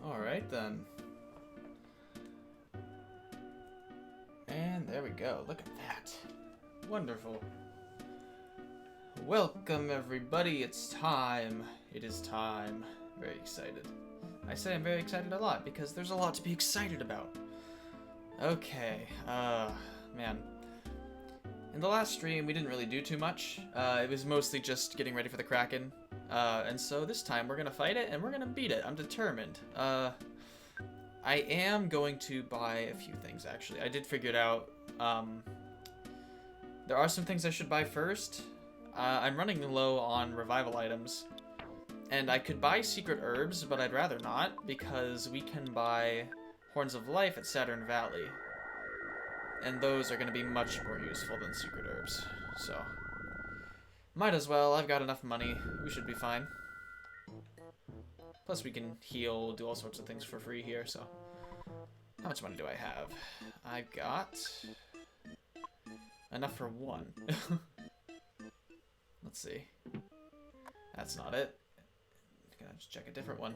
Alright then. And there we go. Look at that. Wonderful. Welcome everybody. It's time. It is time. Very excited. I say I'm very excited a lot because there's a lot to be excited about. Okay. Man. In the last stream, we didn't really do too much. It was mostly just getting ready for the Kraken. And so this time we're gonna fight it and we're gonna beat it. I'm determined. I am going to buy a few things, actually. I did figure it out. There are some things I should buy first. I'm running low on revival items. And I could buy secret herbs, but I'd rather not, because we can buy Horns of Life at Saturn Valley. And those are going to be much more useful than secret herbs. So, might as well. I've got enough money. We should be fine. Plus we can heal, do all sorts of things for free here, so. How much money do I have? I've got enough for one. Let's see. That's not it. I'm gonna just check a different one.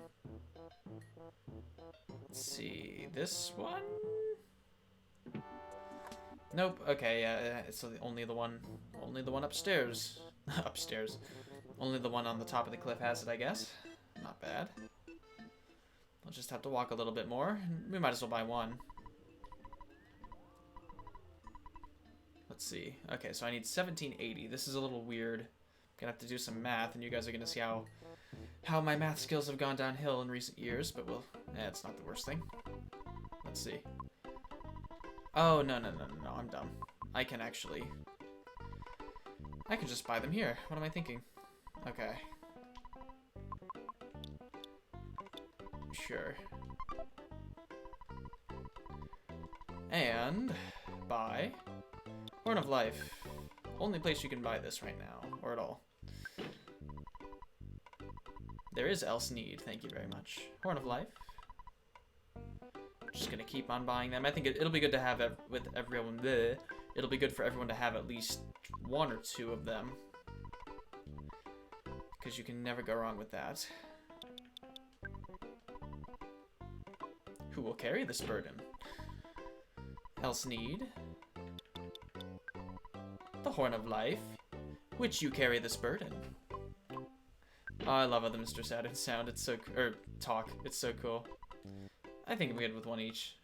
Let's see. This one? Nope. Okay, yeah, it's only the one upstairs. Upstairs. Only the one on the top of the cliff has it, I guess. Not bad. I'll just have to walk a little bit more. We might as well buy one. Let's see. Okay, so I need 1780. This is a little weird. I'm gonna have to do some math, and you guys are gonna see how my math skills have gone downhill in recent years, but it's not the worst thing. Let's see. Oh, no, I'm dumb. I can just buy them here. What am I thinking? Okay. Sure. And buy Horn of Life. Only place you can buy this right now, or at all. There is else need, thank you very much. Horn of Life. Just gonna keep on buying them. I think it'll be good to have with everyone. It'll be good for everyone to have at least one or two of them, because you can never go wrong with that. Who will carry this burden? Else need the Horn of Life, which you carry this burden. Oh, I love how the Mr. Saturn sound. It's so talk. It's so cool. I think I'm good with one each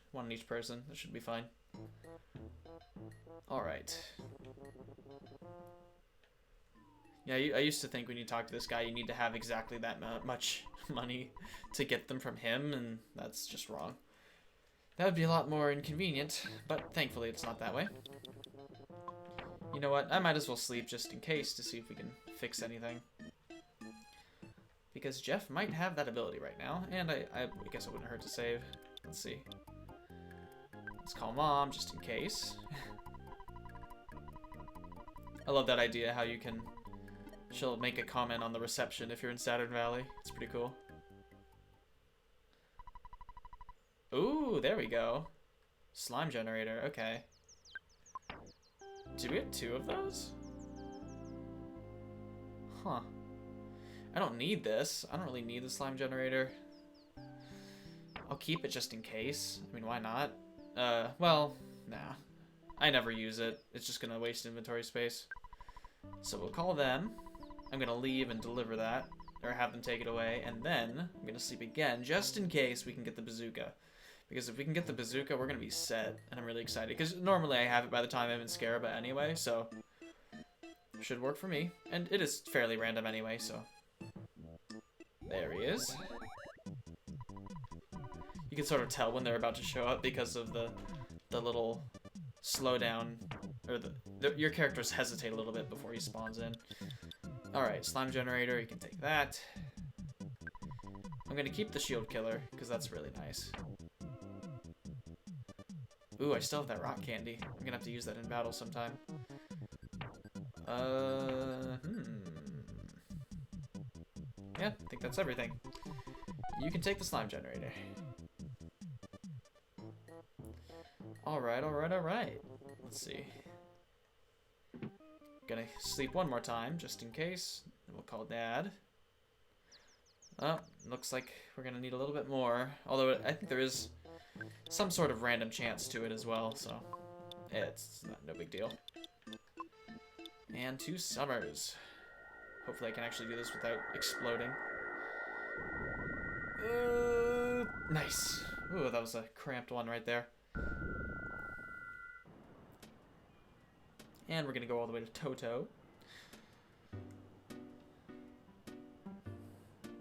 person. That should be fine. All right. Yeah, I used to think when you talk to this guy, you need to have exactly that much money to get them from him, and that's just wrong. That would be a lot more inconvenient, but thankfully it's not that way. You know what? I might as well sleep just in case to see if we can fix anything. Because Jeff might have that ability right now, and I guess it wouldn't hurt to save. Let's see. Let's call Mom just in case. I love that idea, how you can... She'll make a comment on the reception if you're in Saturn Valley. It's pretty cool. Ooh, there we go. Slime generator, okay. Do we have two of those? Huh. I don't need this. I don't really need the slime generator. I'll keep it just in case. I mean, why not? Well, nah. I never use it. It's just gonna waste inventory space. So we'll call them. I'm gonna leave and deliver that, or have them take it away, and then I'm gonna sleep again, just in case we can get the bazooka. Because if we can get the bazooka, we're gonna be set, and I'm really excited. Because normally I have it by the time I'm in Scaraba anyway, so... Should work for me. And it is fairly random anyway, so... There he is. You can sort of tell when they're about to show up because of the little slowdown, or your characters hesitate a little bit before he spawns in. Alright, slime generator, you can take that. I'm gonna keep the shield killer, because that's really nice. Ooh, I still have that rock candy. I'm gonna have to use that in battle sometime. Yeah, I think that's everything. You can take the slime generator. Alright. Let's see. Gonna sleep one more time, just in case. Then we'll call Dad. Oh, looks like we're gonna need a little bit more. Although I think there is some sort of random chance to it as well, so it's no big deal. And 2 summers. Hopefully I can actually do this without exploding. Nice. Ooh, that was a cramped one right there. And we're gonna go all the way to Toto.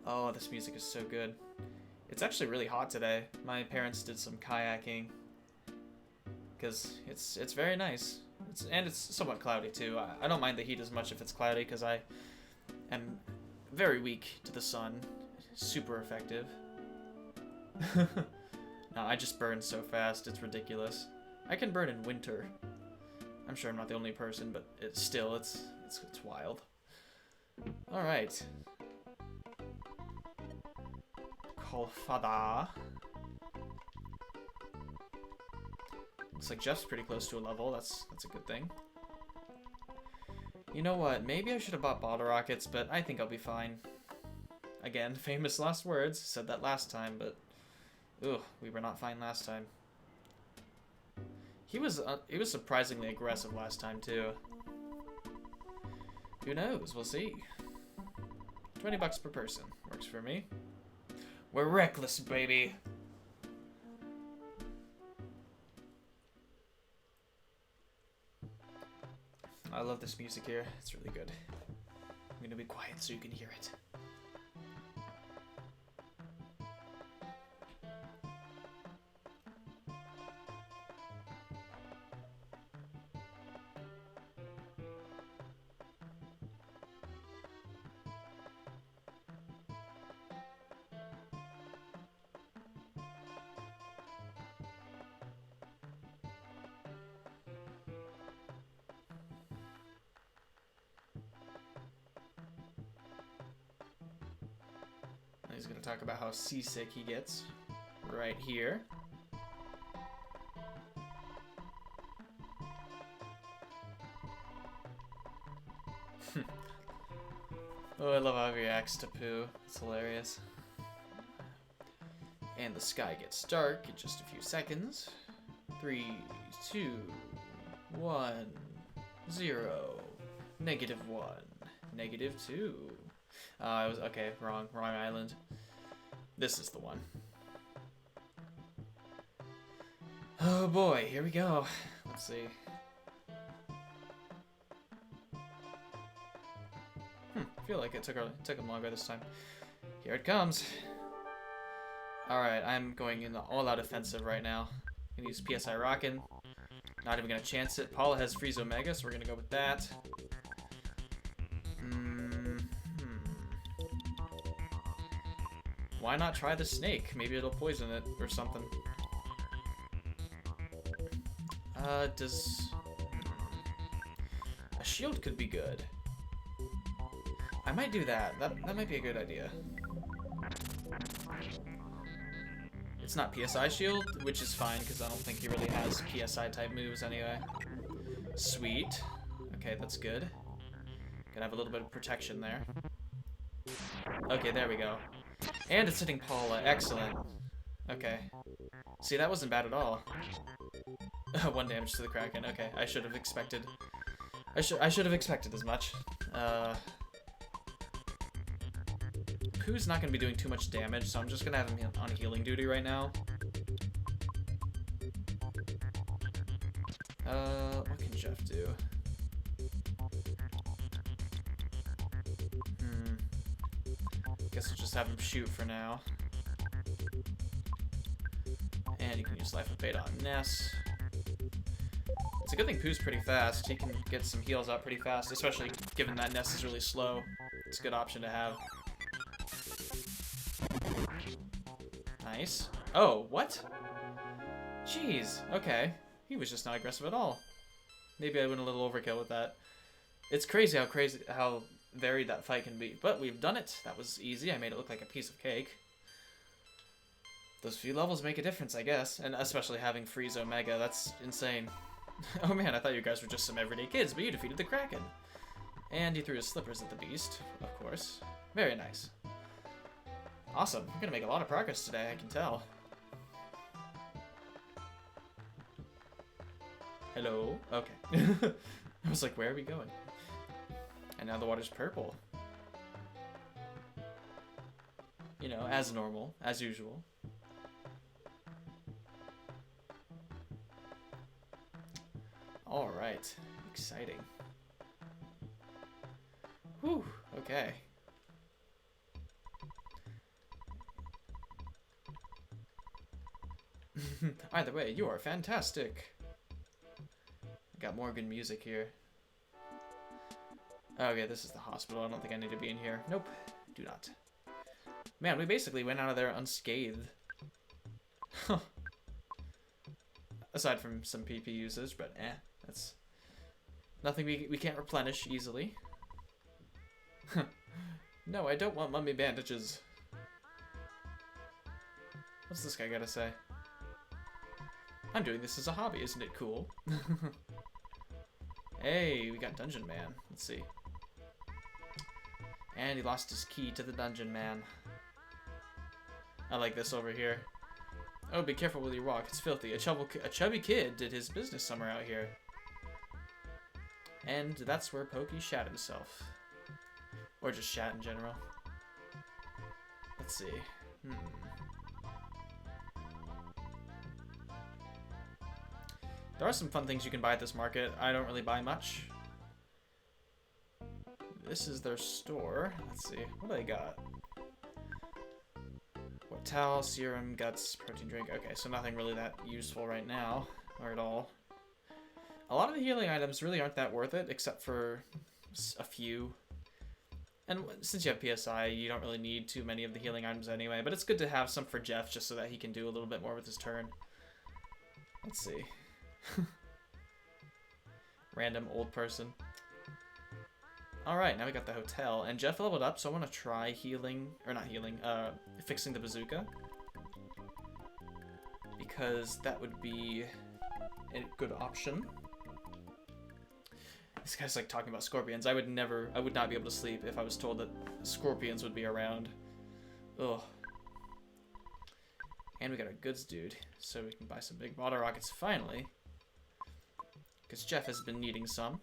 Oh, this music is so good. It's actually really hot today. My parents did some kayaking because it's very nice. It's somewhat cloudy too. I don't mind the heat as much if it's cloudy because I am very weak to the sun. Super effective. No, I just burn so fast. It's ridiculous. I can burn in winter. I'm sure I'm not the only person, but it's wild. All right. Kolfada. Looks like Jeff's pretty close to a level. That's a good thing. You know what? Maybe I should have bought bottle rockets, but I think I'll be fine. Again, famous last words. Said that last time, but we were not fine last time. He was surprisingly aggressive last time too. Who knows? We'll see. $20 per person works for me. We're reckless, baby. I love this music here. It's really good. I'm gonna be quiet so you can hear it. He's going to talk about how seasick he gets right here. Oh, I love how he reacts to poo. It's hilarious. And the sky gets dark in just a few seconds. 3, 2, 1, 0, -1, -2. I was okay. Wrong island. This is the one. Oh boy, here we go. Let's see. I feel like it took him longer this time. Here it comes. All right, I'm going in the all-out offensive right now. Gonna use PSI Rockin'. Not even gonna chance it. Paula has Freeze Omega, so we're gonna go with that. Why not try the snake? Maybe it'll poison it or something. A shield could be good. I might do that. That might be a good idea. It's not PSI shield, which is fine because I don't think he really has PSI type moves anyway. Sweet. Okay, that's good. Gonna have a little bit of protection there. Okay, there we go. And it's hitting Paula. Excellent. Okay. See, that wasn't bad at all. 1 damage to the Kraken. Okay, I should have expected. I should have expected as much. Pooh's not gonna be doing too much damage, so I'm just gonna have him on healing duty right now. What can Jeff do? Guess I'll just have him shoot for now. And you can use Life of Beta on Ness. It's a good thing Pooh's pretty fast. He can get some heals out pretty fast, especially given that Ness is really slow. It's a good option to have. Nice. Oh, what? Jeez, okay. He was just not aggressive at all. Maybe I went a little overkill with that. It's crazy how varied that fight can be. But we've done it. That was easy. I made it look like a piece of cake. Those few levels make a difference, I guess. And especially having Freeze Omega. That's insane. Oh man, I thought you guys were just some everyday kids, but you defeated the Kraken. And you threw his slippers at the beast, of course. Very nice. Awesome. We're gonna make a lot of progress today, I can tell. Hello? Okay. I was like, where are we going? And now the water's purple. You know, as normal, as usual. Alright. Exciting. Whew, okay. Either way, you are fantastic. Got more good music here. Okay, this is the hospital. I don't think I need to be in here. Nope, do not. Man, we basically went out of there unscathed. Aside from some PP usage, but that's nothing we can't replenish easily. No, I don't want mummy bandages. What's this guy gotta say? I'm doing this as a hobby, isn't it cool? Hey, we got Dungeon Man. Let's see. And he lost his key to the Dungeon Man. I like this over here. Oh, be careful with your walk. It's filthy. A chubby kid did his business somewhere out here. And that's where Pokey shat himself. Or just shat in general. Let's see. There are some fun things you can buy at this market. I don't really buy much. This is their store. Let's see. What do they got? What towel, serum, guts, protein drink. Okay, so nothing really that useful right now. Or at all. A lot of the healing items really aren't that worth it, except for a few. And since you have PSI, you don't really need too many of the healing items anyway. But it's good to have some for Jeff, just so that he can do a little bit more with his turn. Let's see. Random old person. Alright, now we got the hotel. And Jeff leveled up, so I want to try healing, or not healing, fixing the bazooka. Because that would be a good option. This guy's like talking about scorpions. I would not be able to sleep if I was told that scorpions would be around. Ugh. And we got a goods dude, so we can buy some big water rockets finally. Because Jeff has been needing some.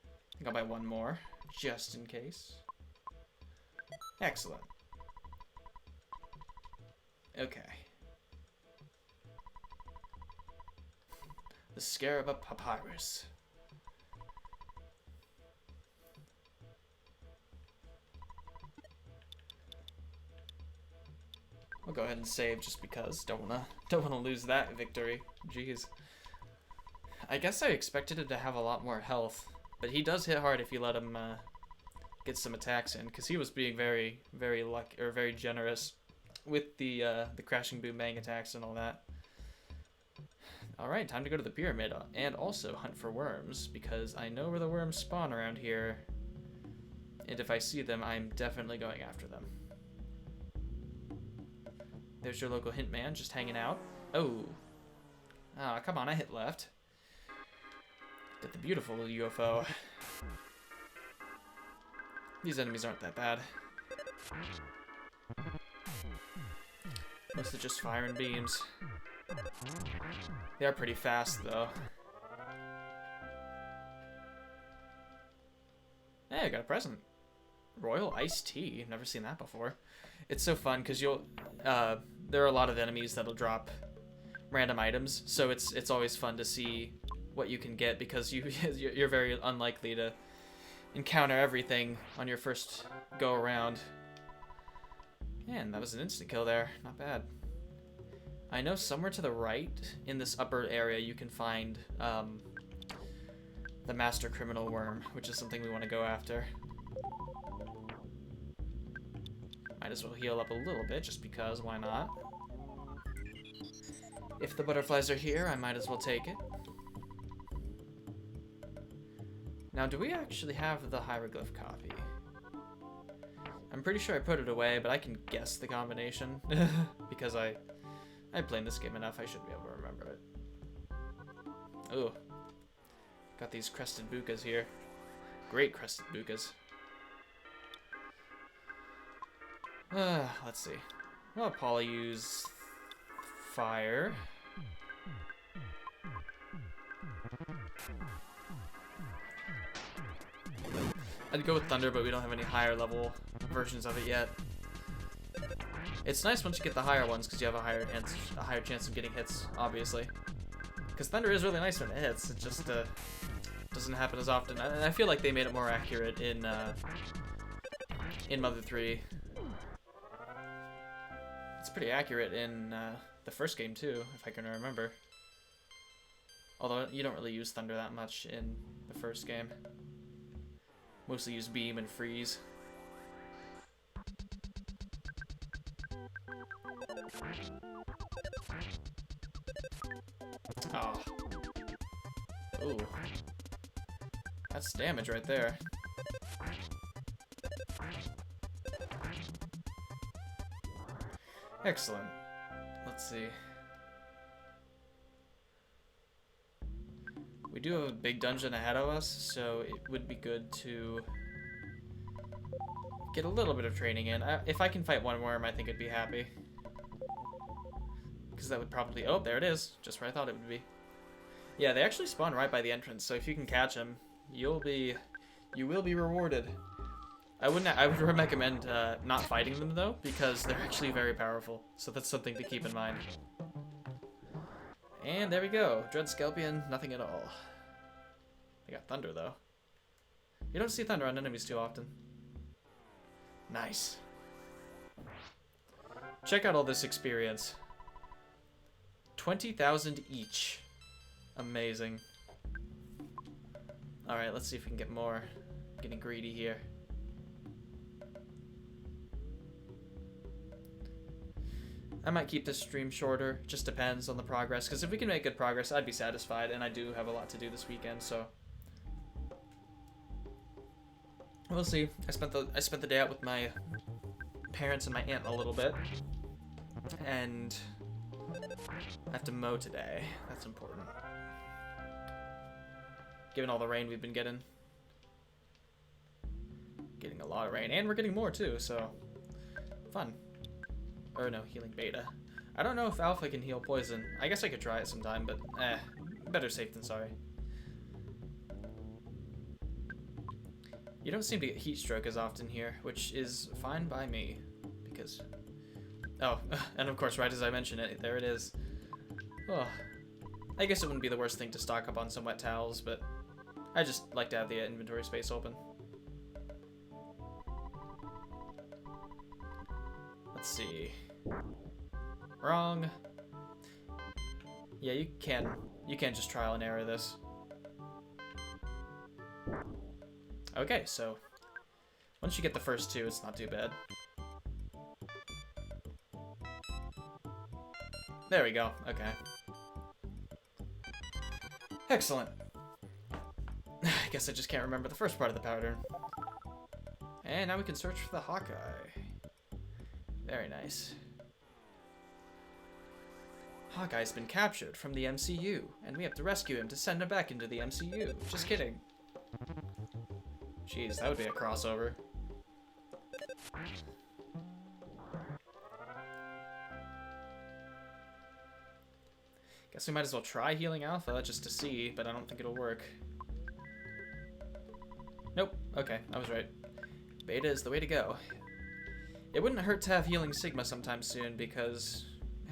I think I'll buy one more, just in case. Excellent. Okay. The Scarab of Papyrus. I'll go ahead and save just because. Don't wanna lose that victory. Jeez. I guess I expected him to have a lot more health, but he does hit hard if you let him get some attacks in, because he was being very generous with the crashing boom bang attacks and all that. All right, time to go to the pyramid and also hunt for worms, because I know where the worms spawn around here, and if I see them, I'm definitely going after them. There's your local hint man just hanging out. Oh. Ah, come on, I hit left. Got the beautiful UFO. These enemies aren't that bad. Mostly just fire and beams. They are pretty fast, though. Hey, I got a present. Royal iced tea. I've never seen that before. It's so fun because you'll there are a lot of enemies that'll drop random items, so it's always fun to see what you can get, because you're very unlikely to encounter everything on your first go around. Man, that was an instant kill there. Not bad. I know somewhere to the right in this upper area you can find the Master Criminal Worm, which is something we want to go after. Might as well heal up a little bit, just because, why not? If the butterflies are here, I might as well take it. Now, do we actually have the hieroglyph copy? I'm pretty sure I put it away, but I can guess the combination. Because I played this game enough, I should be able to remember it. Ooh. Got these crested bukas here. Great crested bukas. Let's see. I'll probably use fire. I'd go with thunder, but we don't have any higher level versions of it yet. It's nice once you get the higher ones because you have a higher chance of getting hits, obviously. Because thunder is really nice when it hits. It just doesn't happen as often. And I feel like they made it more accurate in Mother 3. It's pretty accurate in the first game too, if I can remember. Although you don't really use thunder that much in the first game. Mostly use beam and freeze. Oh. Ooh. That's damage right there. Excellent. Let's see. We do have a big dungeon ahead of us, so it would be good to get a little bit of training in. If I can fight one worm, I think I'd be happy. Because that would probably... Oh, there it is. Just where I thought it would be. Yeah, they actually spawn right by the entrance, so if you can catch them, you will be rewarded. I would recommend not fighting them, though, because they're actually very powerful. So that's something to keep in mind. And there we go. Dread Scorpion, nothing at all. They got thunder, though. You don't see thunder on enemies too often. Nice. Check out all this experience. 20,000 each. Amazing. Alright, let's see if we can get more. I'm getting greedy here. I might keep this stream shorter, just depends on the progress, because if we can make good progress, I'd be satisfied, and I do have a lot to do this weekend, so we'll see. I spent the day out with my parents and my aunt a little bit, and I have to mow today. That's important. Given all the rain we've been getting a lot of rain, and we're getting more too, so fun. Or no, healing beta. I don't know if alpha can heal poison. I guess I could try it sometime, but better safe than sorry. You don't seem to get heat stroke as often here, which is fine by me, because... Oh, and of course, right as I mention it, there it is. Oh, I guess it wouldn't be the worst thing to stock up on some wet towels, but I just like to have the inventory space open. Let's see. Wrong. Yeah, you can just trial and error this. Okay, so once you get the first two, it's not too bad. There we go. Okay. Excellent. I guess I just can't remember the first part of the pattern. And now we can search for the Hawkeye. Very nice. Hawkeye's been captured from the MCU, and we have to rescue him to send him back into the MCU. Just kidding. Jeez, that would be a crossover. Guess we might as well try healing Alpha just to see, but I don't think it'll work. Nope. Okay, I was right. Beta is the way to go. It wouldn't hurt to have healing Sigma sometime soon, because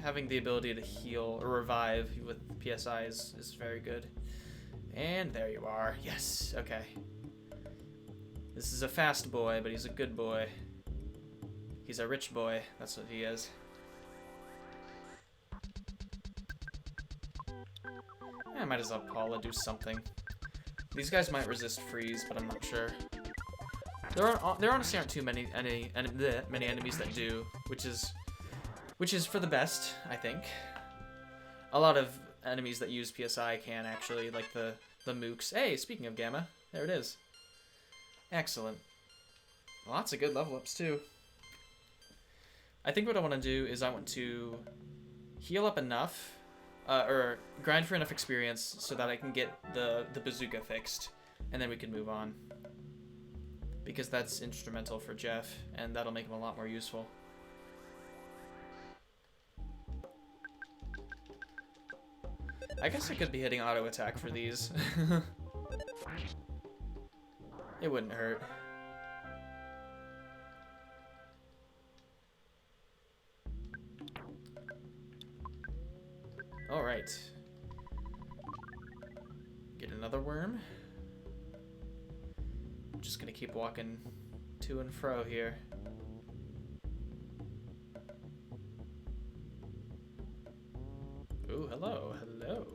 having the ability to heal or revive with PSI is very good. And there you are. Yes, okay. This is a fast boy, but he's a good boy. He's a rich boy. That's what he is. I might as well Paula do something. These guys might resist freeze, but I'm not sure. There honestly aren't too many enemies that do, which is for the best, I think. A lot of enemies that use PSI can actually, like the mooks. Hey, speaking of Gamma, there it is. Excellent. Lots of good level ups too. I think what I want to do is I want to heal up enough, or grind for enough experience so that I can get the bazooka fixed, and then we can move on. Because that's instrumental for Jeff, and that'll make him a lot more useful. I guess I could be hitting auto attack for these. It wouldn't hurt. Alright. Get another worm. I'm just gonna keep walking to and fro here. Ooh, hello, hello.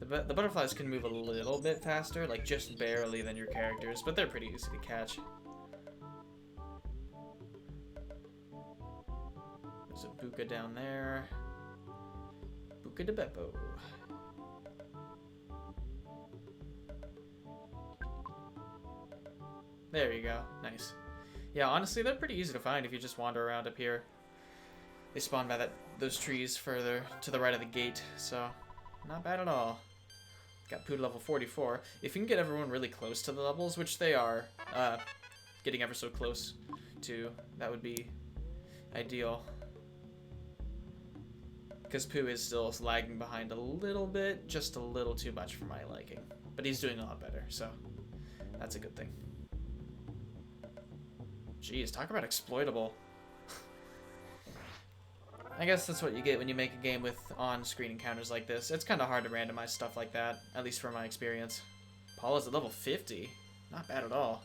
The butterflies can move a little bit faster, like just barely than your characters, but they're pretty easy to catch. There's a Buka down there. Buka de Beppo. There you go. Nice. Yeah, honestly, they're pretty easy to find if you just wander around up here. They spawn by those trees further to the right of the gate, so not bad at all. Got Poo to level 44. If you can get everyone really close to the levels, which they are, getting ever so close to, that would be ideal. Because Poo is still lagging behind a little bit, just a little too much for my liking. But he's doing a lot better, so that's a good thing. Jeez, talk about exploitable. I guess that's what you get when you make a game with on-screen encounters like this. It's kind of hard to randomize stuff like that, at least from my experience. Paula's at level 50. Not bad at all.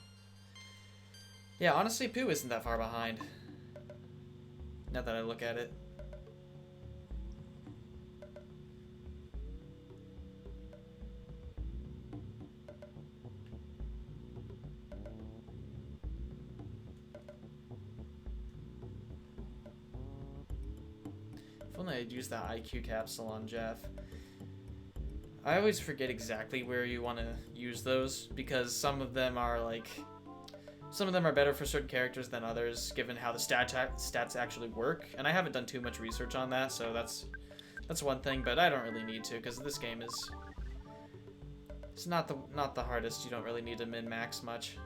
Yeah, honestly, Poo isn't that far behind. Now that I look at it. If only I'd use that IQ capsule on Jeff. I always forget exactly where you want to use those because some of them are better for certain characters than others, given how the stats actually work. And I haven't done too much research on that, so that's one thing. But I don't really need to because this game is it's not the hardest. You don't really need to min-max much.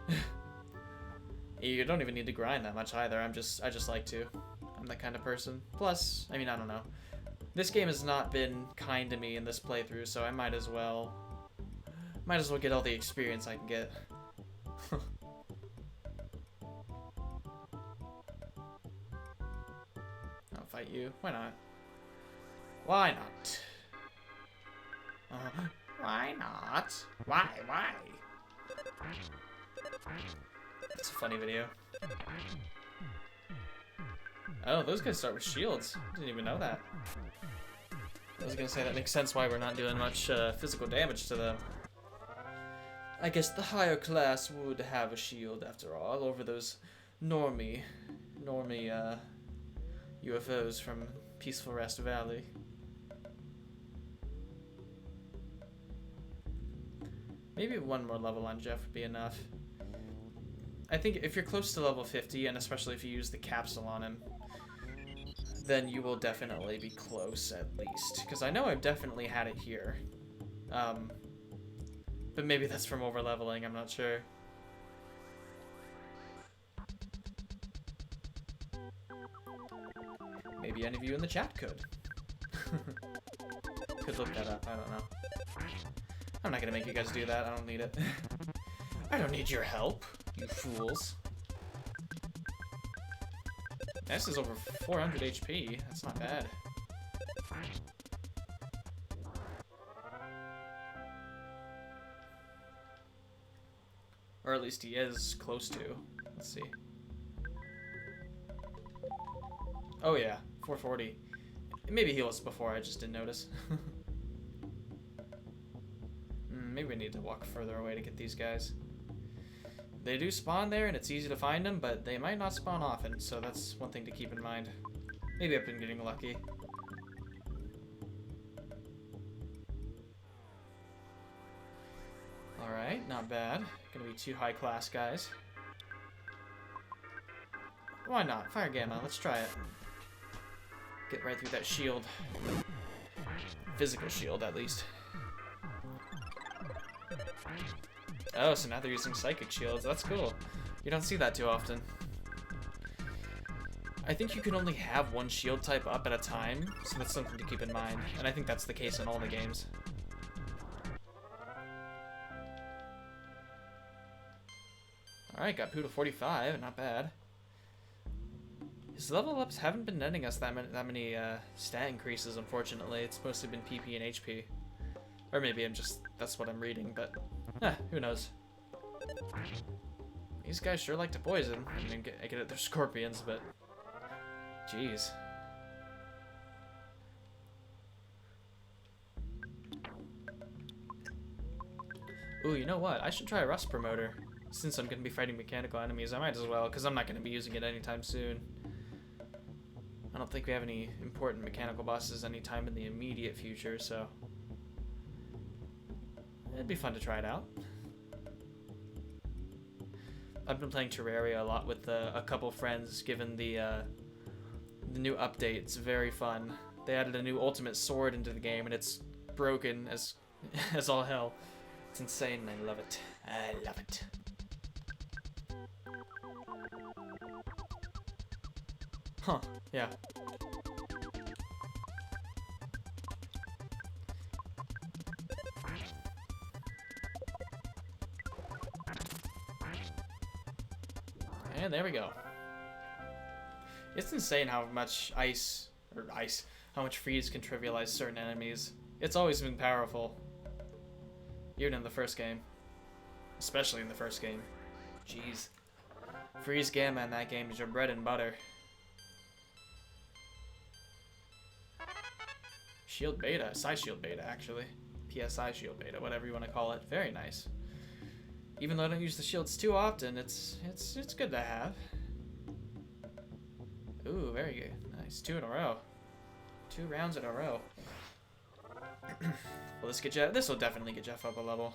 You don't even need to grind that much either. I just like to. I'm that kind of person. Plus, I mean, I don't know. This game has not been kind to me in this playthrough, so I might as well get all the experience I can get. I'll fight you. Why not? Why not? Why not? Why? It's a funny video. Oh, those guys start with shields. Didn't even know that. I was gonna say that makes sense why we're not doing much physical damage to them. I guess the higher class would have a shield after all over those normie UFOs from Peaceful Rest Valley. Maybe one more level on Jeff would be enough. I think if you're close to level 50, and especially if you use the capsule on him, then you will definitely be close at least. Because I know I've definitely had it here. But maybe that's from over-leveling, I'm not sure. Maybe any of you in the chat could. Could look that up, I don't know. I'm not gonna make you guys do that, I don't need it. I don't need your help, you fools. S is over 400 HP. That's not bad. Or at least he is close to. Let's see. Oh yeah, 440. Maybe he was before, I just didn't notice. Maybe we need to walk further away to get these guys. They do spawn there, and it's easy to find them, but they might not spawn often, so that's one thing to keep in mind. Maybe I've been getting lucky. Alright, not bad. Gonna be 2 high-class guys. Why not? Fire Gamma, let's try it. Get right through that shield. Physical shield, at least. Oh, so now they're using psychic shields. That's cool. You don't see that too often. I think you can only have one shield type up at a time, so that's something to keep in mind. And I think that's the case in all the games. Alright, got Pooh to 45, not bad. His level ups haven't been netting us that many stat increases, unfortunately. It's mostly been PP and HP. Or maybe that's what I'm reading, but who knows. These guys sure like to poison. I mean, I get it, they're scorpions, but jeez. Ooh, you know what? I should try a Rust Promoter. Since I'm going to be fighting mechanical enemies, I might as well, because I'm not going to be using it anytime soon. I don't think we have any important mechanical bosses anytime in the immediate future, so it'd be fun to try it out. I've been playing Terraria a lot with a couple friends, given the new update. It's very fun. They added a new ultimate sword into the game, and it's broken as all hell. It's insane, and I love it. I love it. Huh, yeah. And there we go. It's insane how much how much freeze can trivialize certain enemies. It's always been powerful. Even in the first game. Especially in the first game. Jeez. Freeze Gamma in that game is your bread and butter. Shield Beta, Psi Shield Beta actually. PSI Shield Beta, whatever you want to call it. Very nice. Even though I don't use the shields too often, it's good to have. Ooh, very good. Nice. 2 in a row. 2 rounds in a row. Well, this will definitely get Jeff up a level.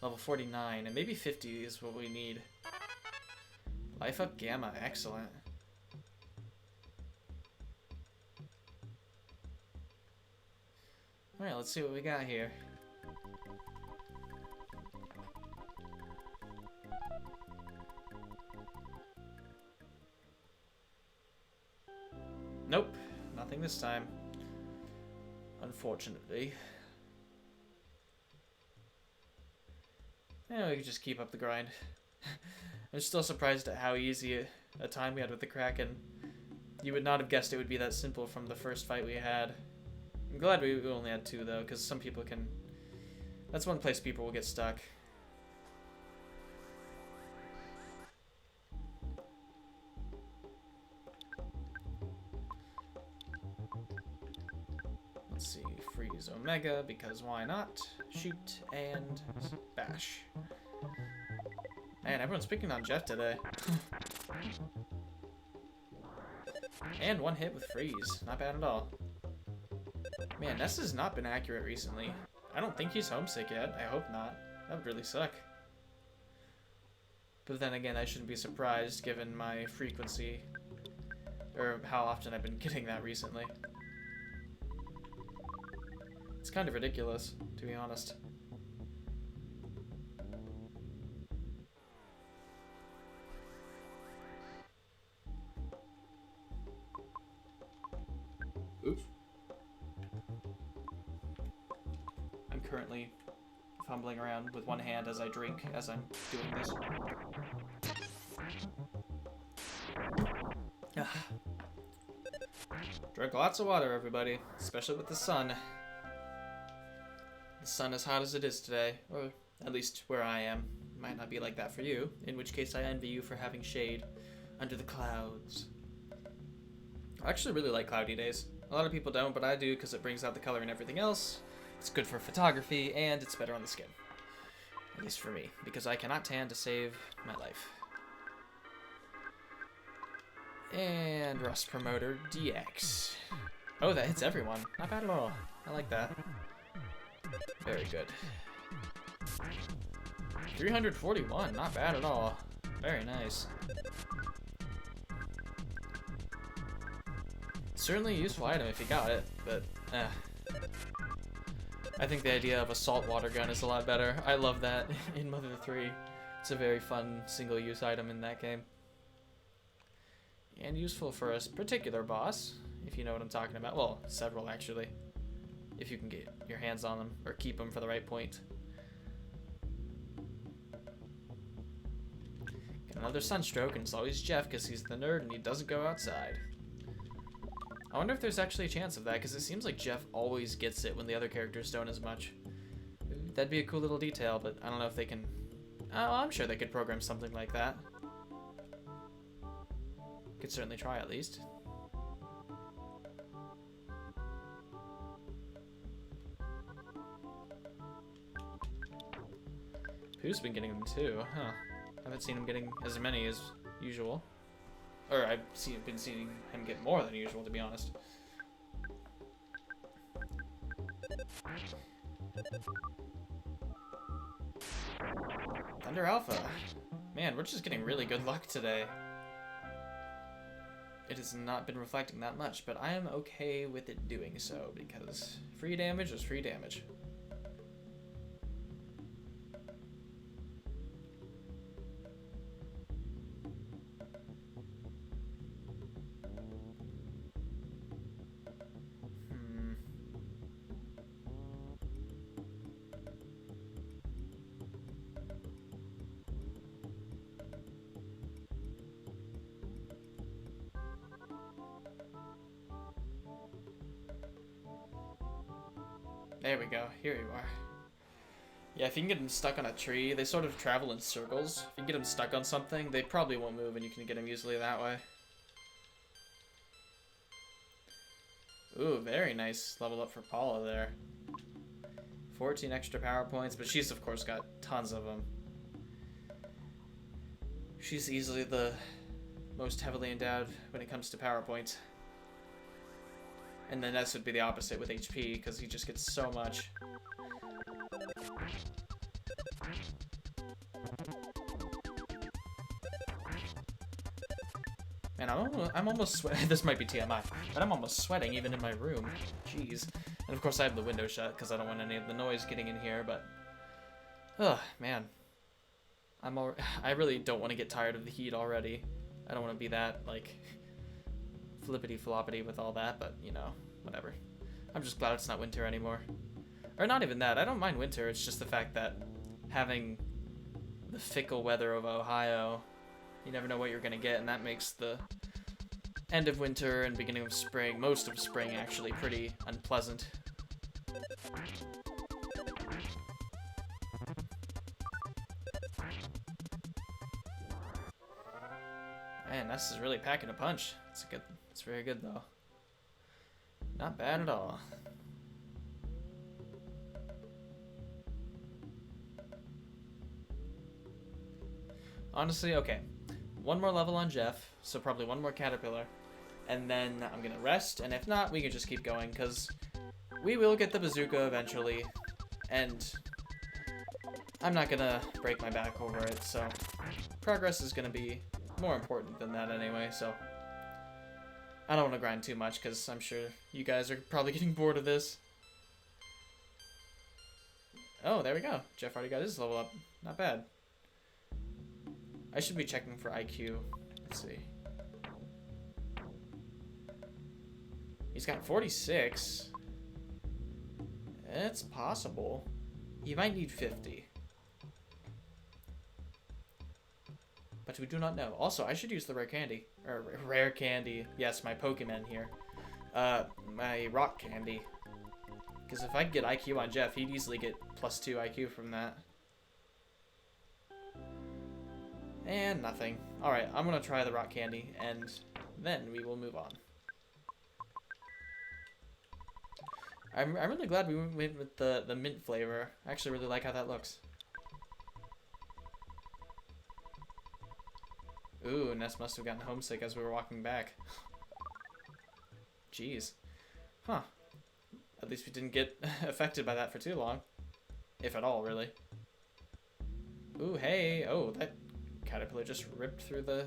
Level 49, and maybe 50 is what we need. Life up Gamma, excellent. Alright, let's see what we got here. Nope, nothing this time. Unfortunately. Yeah, we could just keep up the grind. I'm still surprised at how easy a time we had with the Kraken. You would not have guessed it would be that simple from the first fight we had. I'm glad we only had 2 though, because some people can... That's one place people will get stuck. Let's see, freeze Omega, because why not? Shoot and bash. Man, everyone's picking on Jeff today. And 1 hit with freeze, not bad at all. Man, Ness has not been accurate recently. I don't think he's homesick yet. I hope not. That would really suck. But then again, I shouldn't be surprised given my frequency, or how often I've been getting that recently. It's kind of ridiculous, to be honest. Oops. I'm currently fumbling around with one hand as I drink as I'm doing this. Drink lots of water, everybody, especially with the sun. The sun is hot as it is today, or at least where I am. It might not be like that for you, in which case I envy you for having shade under the clouds. I actually really like cloudy days. A lot of people don't, but I do because it brings out the color and everything else. It's good for photography, and it's better on the skin. At least for me, because I cannot tan to save my life. And Rust Promoter DX. Oh, that hits everyone. Not bad at all. I like that. Very good. 341, not bad at all. Very nice. Certainly a useful item if you got it, but I think the idea of a saltwater gun is a lot better. I love that in Mother 3. It's a very fun single-use item in that game. And useful for a particular boss, if you know what I'm talking about. Well, several, actually. If you can get your hands on them, or keep them for the right point. Got another sunstroke, and it's always Jeff, because he's the nerd and he doesn't go outside. I wonder if there's actually a chance of that, because it seems like Jeff always gets it when the other characters don't as much. That'd be a cool little detail, but I don't know if they can... Oh, I'm sure they could program something like that. Could certainly try, at least. Pooh's been getting them too, huh? I haven't seen him getting as many as usual. Or I've been seeing him get more than usual, to be honest. Thunder Alpha. Man, we're just getting really good luck today. It has not been reflecting that much, but I am okay with it doing so, because free damage is free damage. There we go. Here you are. Yeah, if you can get them stuck on a tree, they sort of travel in circles. If you can get them stuck on something, they probably won't move, and you can get them easily that way. Ooh, very nice level up for Paula there. 14 extra power points, but she's of course got tons of them. She's easily the most heavily endowed when it comes to power points. And then this would be the opposite with HP, because he just gets so much. Man, I'm almost sweating. This might be TMI, but I'm almost sweating even in my room. Jeez. And of course I have the window shut, because I don't want any of the noise getting in here, but... Ugh, man. I really don't want to get tired of the heat already. I don't want to be that, like... flippity-floppity with all that, but, you know, whatever. I'm just glad it's not winter anymore. Or not even that, I don't mind winter, it's just the fact that having the fickle weather of Ohio, you never know what you're gonna get, and that makes the end of winter and beginning of spring, most of spring actually, pretty unpleasant. Man, this is really packing a punch. It's very good though. Not bad at all. Honestly, okay. One more level on Jeff, so probably one more caterpillar. And then I'm gonna rest, and if not, we can just keep going, because we will get the bazooka eventually. And I'm not gonna break my back over it, so progress is gonna be more important than that anyway, so I don't want to grind too much, because I'm sure you guys are probably getting bored of this. Oh, there we go. Jeff already got his level up. Not bad. I should be checking for IQ. Let's see. He's got 46. It's possible. He might need 50. But we do not know. Also, I should use the rare candy. Or rare candy. Yes, my Pokemon here. My rock candy. Because if I could get IQ on Jeff, he'd easily get +2 IQ from that. And nothing. Alright, I'm gonna try the rock candy, and then we will move on. I'm really glad we went with the mint flavor. I actually really like how that looks. Ooh, Ness must have gotten homesick as we were walking back. Jeez. Huh. At least we didn't get affected by that for too long. If at all, really. Ooh, hey. Oh, that caterpillar just ripped through the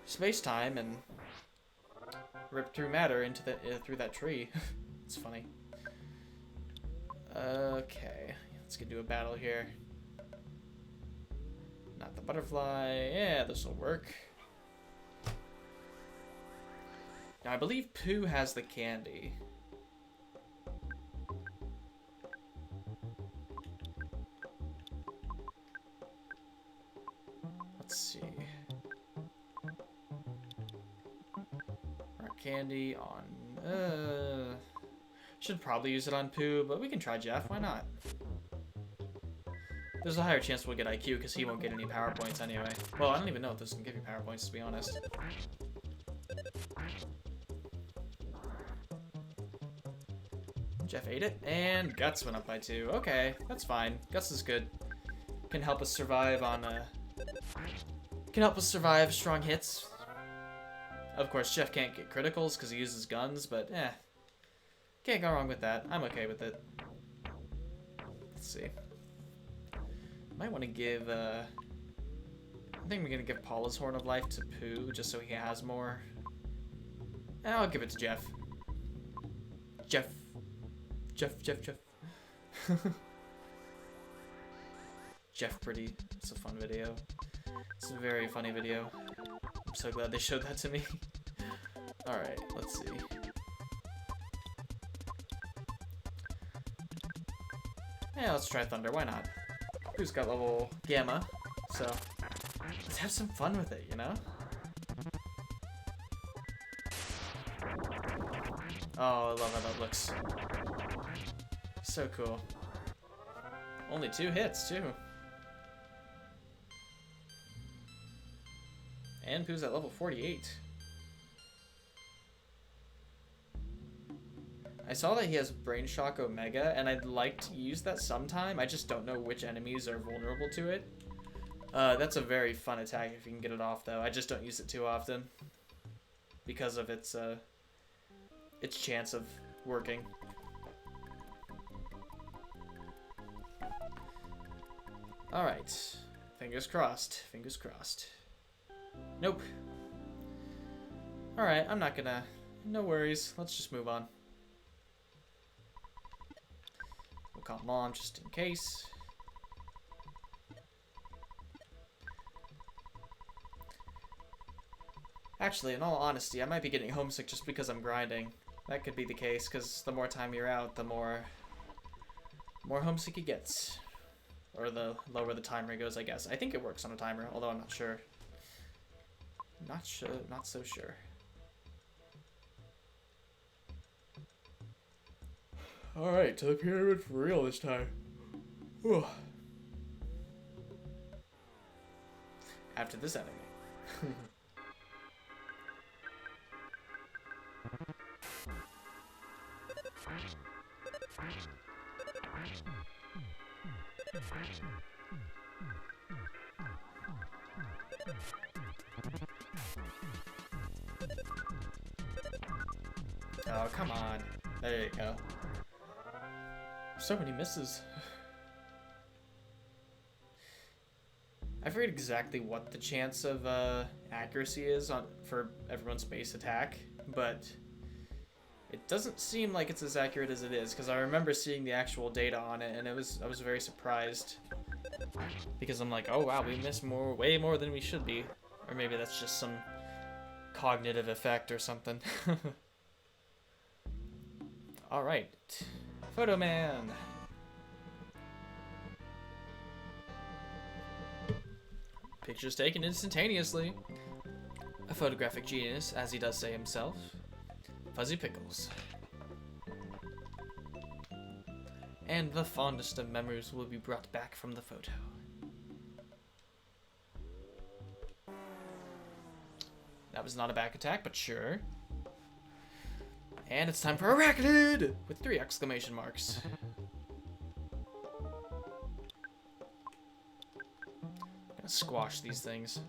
space-time and ripped through matter into the through that tree. It's funny. Okay, let's get to a battle here. butterfly. Yeah, this will work. Now, I believe Pooh has the candy. Let's see. Rock candy on... should probably use it on Pooh, but we can try Jeff. Why not? There's a higher chance we'll get IQ because he won't get any power points anyway. Well, I don't even know if this can give you power points, to be honest. Jeff ate it, and Guts went up by 2. Okay, that's fine. Guts is good. Can help us survive on, can help us survive strong hits. Of course, Jeff can't get criticals because he uses guns, but, can't go wrong with that. I'm okay with it. Let's see. Might want to give, I think we're going to give Paula's Horn of Life to Pooh, just so he has more. And I'll give it to Jeff. Jeff. Jeff Pretty. It's a fun video. It's a very funny video. I'm so glad they showed that to me. Alright, let's see. Yeah, let's try Thunder. Why not? Who's got level Gamma? So, let's have some fun with it, you know? Oh, I love how that looks. So cool. Only 2 hits, too. And Pooh's at level 48. I saw that he has Brain Shock Omega, and I'd like to use that sometime. I just don't know which enemies are vulnerable to it. That's a very fun attack if you can get it off, though. I just don't use it too often because of its chance of working. Alright. Fingers crossed. Fingers crossed. Nope. Alright, I'm not gonna... No worries. Let's just move on. We'll call Mom just in case. Actually, in all honesty, I might be getting homesick just because I'm grinding. That could be the case, because the more time you're out, the more homesick it gets. Or the lower the timer goes, I guess. I think it works on a timer, although I'm not sure. Not so sure. Alright, to the pyramid for real this time. Whew. After this enemy. Oh, come on. There you go. So many misses. I forget exactly what the chance of accuracy is for everyone's base attack, but it doesn't seem like it's as accurate as it is, because I remember seeing the actual data on it, and I was very surprised, because I'm like, oh wow, we missed way more than we should be, or maybe that's just some cognitive effect or something. All right, Photo Man. Pictures taken instantaneously. A photographic genius, as he does say himself. Fuzzy Pickles. And the fondest of memories will be brought back from the photo. That was not a back attack, but sure. And it's time for Arachnid! With 3 exclamation marks. Gonna squash these things.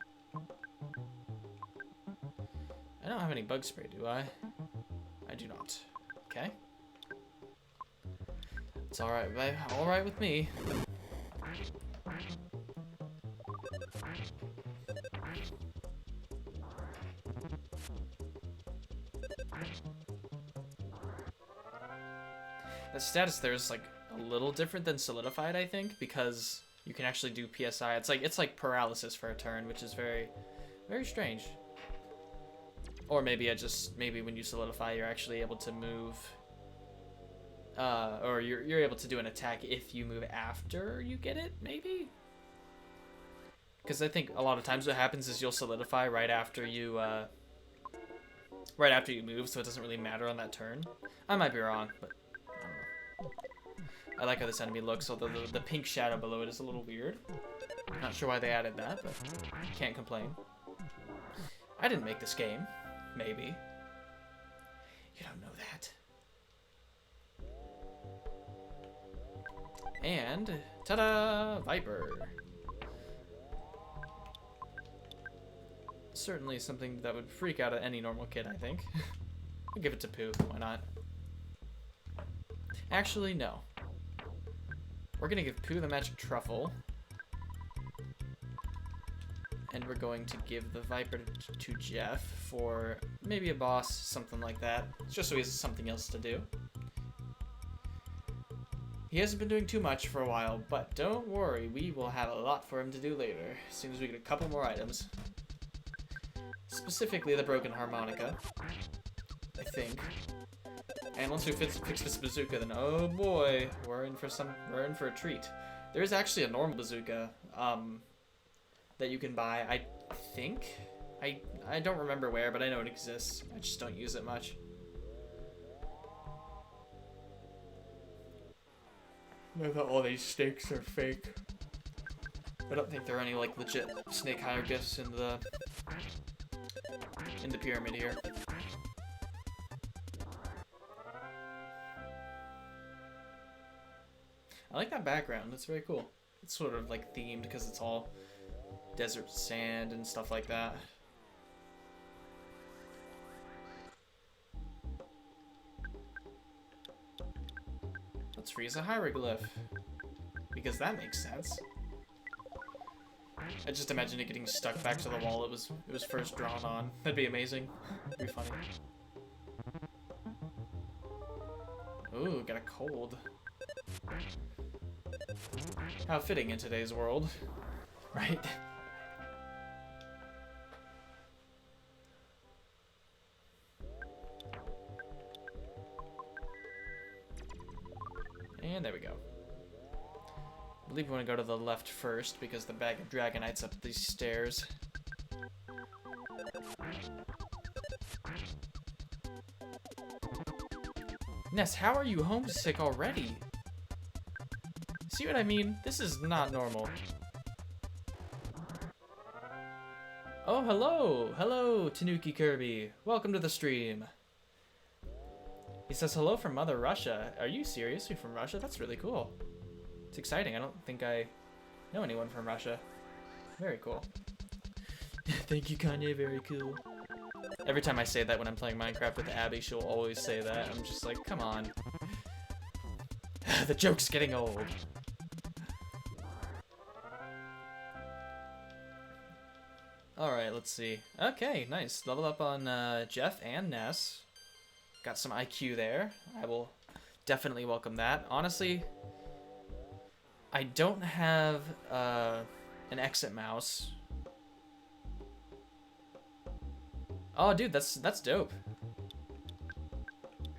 I don't have any bug spray, do I? I do not. Okay. It's alright with me. The status there is like a little different than Solidified, I think, because you can actually do PSI. It's like paralysis for a turn, which is very, very strange. Or maybe maybe when you solidify, you're actually able to move, or you're able to do an attack if you move after you get it, maybe? Because I think a lot of times what happens is you'll solidify right after you move, so it doesn't really matter on that turn. I might be wrong, but I don't know. I like how this enemy looks, although the pink shadow below it is a little weird. Not sure why they added that, but can't complain. I didn't make this game. Maybe. You don't know that. And, ta-da! Viper. Certainly something that would freak out any normal kid, I think. I'll give it to Pooh. Why not? Actually, no. We're gonna give Pooh the magic truffle. And we're going to give the Viper to Jeff for maybe a boss, something like that. Just so he has something else to do. He hasn't been doing too much for a while, but don't worry, we will have a lot for him to do later, as soon as we get a couple more items. Specifically the broken harmonica, I think. And once we fix this bazooka, then oh boy, we're in for a treat. There is actually a normal bazooka, that you can buy, I think. I don't remember where, but I know it exists. I just don't use it much. I thought all these stakes are fake. I don't think there are any like legit snake hieroglyphs in the pyramid here. I like that background. It's very cool. It's sort of like themed because it's all desert sand and stuff like that. Let's freeze a hieroglyph. Because that makes sense. I just imagine it getting stuck back to the wall it was first drawn on. That'd be amazing. That'd be funny. Ooh, got a cold. How fitting in today's world. Right? And there we go. I believe we want to go to the left first because the bag of Dragonites up these stairs. Ness, how are you homesick already? See what I mean? This is not normal. Oh, hello! Hello, Tanuki Kirby. Welcome to the stream. He says hello from Mother Russia. Are you serious? You're from Russia? That's really cool. It's exciting. I don't think I know anyone from Russia. Very cool. Thank you, Kanye. Very cool. Every time I say that when I'm playing Minecraft with Abby, she'll always say that. I'm just like, come on. The joke's getting old. Alright, let's see. Okay, nice. Level up on Jeff and Ness. Got some IQ there. I will definitely welcome that. Honestly, I don't have an exit mouse. Oh, dude, that's dope.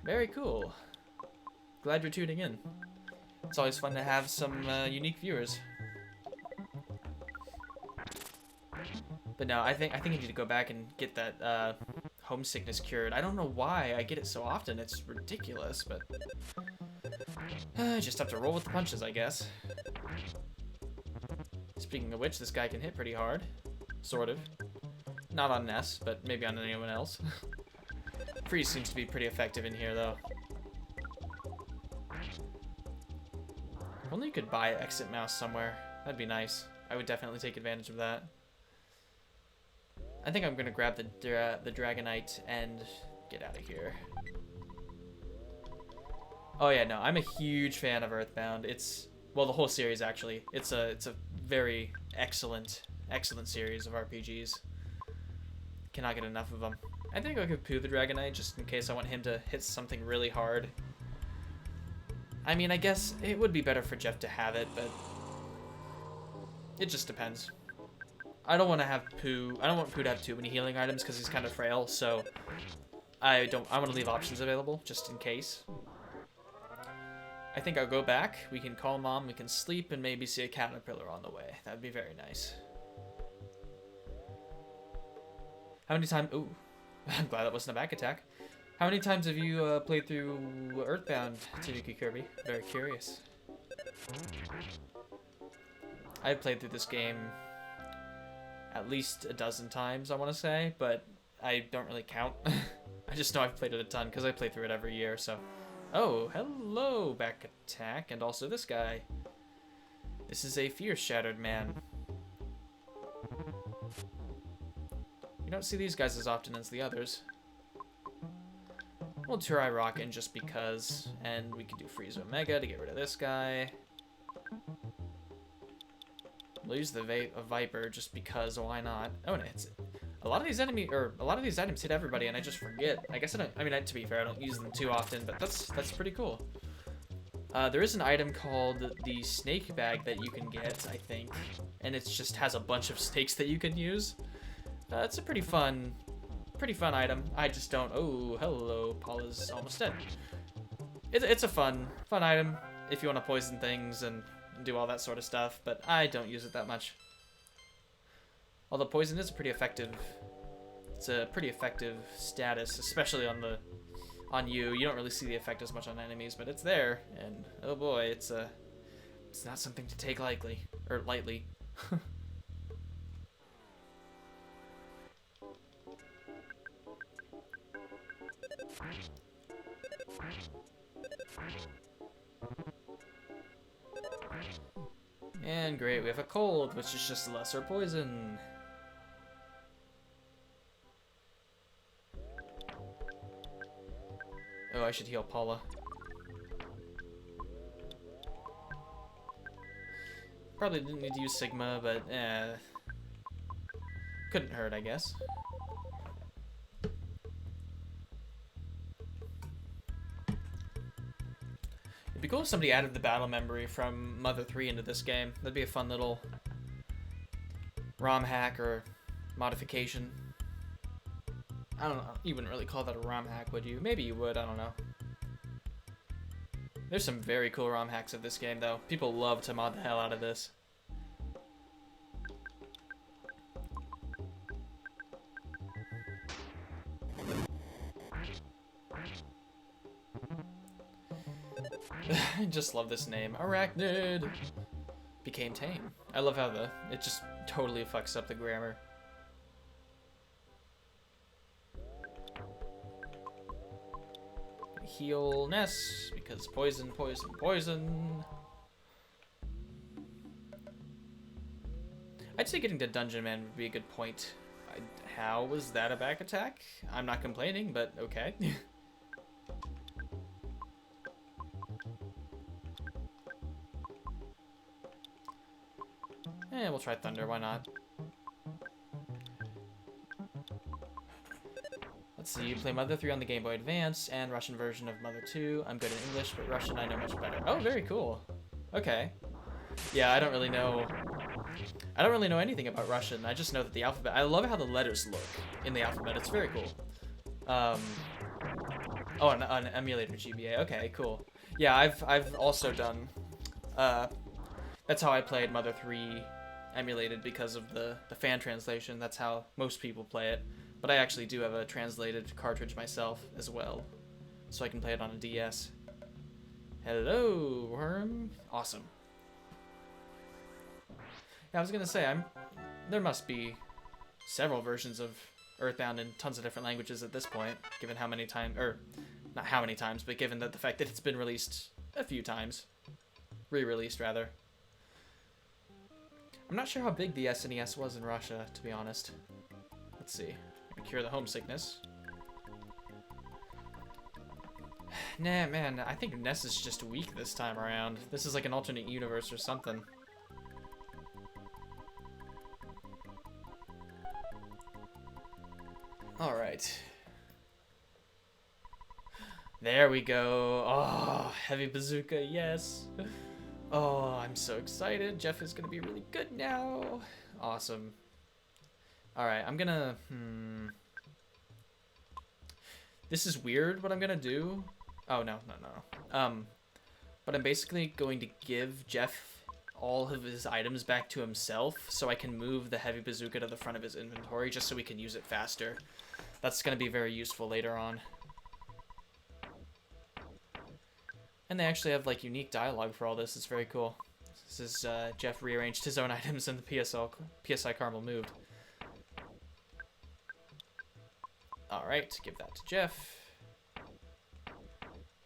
Very cool. Glad you're tuning in. It's always fun to have some unique viewers. But no, I think I need to go back and get that homesickness cured. I don't know why I get it so often. It's ridiculous, but I just have to roll with the punches, I guess. Speaking of which, this guy can hit pretty hard. Sort of. Not on Ness, but maybe on anyone else. Freeze seems to be pretty effective in here, though. If only you could buy an exit mouse somewhere. That'd be nice. I would definitely take advantage of that. I think I'm gonna grab the Dragonite and get out of here. Oh yeah, no, I'm a huge fan of EarthBound. It's, well, the whole series actually. It's a very excellent series of RPGs. Cannot get enough of them. I think I'll give Pooh the Dragonite just in case I want him to hit something really hard. I mean, I guess it would be better for Jeff to have it, but It just depends. I don't want to have Pooh. I don't want Pooh to have too many healing items because he's kind of frail. So I want to leave options available just in case. I think I'll go back. We can call Mom. We can sleep and maybe see a caterpillar on the way. That'd be very nice. How many times? Ooh, I'm glad that wasn't a back attack. How many times have you played through EarthBound, Tanuki Kirby? Very curious. I've played through this game at least a dozen times, I want to say, but I don't really count. I just know I've played it a ton because I play through it every year, so... Oh, hello, back attack, and also this guy. This is a fear-shattered man. You don't see these guys as often as the others. We'll Turai Rock in just because, and we can do Freeze Omega to get rid of this guy. We'll use the Viper just because, why not? Oh, and it's a lot of these items hit everybody, and I just forget. I guess I don't. I mean, to be fair, I don't use them too often, but that's pretty cool. There is an item called the Snake Bag that you can get, I think, and it just has a bunch of snakes that you can use. It's a pretty fun item. I just don't. Oh, hello, Paula's almost dead. It's a fun item if you want to poison things and do all that sort of stuff, but I don't use it that much. Although poison is a pretty effective. It's a pretty effective status, especially on you. You don't really see the effect as much on enemies, but it's there, and oh boy, it's not something to take lightly. And great, we have a cold, which is just lesser poison. Oh, I should heal Paula. Probably didn't need to use Sigma, but couldn't hurt, I guess. It'd be cool if somebody added the battle memory from Mother 3 into this game. That'd be a fun little ROM hack or modification. I don't know. You wouldn't really call that a ROM hack, would you? Maybe you would. I don't know. There's some very cool ROM hacks of this game, though. People love to mod the hell out of this. I just love this name. Arachnid became tame. I love how it just totally fucks up the grammar. Heal Ness because poison. I'd say getting to Dungeon Man would be a good point. How was that a back attack? I'm not complaining, but okay. We'll try Thunder, why not? Let's see, you play Mother 3 on the Game Boy Advance and Russian version of Mother 2. I'm good in English, but Russian I know much better. Oh, very cool. Okay. Yeah, I don't really know anything about Russian. I just know that the alphabet, I love how the letters look in the alphabet. It's very cool. Oh, an emulator GBA. Okay, cool. Yeah, I've also done, that's how I played Mother 3 emulated because of the fan translation. That's how most people play it. But I actually do have a translated cartridge myself as well, so I can play it on a DS. Hello, worm. Awesome. Yeah, I was gonna say, there must be several versions of EarthBound in tons of different languages at this point, given how many times, or not how many times, but given that the fact that it's been released a few times. Re-released, rather. I'm not sure how big the SNES was in Russia, to be honest. Let's see. Cure the homesickness. Nah, man, I think Ness is just weak this time around. This is like an alternate universe or something. Alright. There we go. Oh, heavy bazooka, yes. Oh, I'm so excited. Jeff is gonna be really good now. Awesome. Alright, I'm gonna... This is weird what I'm gonna do. Oh, no. But I'm basically going to give Jeff all of his items back to himself so I can move the heavy bazooka to the front of his inventory just so we can use it faster. That's gonna be very useful later on. And they actually have, like, unique dialogue for all this. It's very cool. This is, Jeff rearranged his own items and the PSI Caramel moved. Alright, give that to Jeff.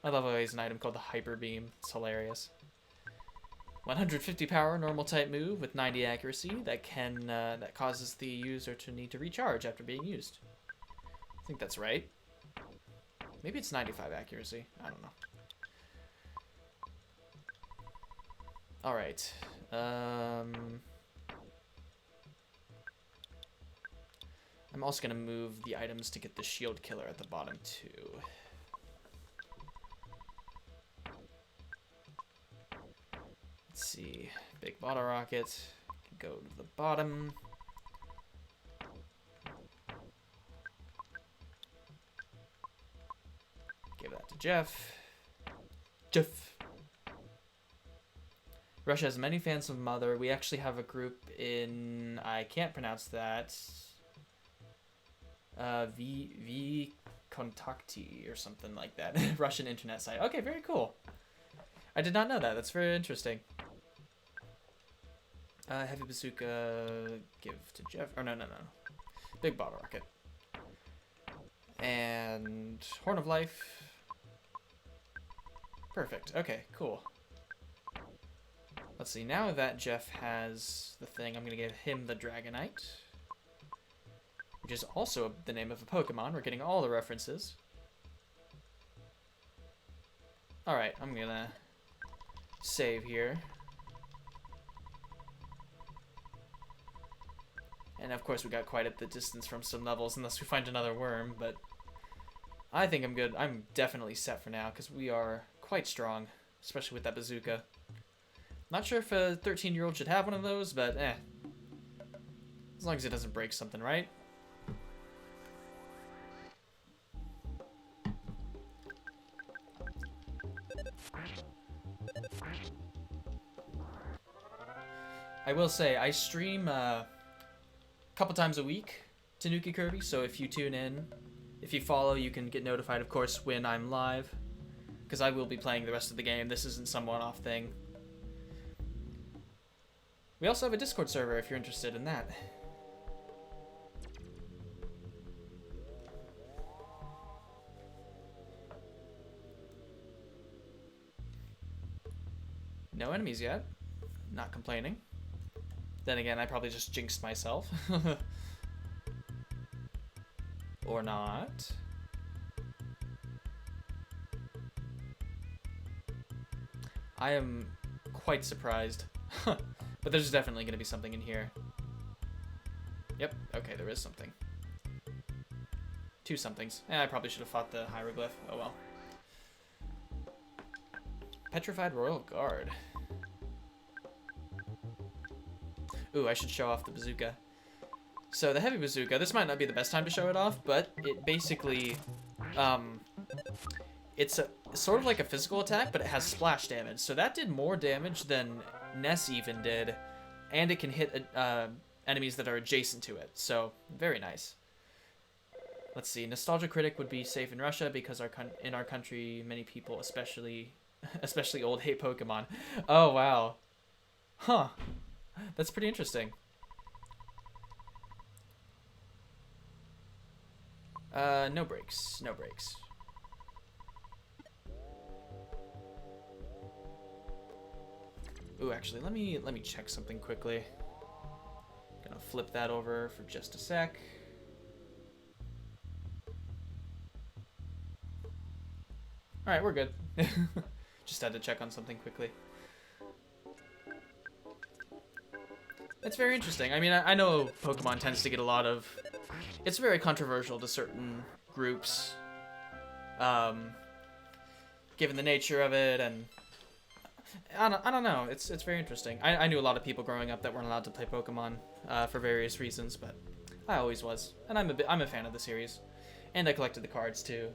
I love how he has an item called the Hyper Beam. It's hilarious. 150 power, normal type move with 90 accuracy that causes the user to need to recharge after being used. I think that's right. Maybe it's 95 accuracy. I don't know. Alright. I'm also going to move the items to get the shield killer at the bottom too. Let's see. Big bottle rocket. Can go to the bottom. Give that to Jeff. Russia has many fans of Mother. We actually have a group in... I can't pronounce that. V Kontakti or something like that. Russian internet site. Okay, very cool. I did not know that. That's very interesting. Heavy bazooka, give to Jeff. Oh, no. Big bottle rocket. And Horn of Life. Perfect. Okay, cool. Let's see. Now that Jeff has the thing, I'm going to give him the Dragonite. Which is also the name of a Pokemon. We're getting all the references. Alright, I'm going to save here. And of course we got quite at the distance from some levels unless we find another worm, but I think I'm good. I'm definitely set for now because we are quite strong, especially with that bazooka. Not sure if a 13-year-old should have one of those, but eh. As long as it doesn't break something, right? I will say, I stream a couple times a week to Nuki Kirby, so if you tune in, if you follow, you can get notified, of course, when I'm live, because I will be playing the rest of the game. This isn't some one-off thing. We also have a Discord server if you're interested in that. No enemies yet. Not complaining. Then again, I probably just jinxed myself. Or not. I am quite surprised. But there's definitely going to be something in here. Yep, okay, there is something. Two somethings. I probably should have fought the hieroglyph. Oh well. Petrified Royal Guard. Ooh, I should show off the bazooka. So the heavy bazooka, this might not be the best time to show it off, but it basically, it's sort of like a physical attack, but it has splash damage. So that did more damage than Ness even did, and it can hit enemies that are adjacent to it. So very nice. Let's see. Nostalgia Critic would be safe in Russia because in our country, many people, especially old, hate Pokemon. Oh wow. Huh. That's pretty interesting. No breaks. No breaks. Ooh, actually, let me check something quickly. Gonna flip that over for just a sec. All right, we're good. Just had to check on something quickly. It's very interesting. I mean, I know Pokemon tends to get a lot of... It's very controversial to certain groups, given the nature of it, and I don't know. It's very interesting. I knew a lot of people growing up that weren't allowed to play Pokemon for various reasons, but I always was, and I'm a fan of the series, and I collected the cards too.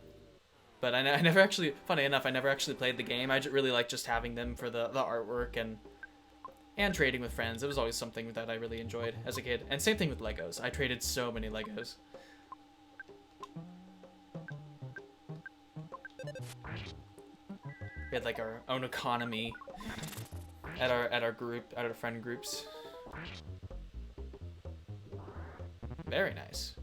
But I never actually, funny enough, I never actually played the game. I really like just having them for the artwork and trading with friends. It was always something that I really enjoyed as a kid. And same thing with Legos. I traded so many Legos. We had like our own economy at our friend groups. Very nice.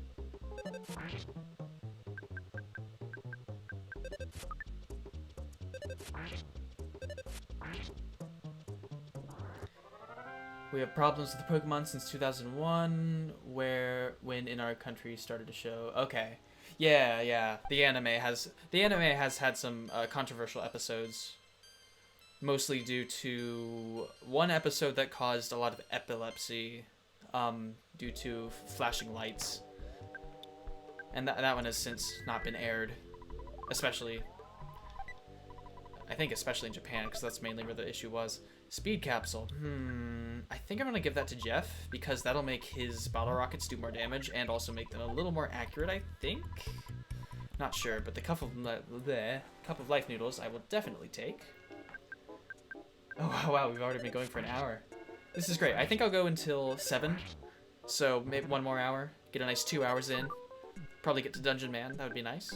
We have problems with the Pokemon since 2001, when in our country started to show. Okay, yeah. The anime has had some controversial episodes, mostly due to one episode that caused a lot of epilepsy, due to flashing lights, and that one has since not been aired, especially in Japan, because that's mainly where the issue was. Speed capsule. I think I'm gonna give that to Jeff because that'll make his bottle rockets do more damage and also make them a little more accurate, I think. Not sure, but the cup of life noodles I will definitely take. Oh wow, we've already been going for an hour. This is great. I think I'll go until 7, so maybe 1 more hour. Get a nice 2 hours in. Probably get to Dungeon Man. That would be nice.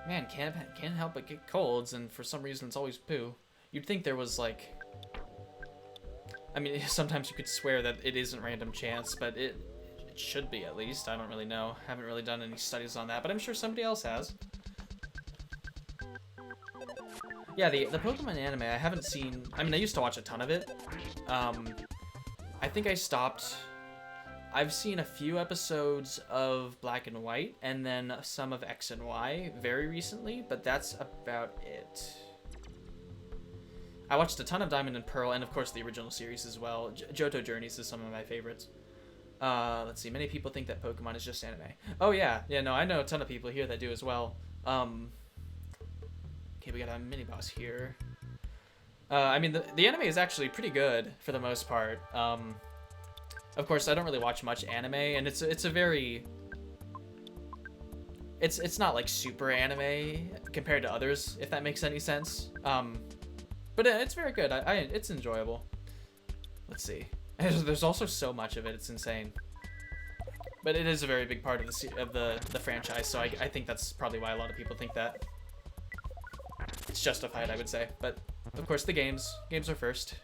Man, can't help but get colds, and for some reason it's always poo. You'd think there was like, I mean, sometimes you could swear that it isn't random chance, but it should be at least. I don't really know. Haven't really done any studies on that, but I'm sure somebody else has. Yeah, the Pokemon anime I haven't seen. I mean, I used to watch a ton of it. I think I stopped. I've seen a few episodes of Black and White, and then some of X and Y very recently, but that's about it. I watched a ton of Diamond and Pearl, and of course the original series as well. Johto Journeys is some of my favorites. Let's see, many people think that Pokemon is just anime. Oh yeah, no, I know a ton of people here that do as well. Okay, we got a mini boss here. I mean, the anime is actually pretty good for the most part. Of course, I don't really watch much anime, and it's a very... It's not like super anime compared to others, if that makes any sense. But it's very good. It's enjoyable. Let's see. There's also so much of it. It's insane. But it is a very big part of the franchise, so I think that's probably why a lot of people think that. It's justified, I would say. But of course, the games are first.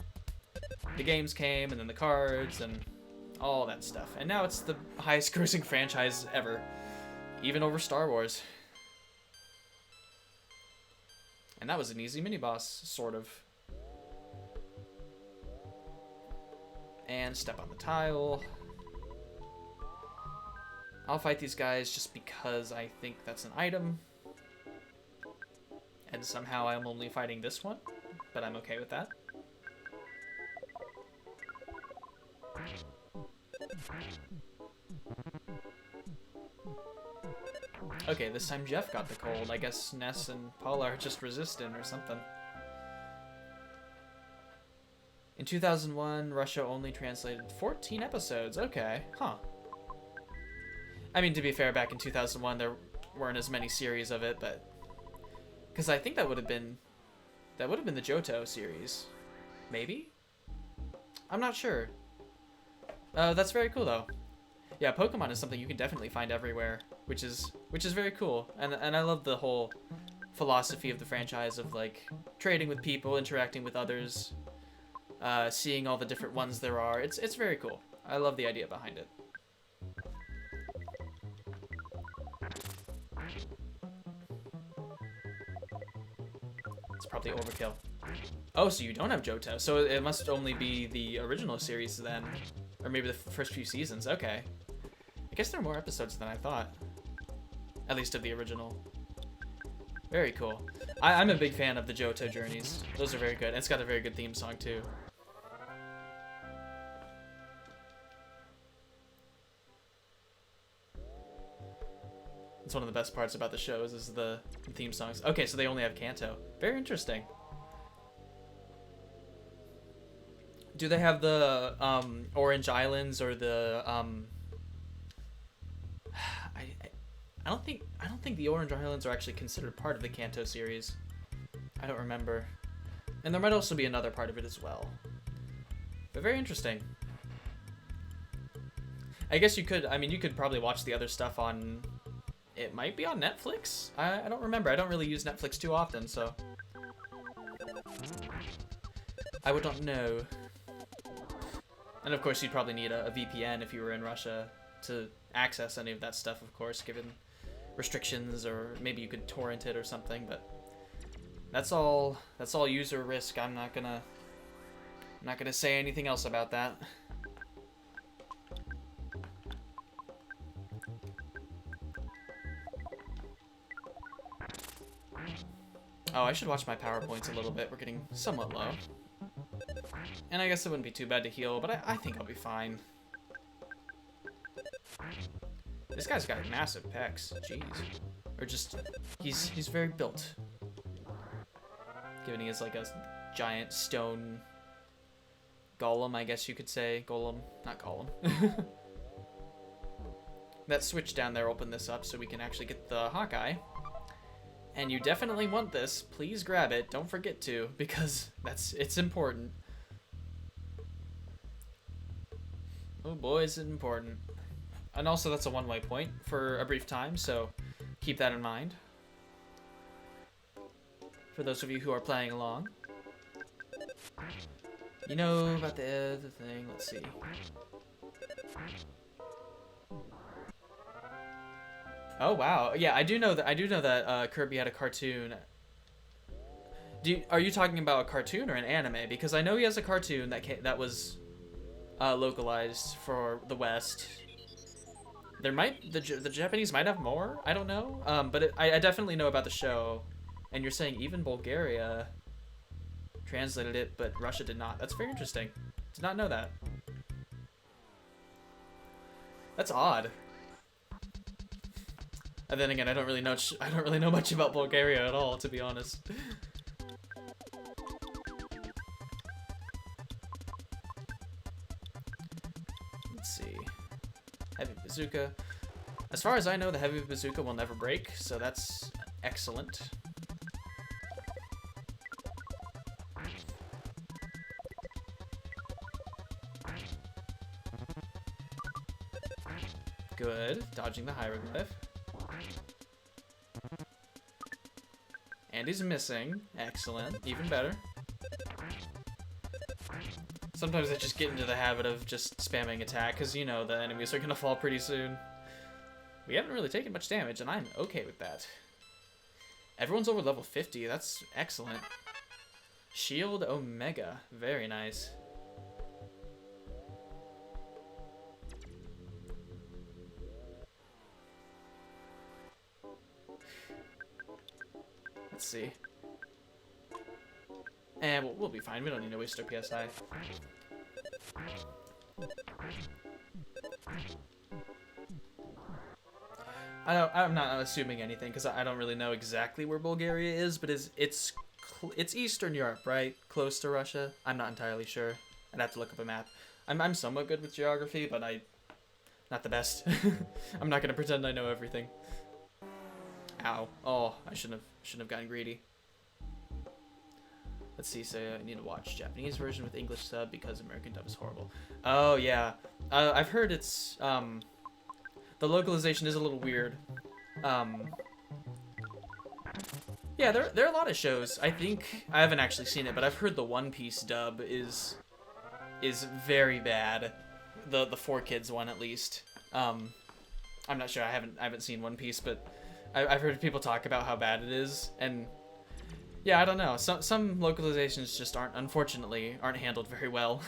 The games came, and then the cards, and all that stuff. And now it's the highest grossing franchise ever, even over Star Wars. And that was an easy mini-boss, sort of. And step on the tile. I'll fight these guys just because I think that's an item. And somehow I'm only fighting this one, but I'm okay with that. Okay, this time Jeff got the cold. I guess Ness and Paula are just resistant or something. In 2001, Russia only translated 14 episodes. Okay, huh. I mean, to be fair, back in 2001, there weren't as many series of it, but... Because I think that would have been the Johto series. Maybe? I'm not sure. That's very cool, though. Yeah, Pokemon is something you can definitely find everywhere, which is very cool. And I love the whole philosophy of the franchise of, like, trading with people, interacting with others, seeing all the different ones there are. It's very cool. I love the idea behind it. It's probably overkill. Oh, so you don't have Johto. So it must only be the original series then. Or maybe the first few seasons. Okay. I guess there are more episodes than I thought. At least of the original. Very cool. I'm a big fan of the Johto Journeys. Those are very good. And it's got a very good theme song too. It's one of the best parts about the shows is the theme songs. Okay, so they only have Kanto. Very interesting. Do they have the Orange Islands or the I don't think the Orange Islands are actually considered part of the Kanto series. I don't remember. And there might also be another part of it as well. But very interesting. I guess you could, I mean, you could probably watch the other stuff on, it might be on Netflix? I don't remember. I don't really use Netflix too often, so I would not know. And of course, you'd probably need a VPN if you were in Russia to access any of that stuff, of course, given restrictions, or maybe you could torrent it or something, but that's all user risk. I'm not gonna say anything else about that. Oh, I should watch my PowerPoints a little bit. We're getting somewhat low. And I guess it wouldn't be too bad to heal, but I think I'll be fine. This guy's got massive pecs. Jeez. Or just, he's very built. Given he has like a giant stone golem, I guess you could say. Golem, not column. That switch down there opened this up so we can actually get the Hawkeye. And you definitely want this. Please grab it. Don't forget to, because it's important. Oh boy, is it important. And also that's a one-way point for a brief time, so keep that in mind. For those of you who are playing along. You know about the other thing, let's see. Oh wow, yeah, I do know that Kirby had a cartoon. Are you talking about a cartoon or an anime? Because I know he has a cartoon that was localized for the West. There might the Japanese might have more. I don't know. But I definitely know about the show. And you're saying even Bulgaria translated it, but Russia did not. That's very interesting. Did not know that. That's odd. And then again, I don't really know much about Bulgaria at all, to be honest. Let's see. Heavy bazooka. As far as I know, the heavy bazooka will never break, so that's excellent. Good. Dodging the hieroglyph. And he's missing. Excellent. Even better. Sometimes I just get into the habit of just spamming attack, because you know the enemies are going to fall pretty soon. We haven't really taken much damage, and I'm okay with that. Everyone's over level 50. That's excellent. Shield Omega. Very nice. Let's see. And we'll be fine. We don't need to waste our PSI. I'm not assuming anything because I don't really know exactly where Bulgaria is, but it's Eastern Europe, right? Close to Russia. I'm not entirely sure. I'd have to look up a map. I'm somewhat good with geography, but not the best. I'm not gonna pretend I know everything. Ow. Oh, I shouldn't have gotten greedy. Let's see, so I need to watch Japanese version with English sub because American dub is horrible. Oh, yeah. I've heard it's, the localization is a little weird. Yeah, there are a lot of shows. I think, I haven't actually seen it, but I've heard the One Piece dub is very bad. The 4Kids one, at least. I'm not sure, I haven't seen One Piece, but I've heard people talk about how bad it is, and yeah, I don't know. Some localizations just unfortunately aren't handled very well.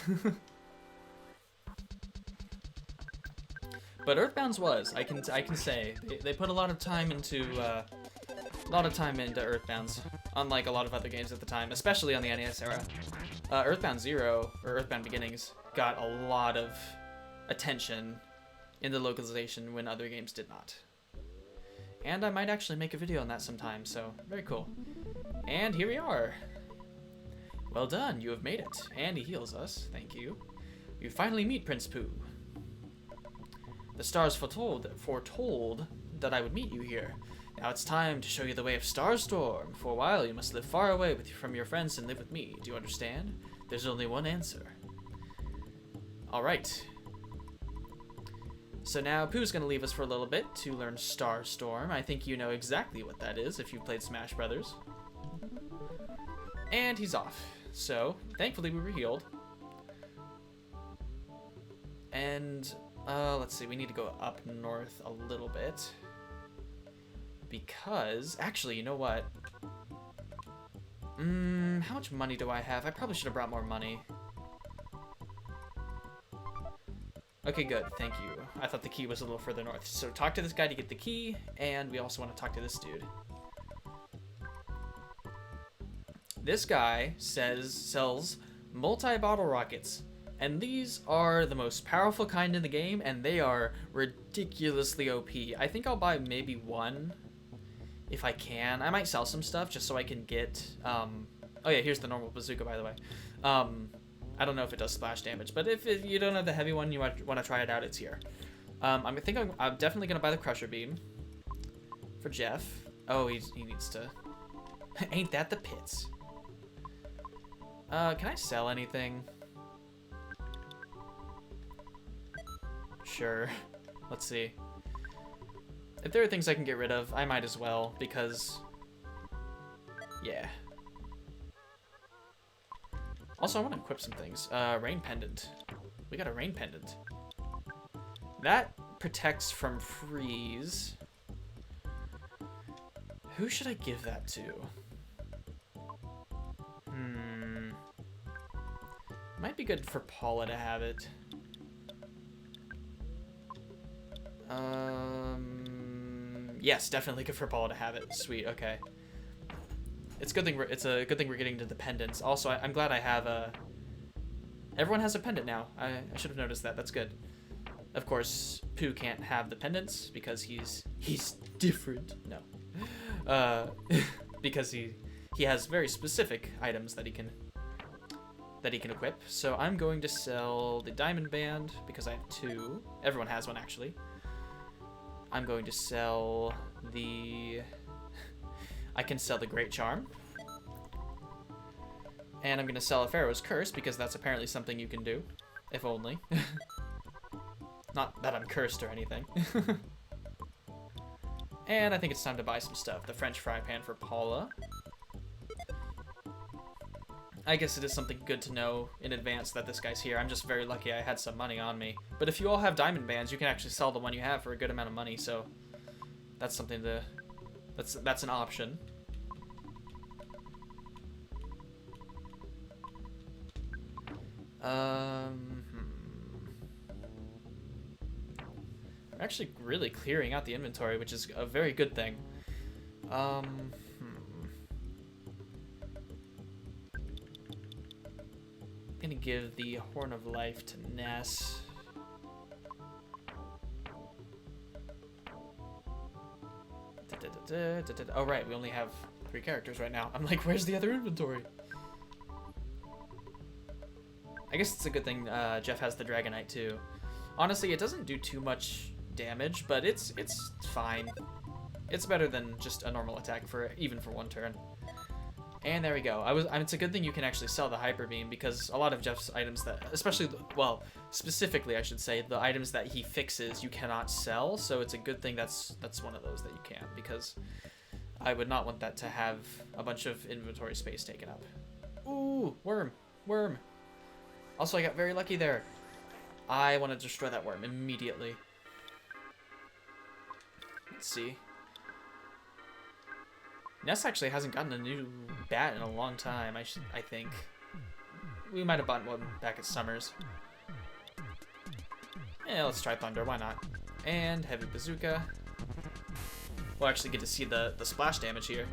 But EarthBound's was. I can say they put a lot of time into EarthBound's, unlike a lot of other games at the time, especially on the NES era. EarthBound Zero or EarthBound Beginnings got a lot of attention in the localization when other games did not. And I might actually make a video on that sometime, so very cool. And here we are. Well done, you have made it. And he heals us, thank you. You finally meet Prince Pooh. The stars foretold that I would meet you here. Now it's time to show you the way of Starstorm. For a while, you must live far away from your friends and live with me. Do you understand? There's only one answer. Alright. So now Pooh's going to leave us for a little bit to learn Starstorm. I think you know exactly what that is if you've played Smash Brothers. And he's off. So, thankfully we were healed. And, let's see, we need to go up north a little bit. Because, actually, you know what? How much money do I have? I probably should have brought more money. Okay, good. Thank you. I thought the key was a little further north. So talk to this guy to get the key, and we also want to talk to this dude. This guy sells multi-bottle rockets, and these are the most powerful kind in the game, and they are ridiculously OP. I think I'll buy maybe one if I can. I might sell some stuff just so I can get... oh yeah, here's the normal bazooka, by the way. I don't know if it does splash damage, but if you don't have the heavy one, you want to try it out, it's here. I'm definitely going to buy the Crusher Beam for Jeff. Oh, he needs to... Ain't that the pits? Can I sell anything? Sure. Let's see. If there are things I can get rid of, I might as well, because... Yeah. Also, I want to equip some things. Rain Pendant. We got a Rain Pendant. That protects from freeze. Who should I give that to? Might be good for Paula to have it. Yes, definitely good for Paula to have it. Sweet, okay. It's a good thing we're getting to the pendants. Also, I'm glad I have a... Everyone has a pendant now. I should have noticed that. That's good. Of course, Pooh can't have the pendants because he's different. No. Because he has very specific items that he can equip. So I'm going to sell the Diamond Band because I have two. Everyone has one, actually. I'm going to sell the... I can sell the Great Charm. And I'm going to sell a Pharaoh's Curse because that's apparently something you can do. If only. Not that I'm cursed or anything. And I think it's time to buy some stuff. The French fry pan for Paula. I guess it is something good to know in advance that this guy's here. I'm just very lucky I had some money on me. But if you all have diamond bands, you can actually sell the one you have for a good amount of money, so that's something to... That's an option. We're actually really clearing out the inventory, which is a very good thing. I'm gonna give the Horn of Life to Ness. Oh right, we only have 3 characters right now. I'm like, where's the other inventory? I guess it's a good thing Jeff has the Dragonite too. Honestly, it doesn't do too much damage, but it's fine. It's better than just a normal attack even for 1 turn. And there we go. It's a good thing you can actually sell the Hyper Beam because a lot of Jeff's items that, especially, well, specifically I should say, the items that he fixes you cannot sell. So it's a good thing that's one of those that you can, because I would not want that to have a bunch of inventory space taken up. Ooh, worm. Also, I got very lucky there. I want to destroy that worm immediately. Let's see. Ness actually hasn't gotten a new bat in a long time, I think. We might have bought one back at Summers. Yeah, let's try Thunder, why not? And Heavy Bazooka. We'll actually get to see the splash damage here.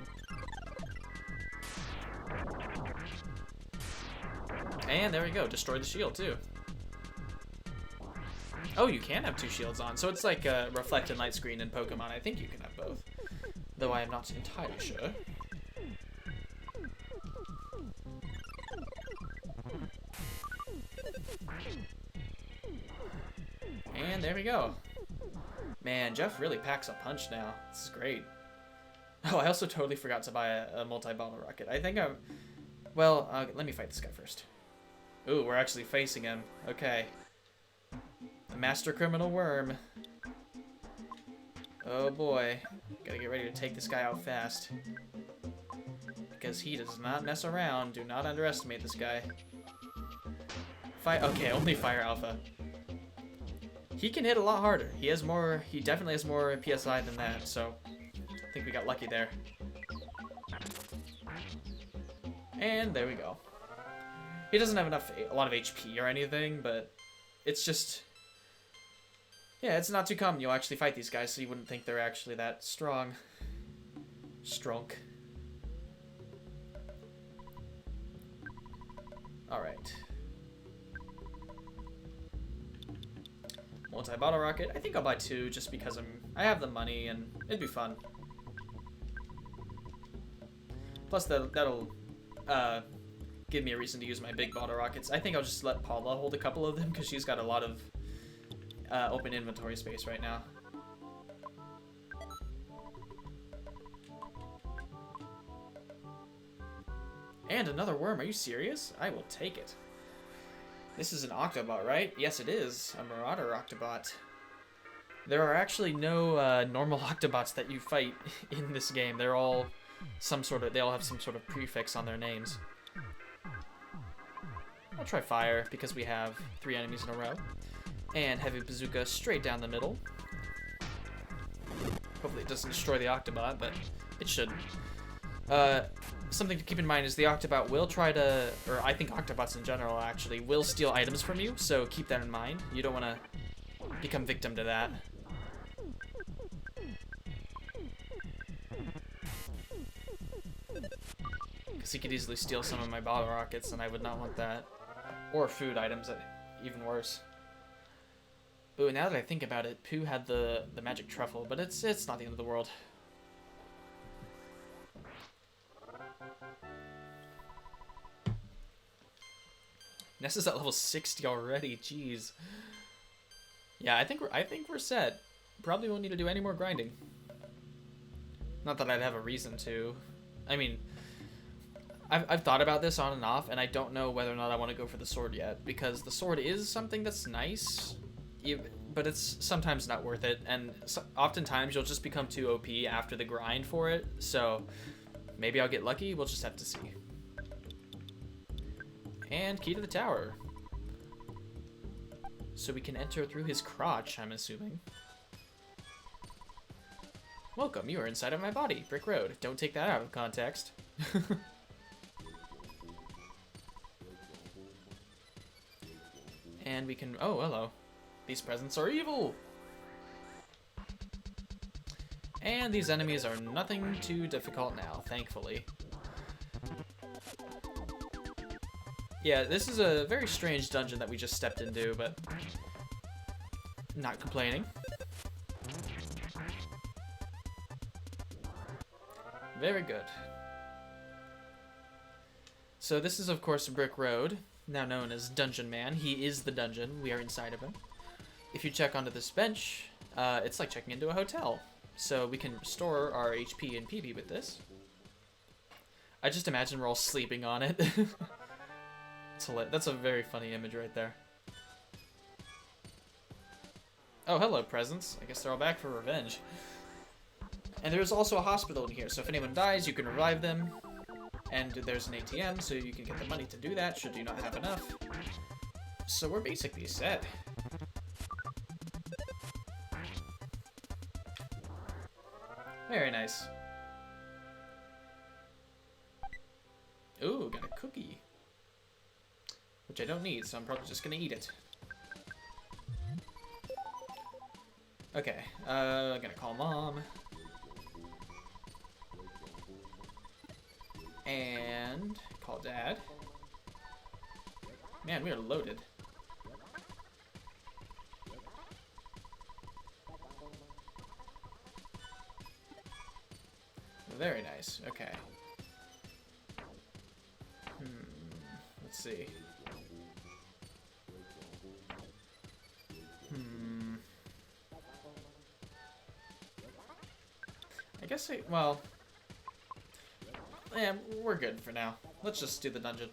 And there we go, destroy the shield too. Oh, you can have 2 shields on, so it's like Reflect and Light Screen in Pokemon. I think you can have both. though I am not entirely sure. And there we go. Man, Jeff really packs a punch now. This is great. Oh, I also totally forgot to buy a multi-bottle rocket. I think I'm... Well, let me fight this guy first. Ooh, we're actually facing him. Okay. The Master Criminal Worm. Oh boy. Gotta get ready to take this guy out fast. Because he does not mess around. Do not underestimate this guy. Okay, only Fire Alpha. He can hit a lot harder. He definitely has more PSI than that, so I think we got lucky there. And there we go. He doesn't have a lot of HP or anything, but it's just... Yeah, it's not too common you'll actually fight these guys, so you wouldn't think they're actually that strong. Strunk. Alright. Multi-bottle rocket. I think I'll buy 2 just because I have the money and it'd be fun. Plus that'll give me a reason to use my big bottle rockets. I think I'll just let Paula hold a couple of them because she's got a lot of open inventory space right now. And another worm, are you serious? I will take it. This is an Octobot, right? Yes, it is. A Marauder Octobot. There are actually no normal Octobots that you fight in this game. They're all they all have some sort of prefix on their names. I'll try fire because we have 3 enemies in a row. And heavy bazooka straight down the middle. Hopefully it doesn't destroy the Octobot, but it shouldn't. Something to keep in mind is the Octobot will try to, or I think Octobots in general actually, will steal items from you, so keep that in mind. You don't want to become victim to that. Because he could easily steal some of my bottle rockets, and I would not want that. Or food items, even worse. Ooh, now that I think about it, Pooh had the magic truffle, but it's not the end of the world. Ness is at level 60 already. Jeez. Yeah, I think we're set. Probably won't need to do any more grinding. Not that I'd have a reason to. I mean, I've thought about this on and off, and I don't know whether or not I want to go for the sword yet, because the sword is something that's nice, but it's sometimes not worth it, and oftentimes you'll just become too OP after the grind for it. So maybe I'll get lucky. We'll just have to see. And key to the tower. So we can enter through his crotch, I'm assuming. Welcome, you are inside of my body. Brick Road. Don't take that out of context. And we can... Oh, hello. These presents are evil! And these enemies are nothing too difficult now, thankfully. Yeah, this is a very strange dungeon that we just stepped into, but not complaining. Very good. So this is, of course, Brick Road, now known as Dungeon Man. He is the dungeon. We are inside of him. If you check onto this bench, it's like checking into a hotel. So we can restore our HP and PP with this. I just imagine we're all sleeping on it. That's a very funny image right there. Oh, hello, presents. I guess they're all back for revenge. And there's also a hospital in here, so if anyone dies, you can revive them. And there's an ATM, so you can get the money to do that, should you not have enough. So we're basically set. Very nice. Ooh, got a cookie. Which I don't need, so I'm probably just gonna eat it. Okay, I'm gonna call Mom. And call Dad. Man, we are loaded. Very nice. Okay. Let's see. I guess well, yeah, we're good for now. Let's just do the dungeon.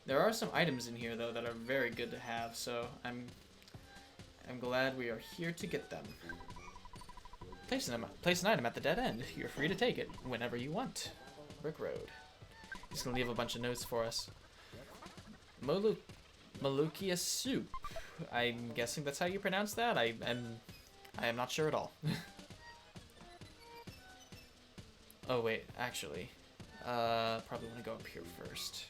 There are some items in here though that are very good to have, so I'm glad we are here to get them. Place an item at the dead end. You're free to take it whenever you want. Brick Road. He's gonna leave a bunch of notes for us. Molukia soup. I'm guessing that's how you pronounce that. I am not sure at all. Oh wait, actually, probably want to go up here first.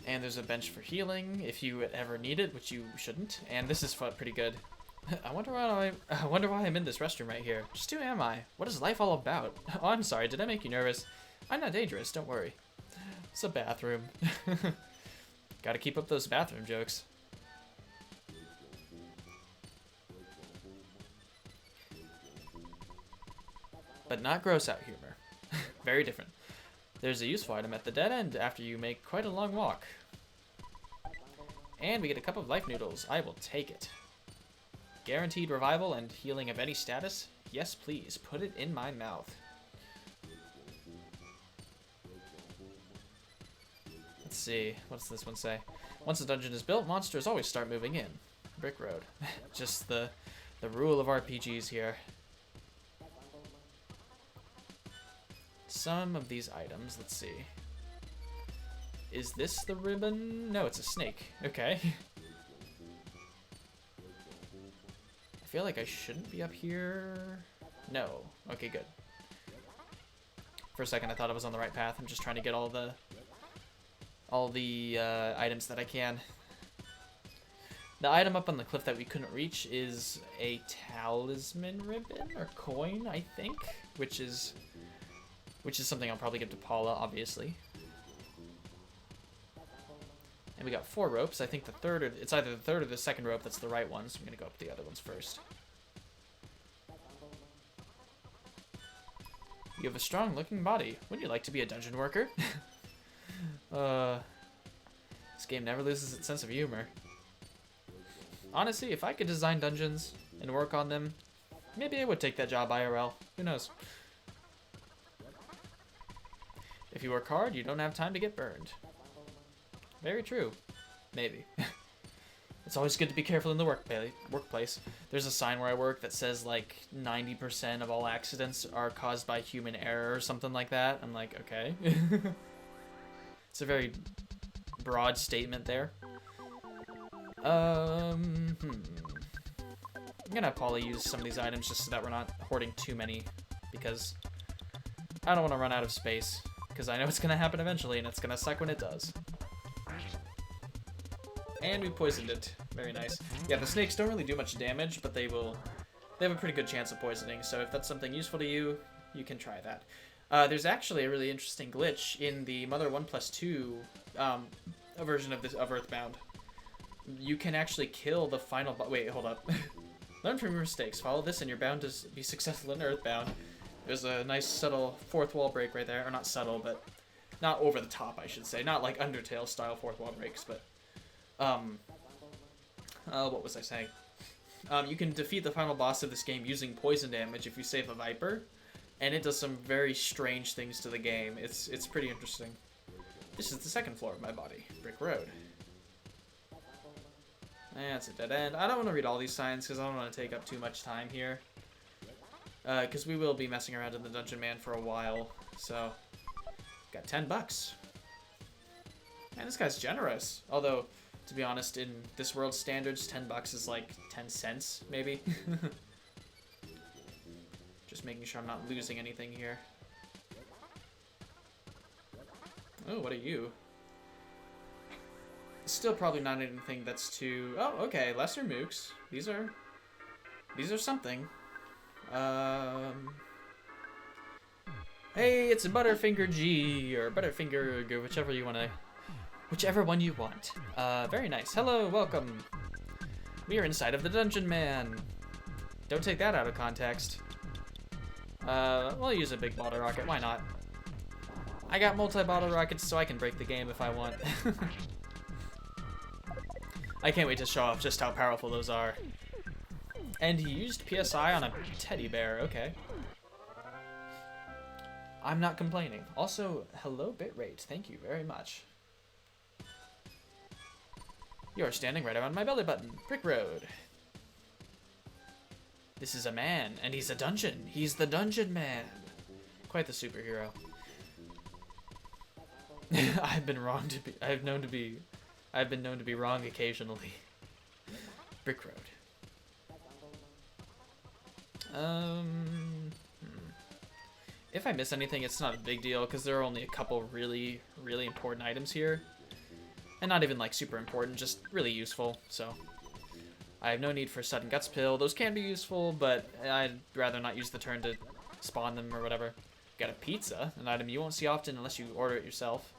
And there's a bench for healing if you ever need it, which you shouldn't. And this is pretty good. I wonder why I'm in this restroom right here. Just who am I? What is life all about? Oh, I'm sorry. Did I make you nervous? I'm not dangerous. Don't worry. It's a bathroom. Gotta keep up those bathroom jokes. But not gross out humor. Very different. There's a useful item at the dead end after you make quite a long walk. And we get a cup of life noodles. I will take it. Guaranteed revival and healing of any status? Yes, please. Put it in my mouth. Let's see. What's this one say? Once the dungeon is built, monsters always start moving in. Brick Road. Just the rule of RPGs here. Some of these items, let's see. Is this the ribbon? No, it's a snake. Okay. I feel like I shouldn't be up here. No. Okay, good. For a second, I thought I was on the right path. I'm just trying to get all the items that I can. The item up on the cliff that we couldn't reach is a talisman ribbon or coin, I think, which is something I'll probably give to Paula, obviously. And we got 4 ropes. I think it's either the third or the second rope that's the right one, so I'm gonna go up the other ones first. You have a strong-looking body. Wouldn't you like to be a dungeon worker? This game never loses its sense of humor. Honestly, if I could design dungeons and work on them, maybe I would take that job IRL. Who knows? If you work hard, you don't have time to get burned. Very true. Maybe. It's always good to be careful in the workplace. There's a sign where I work that says like 90% of all accidents are caused by human error or something like that. I'm like, okay. It's a very broad statement there. I'm gonna have Paula use some of these items just so that we're not hoarding too many, because I don't want to run out of space, because I know it's gonna happen eventually and it's gonna suck when it does. And we poisoned it. Very nice. Yeah, the snakes don't really do much damage, but they have a pretty good chance of poisoning, so if that's something useful to you, you can try that. There's actually a really interesting glitch in the Mother 1+2 version of EarthBound. You can actually kill the final wait, hold up. Learn from your mistakes. Follow this and you're bound to be successful in EarthBound. There's a nice subtle fourth wall break right there. Or not subtle, but not over the top, I should say. Not like Undertale style fourth wall breaks, but what was I saying? You can defeat the final boss of this game using poison damage if you save a Viper, and it does some very strange things to the game. It's pretty interesting. This is the second floor of my body, Brick Road. That's a dead end. I don't want to read all these signs because I don't want to take up too much time here. Because we will be messing around in the Dungeon Man for a while. So, got 10 bucks. Man, this guy's generous. Although, to be honest, in this world's standards, 10 bucks is like 10 cents, maybe. Just making sure I'm not losing anything here. Oh, what are you? Still probably not anything that's too... Oh, okay, lesser mooks. These are something. Hey, it's a Butterfinger G, or Butterfinger, whichever one you want. Very nice. Hello, welcome. We are inside of the Dungeon Man. Don't take that out of context. We'll use a big bottle rocket. Why not? I got multi-bottle rockets, so I can break the game if I want. I can't wait to show off just how powerful those are. And he used PSI on a teddy bear. Okay. I'm not complaining. Also, hello bitrate. Thank you very much. You're standing right around my belly button. Brick Road. This is a man, and he's a dungeon. He's the dungeon man. Quite the superhero. I've been known to be wrong occasionally. Brick Road. If I miss anything, it's not a big deal because there are only a couple really, really important items here. And not even like super important, just really useful, so. I have no need for Sudden Guts Pill. Those can be useful, but I'd rather not use the turn to spawn them or whatever. Got a pizza, an item you won't see often unless you order it yourself.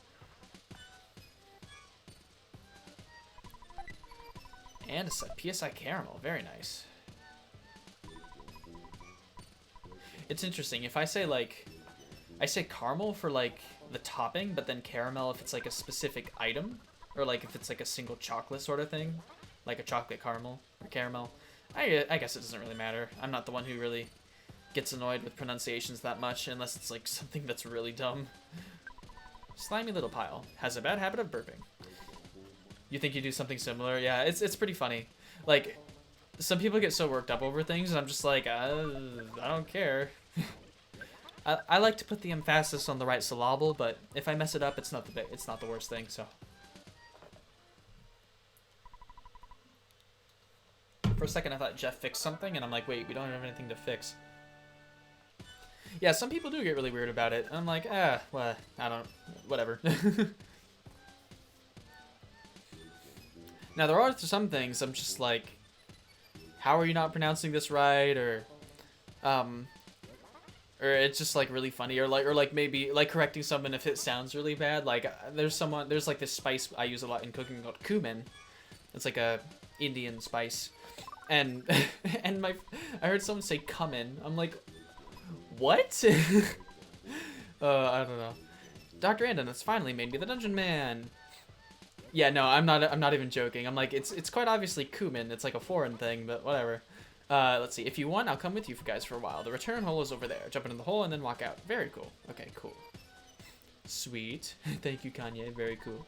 And a PSI caramel, very nice. It's interesting, if I say like, I say caramel for like the topping, but then caramel if it's like a specific item, or like if it's like a single chocolate sort of thing, like a chocolate caramel or caramel. I guess it doesn't really matter. I'm not the one who really gets annoyed with pronunciations that much, unless it's like something that's really dumb. Slimy little pile has a bad habit of burping. You think you do something similar? Yeah, it's pretty funny. Like, some people get so worked up over things, and I'm just like, I don't care. I like to put the emphasis on the right syllable, but if I mess it up, it's not the worst thing. So, for a second, I thought Jeff fixed something, and I'm like, wait, we don't have anything to fix. Yeah, some people do get really weird about it, and I'm like, well, I don't, whatever. Now, there are some things I'm just like, how are you not pronouncing this right, or it's just like really funny, or like maybe like correcting someone if it sounds really bad. Like there's like this spice I use a lot in cooking called cumin. It's like a Indian spice, and I heard someone say cumin. I'm like, what? I don't know. Dr. Andon has finally made me the dungeon man. Yeah, no, I'm not even joking. I'm like, it's quite obviously cumin. It's like a foreign thing, but whatever. Let's see. If you want, I'll come with you guys for a while. The return hole is over there. Jump into the hole and then walk out. Very cool. Okay, cool. Sweet. Thank you, Kanye. Very cool.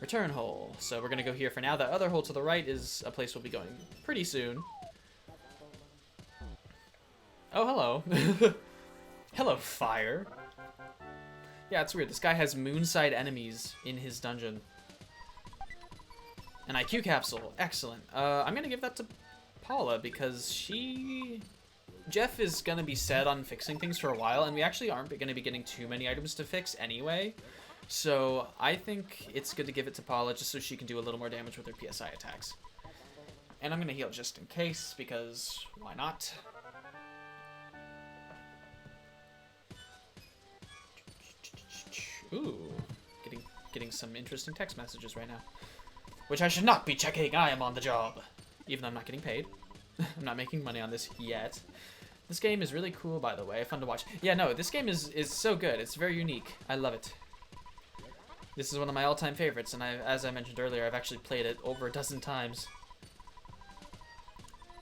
Return hole. So we're gonna go here for now. That other hole to the right is a place we'll be going pretty soon. Oh, hello. Hello, fire. Yeah, it's weird. This guy has moonside enemies in his dungeon. An IQ capsule. Excellent. I'm going to give that to Paula because Jeff is going to be set on fixing things for a while, and we actually aren't going to be getting too many items to fix anyway. So I think it's good to give it to Paula just so she can do a little more damage with her PSI attacks. And I'm going to heal just in case because why not? Ooh, getting some interesting text messages right now. Which I should not be checking. I am on the job. Even though I'm not getting paid. I'm not making money on this yet. This game is really cool, by the way. Fun to watch. Yeah, no, this game is so good. It's very unique. I love it. This is one of my all-time favorites, and as I mentioned earlier, I've actually played it over a dozen times.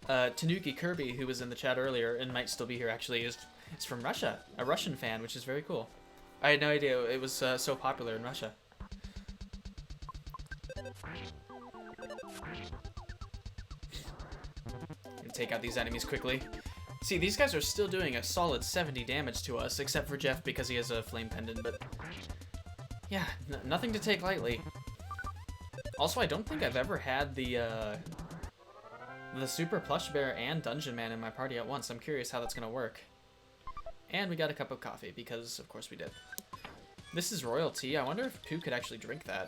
Tanuki Kirby, who was in the chat earlier, and might still be here actually, is from Russia. A Russian fan, which is very cool. I had no idea it was so popular in Russia. Take out these enemies quickly. See, these guys are still doing a solid 70 damage to us, except for Jeff because he has a flame pendant, but yeah, nothing to take lightly. Also, I don't think I've ever had the Super Plush Bear and Dungeon Man in my party at once. I'm curious how that's gonna work. And we got a cup of coffee, because of course we did. This is royal tea. I wonder if Pooh could actually drink that.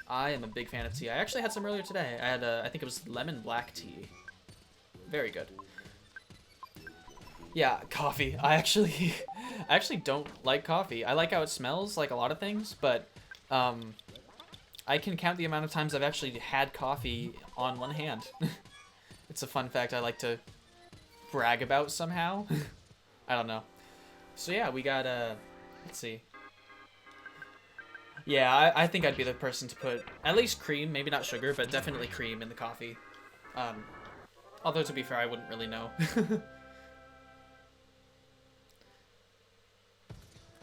I am a big fan of tea. I actually had some earlier today. I had, I think it was lemon black tea. Very good. Yeah, coffee. I actually don't like coffee. I like how it smells, like a lot of things, but I can count the amount of times I've actually had coffee on one hand. It's a fun fact I like to brag about somehow. I don't know. So yeah, we got let's see. Yeah, I think I'd be the person to put at least cream, maybe not sugar, but definitely cream in the coffee. Although to be fair, I wouldn't really know.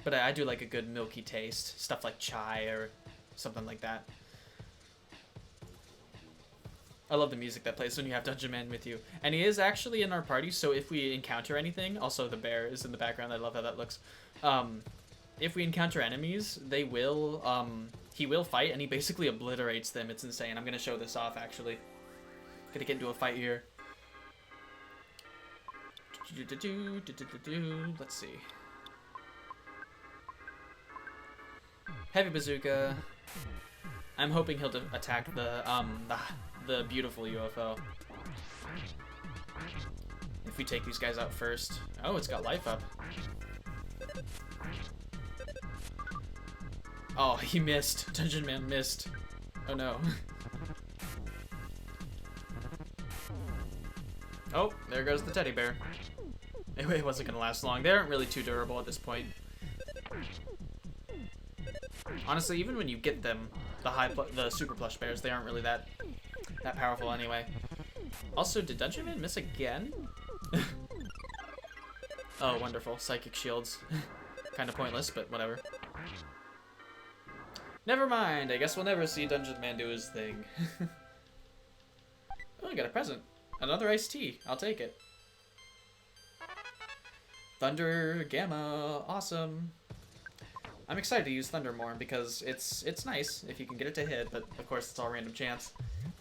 But I do like a good milky taste, stuff like chai or something like that. I love the music that plays when you have Dungeon Man with you. And he is actually in our party, so if we encounter anything, also the bear is in the background, I love how that looks. If we encounter enemies, they will, he will fight, and he basically obliterates them. It's insane. I'm gonna show this off, actually. Gonna get into a fight here. Let's see. Heavy bazooka. I'm hoping he'll attack the beautiful UFO. If we take these guys out first. Oh, it's got life up. Oh, he missed. Dungeon Man missed. Oh no. Oh, there goes the teddy bear. It wasn't gonna last long. They aren't really too durable at this point. Honestly, even when you get them, the super plush bears, they aren't really that powerful anyway. Also, did Dungeon Man miss again? Oh, wonderful. Psychic shields. Kind of pointless, but whatever. Never mind. I guess we'll never see Dungeon Man do his thing. Oh, I got a present. Another iced tea. I'll take it. Thunder, Gamma, awesome. I'm excited to use Thunder more because it's nice if you can get it to hit, but of course it's all random chance.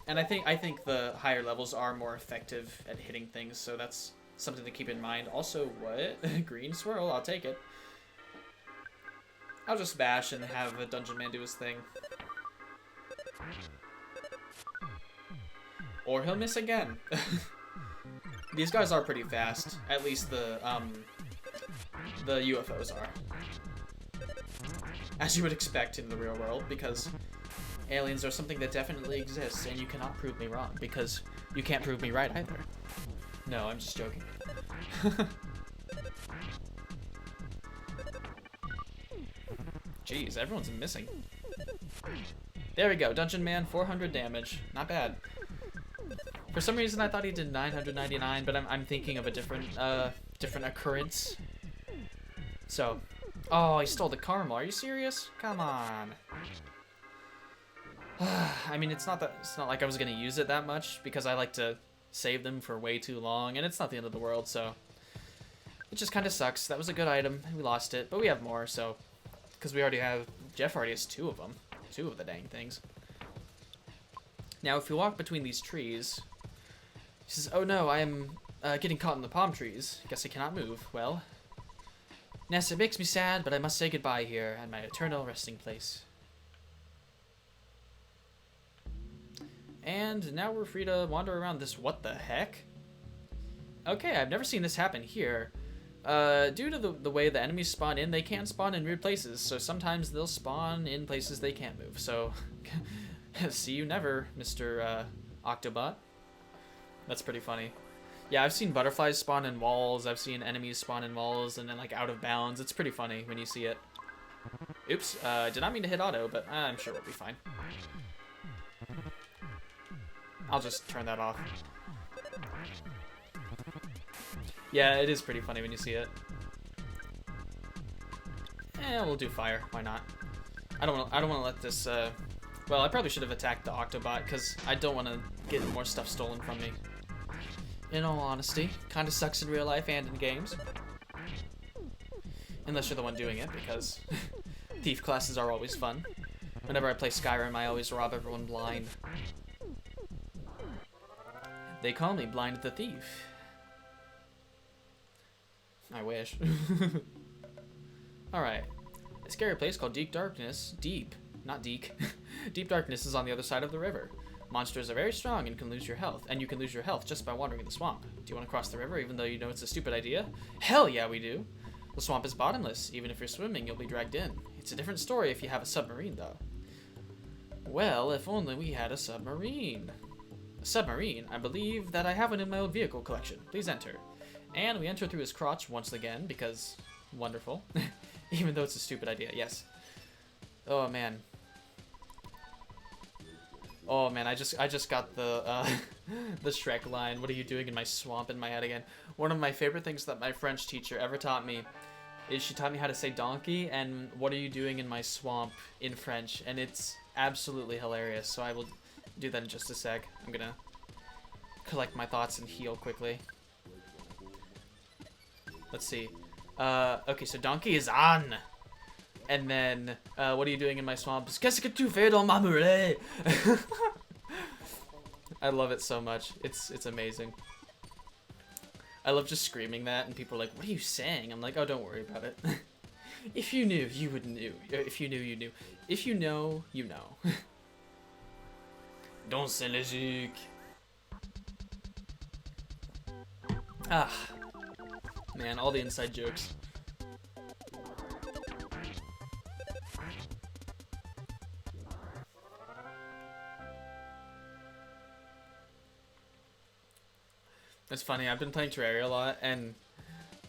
And I think the higher levels are more effective at hitting things, so that's something to keep in mind. Also, what? Green swirl, I'll take it. I'll just bash and have a Dungeon Man do his thing. Or he'll miss again. These guys are pretty fast. At least the UFOs are. As you would expect in the real world, because aliens are something that definitely exists, and you cannot prove me wrong, because you can't prove me right either. No, I'm just joking. Jeez, everyone's missing. There we go, Dungeon Man, 400 damage. Not bad. For some reason, I thought he did 999, but I'm thinking of a different occurrence. So, oh, he stole the caramel. Are you serious? Come on. I mean, it's not like I was gonna use it that much because I like to save them for way too long, and it's not the end of the world. So, it just kind of sucks. That was a good item. We lost it, but we have more. So, because we already have Jeff already has 2 of them, 2 of the dang things. Now, if you walk between these trees, he says, "Oh no, I am getting caught in the palm trees. Guess I cannot move. Well, Ness, it makes me sad, but I must say goodbye here at my eternal resting place." And now we're free to wander around this. What the heck? Okay, I've never seen this happen here. Due to the way the enemies spawn in, they can spawn in weird places, so sometimes they'll spawn in places they can't move. So, see you never, Mr. Octobot. That's pretty funny. Yeah, I've seen butterflies spawn in walls, I've seen enemies spawn in walls, and then, like, out of bounds. It's pretty funny when you see it. Oops, did not mean to hit auto, but I'm sure we'll be fine. I'll just turn that off. Yeah, it is pretty funny when you see it. We'll do fire. Why not? I don't want to let this. Well, I probably should have attacked the Octobot because I don't want to get more stuff stolen from me. In all honesty, kind of sucks in real life and in games. Unless you're the one doing it, because thief classes are always fun. Whenever I play Skyrim, I always rob everyone blind. They call me Blind the Thief. I wish. Alright. A scary place called Deep Darkness. Deep. Not Deek. Deep Darkness is on the other side of the river. Monsters are very strong and can lose your health. And you can lose your health just by wandering in the swamp. Do you want to cross the river even though you know it's a stupid idea? Hell yeah, we do. The swamp is bottomless. Even if you're swimming, you'll be dragged in. It's a different story if you have a submarine, though. Well, if only we had a submarine. A submarine? I believe that I have one in my old vehicle collection. Please enter. And we enter through his crotch once again, because wonderful. Even though it's a stupid idea, yes. Oh, man. Oh, man, I just got the, the Shrek line. What are you doing in my swamp in my head again? One of my favorite things that my French teacher ever taught me is she taught me how to say donkey and what are you doing in my swamp in French. And it's absolutely hilarious, so I will do that in just a sec. I'm gonna collect my thoughts and heal quickly. Let's see. Okay, so donkey is on. And then, what are you doing in my swamp? Qu'est-ce que tu fais dans ma murée? I love it so much. It's amazing. I love just screaming that, and people are like, what are you saying? I'm like, oh, don't worry about it. If you knew, you would knew. If you knew, you knew. If you know, you know. Dans le zouk. Ah. Man, all the inside jokes. It's funny, I've been playing Terraria a lot, and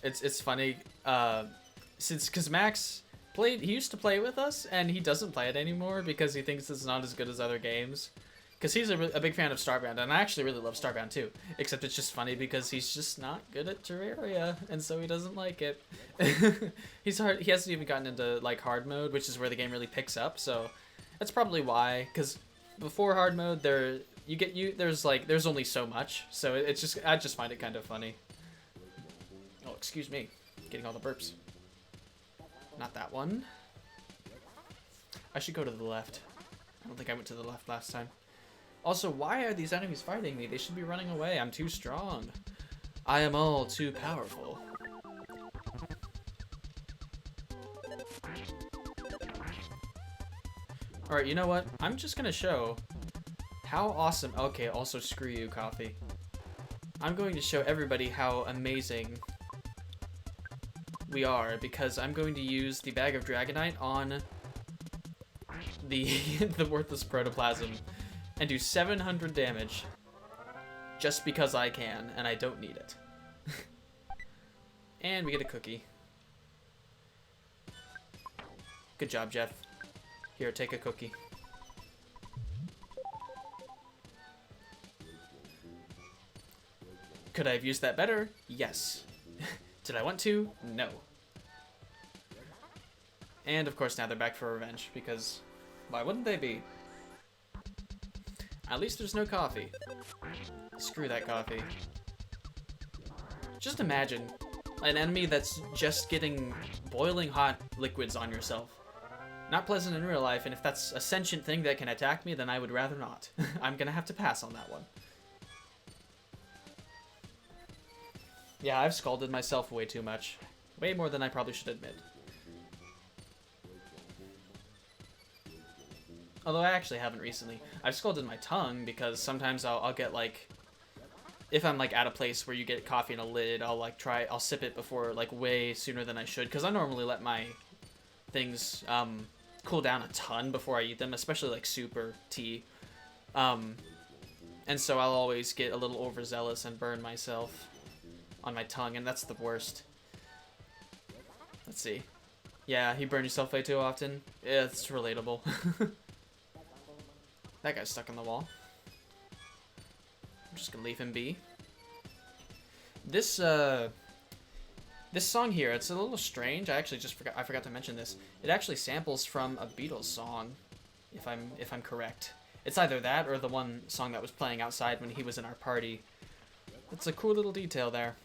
it's funny, because Max he used to play with us, and he doesn't play it anymore because he thinks it's not as good as other games. Because he's a big fan of Starbound, and I actually really love Starbound too, except it's just funny because he's just not good at Terraria, and so he doesn't like it. He hasn't even gotten into, like, hard mode, which is where the game really picks up, so that's probably why, because before hard mode, there's only so much, so I just find it kind of funny. Oh, excuse me, getting all the burps. Not that one. I should go to the left. I don't think I went to the left last time. Also, why are these enemies fighting me? They should be running away. I'm too strong. I am all too powerful. Alright, you know what? I'm just gonna show how awesome... Okay, also screw you, coffee. I'm going to show everybody how amazing we are, because I'm going to use the bag of Dragonite on the the worthless protoplasm and do 700 damage just because I can, and I don't need it. And we get a cookie. Good job, Jeff. Here, take a cookie. Could I have used that better? Yes. Did I want to? No. And of course now they're back for revenge, because why wouldn't they be? At least there's no coffee. Screw that coffee. Just imagine an enemy that's just getting boiling hot liquids on yourself. Not pleasant in real life, and if that's a sentient thing that can attack me, then I would rather not. I'm gonna have to pass on that one. Yeah, I've scalded myself way too much. Way more than I probably should admit. Although I actually haven't recently. I've scalded my tongue because sometimes I'll get, like... If I'm, like, at a place where you get coffee in a lid, I'll sip it before, like, way sooner than I should. Because I normally let my things, cool down a ton before I eat them, especially, like, soup or tea. And so I'll always get a little overzealous and burn myself on my tongue, and that's the worst. Let's see. Yeah, you burn yourself way too often? Yeah, it's relatable. That guy's stuck in the wall. I'm just gonna leave him be. This song here, it's a little strange. I actually I forgot to mention this. It actually samples from a Beatles song, if I'm correct. It's either that or the one song that was playing outside when he was in our party. It's a cool little detail there.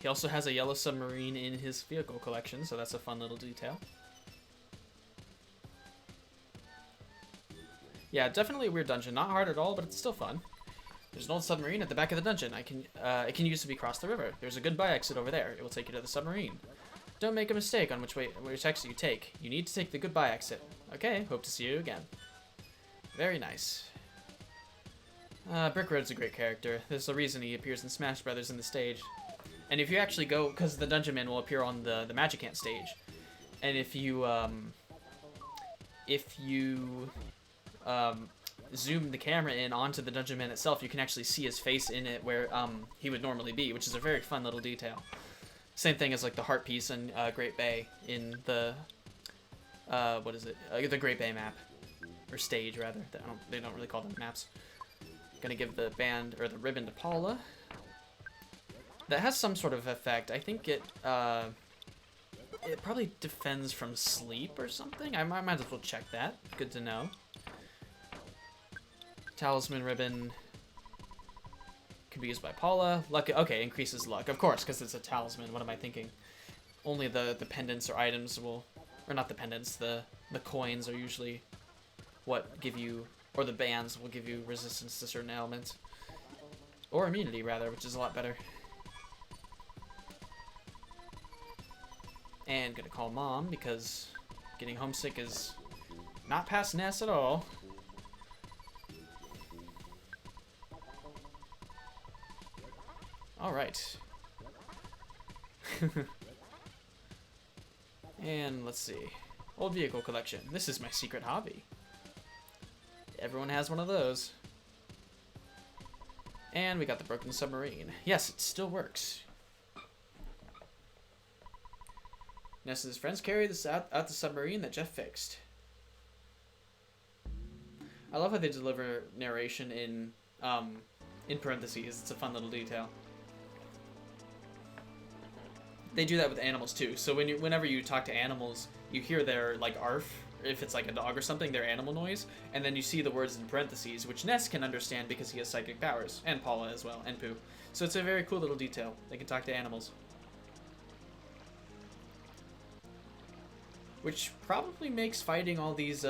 He also has a yellow submarine in his vehicle collection, so that's a fun little detail. Yeah, definitely a weird dungeon. Not hard at all, but it's still fun. There's an old submarine at the back of the dungeon. It can use to be crossed the river. There's a goodbye exit over there. It will take you to the submarine. Don't make a mistake on which exit you take. You need to take the goodbye exit. Okay, hope to see you again. Very nice. Brick Road's a great character. There's a reason he appears in Smash Brothers in the stage. And if you actually go, because the Dungeon Man will appear on the Magicant stage, and if you zoom the camera in onto the Dungeon Man itself, you can actually see his face in it where he would normally be, which is a very fun little detail. Same thing as like the heart piece in Great Bay in the what is it? The Great Bay map, or stage rather. They don't really call them maps. Gonna give the band or the ribbon to Paula. That has some sort of effect. I think it probably defends from sleep or something. I might as well check that. Good to know. Talisman ribbon can be used by Paula. Luck, okay, increases luck. Of course, because it's a talisman. What am I thinking? Only the pendants or items will, or not the pendants, the coins are usually what give you, or the bands will give you resistance to certain elements. Or immunity, rather, which is a lot better. And gonna call Mom, because getting homesick is not past Ness at all. Alright. And let's see. Old vehicle collection. This is my secret hobby. Everyone has one of those. And we got the broken submarine. Yes, it still works. Ness's friends carry this out the submarine that Jeff fixed. I love how they deliver narration in parentheses. It's a fun little detail. They do that with animals too. So whenever you talk to animals, you hear their like arf, if it's like a dog or something, their animal noise, and then you see the words in parentheses, which Ness can understand because he has psychic powers, and Paula as well, and Pooh. So it's a very cool little detail. They can talk to animals. Which probably makes fighting all these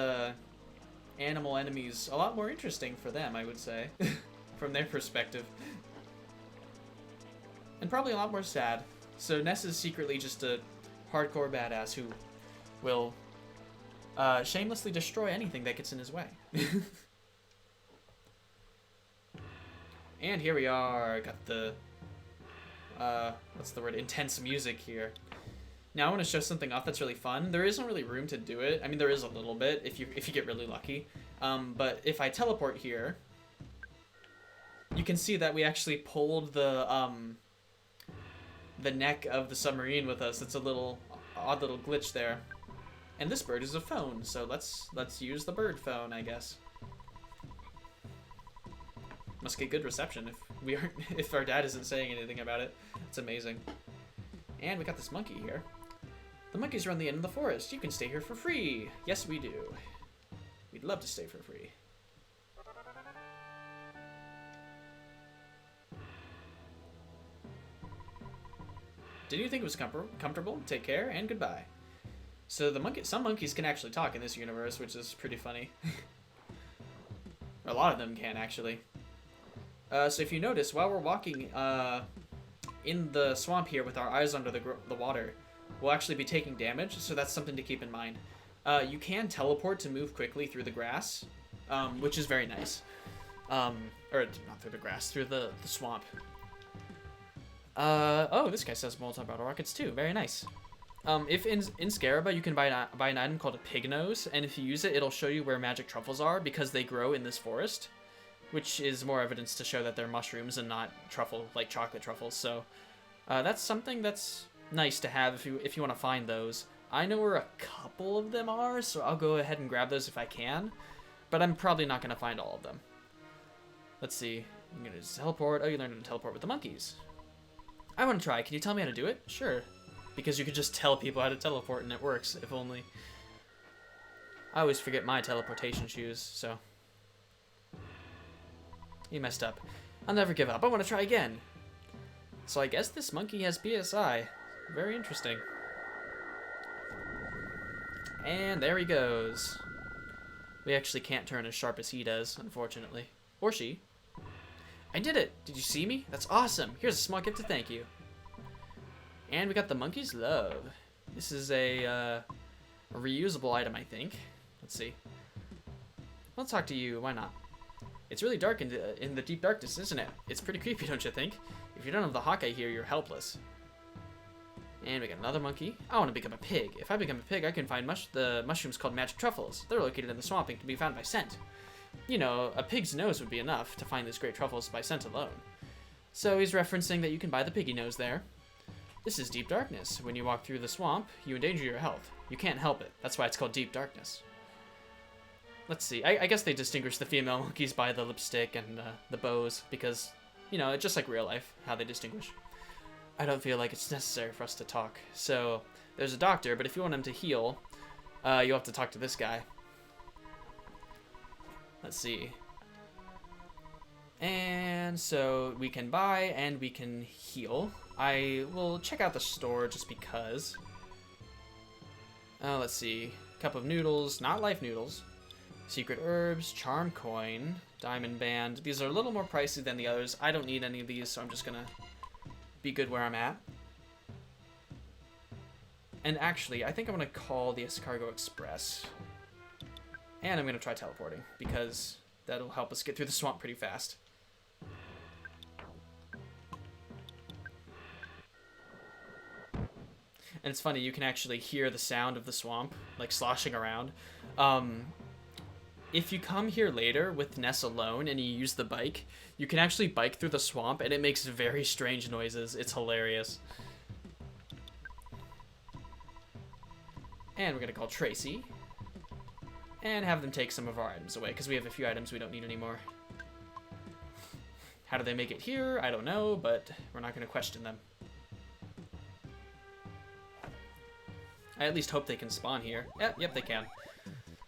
animal enemies a lot more interesting for them, I would say, from their perspective. And probably a lot more sad. So Ness is secretly just a hardcore badass who will shamelessly destroy anything that gets in his way. And here we are. Got the, what's the word? Intense music here. Now I want to show something off that's really fun. There isn't really room to do it. I mean, there is a little bit if you get really lucky. But if I teleport here, you can see that we actually pulled the neck of the submarine with us. It's a little odd little glitch there. And this bird is a phone, so let's use the bird phone, I guess. Must get good reception if our dad isn't saying anything about it. It's amazing. And we got this monkey here. The monkeys run the end of the forest. You can stay here for free. Yes, we do. We'd love to stay for free. Didn't you think it was comfortable? Take care and goodbye. So some monkeys can actually talk in this universe, which is pretty funny. A lot of them can, actually. So if you notice, while we're walking in the swamp here with our eyes under the water, we'll actually be taking damage, so that's something to keep in mind. You can teleport to move quickly through the grass, which is very nice. Or not through the grass, through the swamp. Oh, this guy says molten bottle rockets too. Very nice. If in Scaraba you can buy an item called a pig nose, and if you use it, it'll show you where magic truffles are because they grow in this forest, which is more evidence to show that they're mushrooms and not truffle, like chocolate truffles. So that's something that's nice to have if you want to find those. I know where a couple of them are, so I'll go ahead and grab those if I can, but I'm probably not going to find all of them. Let's see. I'm going to just teleport. Oh, you learned to teleport with the monkeys. I want to try. Can you tell me how to do it? Sure. Because you could just tell people how to teleport and it works, if only. I always forget my teleportation shoes, so. You messed up. I'll never give up. I want to try again. So I guess this monkey has PSI. Very interesting. And there he goes. We actually can't turn as sharp as he does, unfortunately. Or she. I did it! Did you see me? That's awesome! Here's a small gift to thank you. And we got the monkey's love. This is a reusable item, I think. Let's see. I'll talk to you. Why not? It's really dark in the deep darkness, isn't it? It's pretty creepy, don't you think? If you don't have the Hawkeye here, you're helpless. And we got another monkey. I want to become a pig. If I become a pig, I can find the mushrooms called magic truffles. They're located in the swamp and can be found by scent. you know, a pig's nose would be enough to find these great truffles by scent alone. So he's referencing that you can buy the piggy nose there. This is deep darkness. When you walk through the swamp, you endanger your health. You can't help it. That's why it's called deep darkness. Let's see. I guess they distinguish the female monkeys by the lipstick and the bows because, you know, just like real life, how they distinguish. I don't feel like it's necessary for us to talk. So there's a doctor, but if you want him to heal, you'll have to talk to this guy. Let's see. And so we can buy and we can heal. I will check out the store just because. Let's see. Cup of noodles, not life noodles. Secret herbs, charm coin, diamond band. These are a little more pricey than the others. I don't need any of these, so I'm just gonna be good where I'm at. And actually, I think I'm gonna call the Escargot Express. And I'm gonna try teleporting, because that'll help us get through the swamp pretty fast. And it's funny, you can actually hear the sound of the swamp, like sloshing around. If you come here later with Ness alone and you use the bike, you can actually bike through the swamp and it makes very strange noises. It's hilarious. And we're gonna call Tracy. And have them take some of our items away, because we have a few items we don't need anymore. How do they make it here? I don't know, but we're not gonna question them. I at least hope they can spawn here. Yep, they can.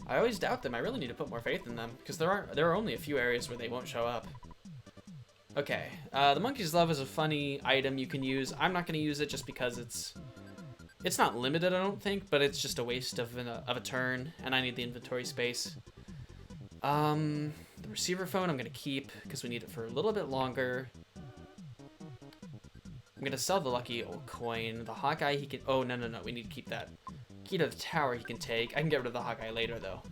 I always doubt them. I really need to put more faith in them, because there are only a few areas where they won't show up. Okay, the Monkey's Love is a funny item you can use. I'm not going to use it just because it's not limited, I don't think, but it's just a waste of a turn, and I need the inventory space. The receiver phone I'm going to keep, because we need it for a little bit longer. I'm going to sell the lucky old coin. The Hawkeye, he can... Oh, no, we need to keep that. Key to the tower he can take. I can get rid of the Hawkeye later, though.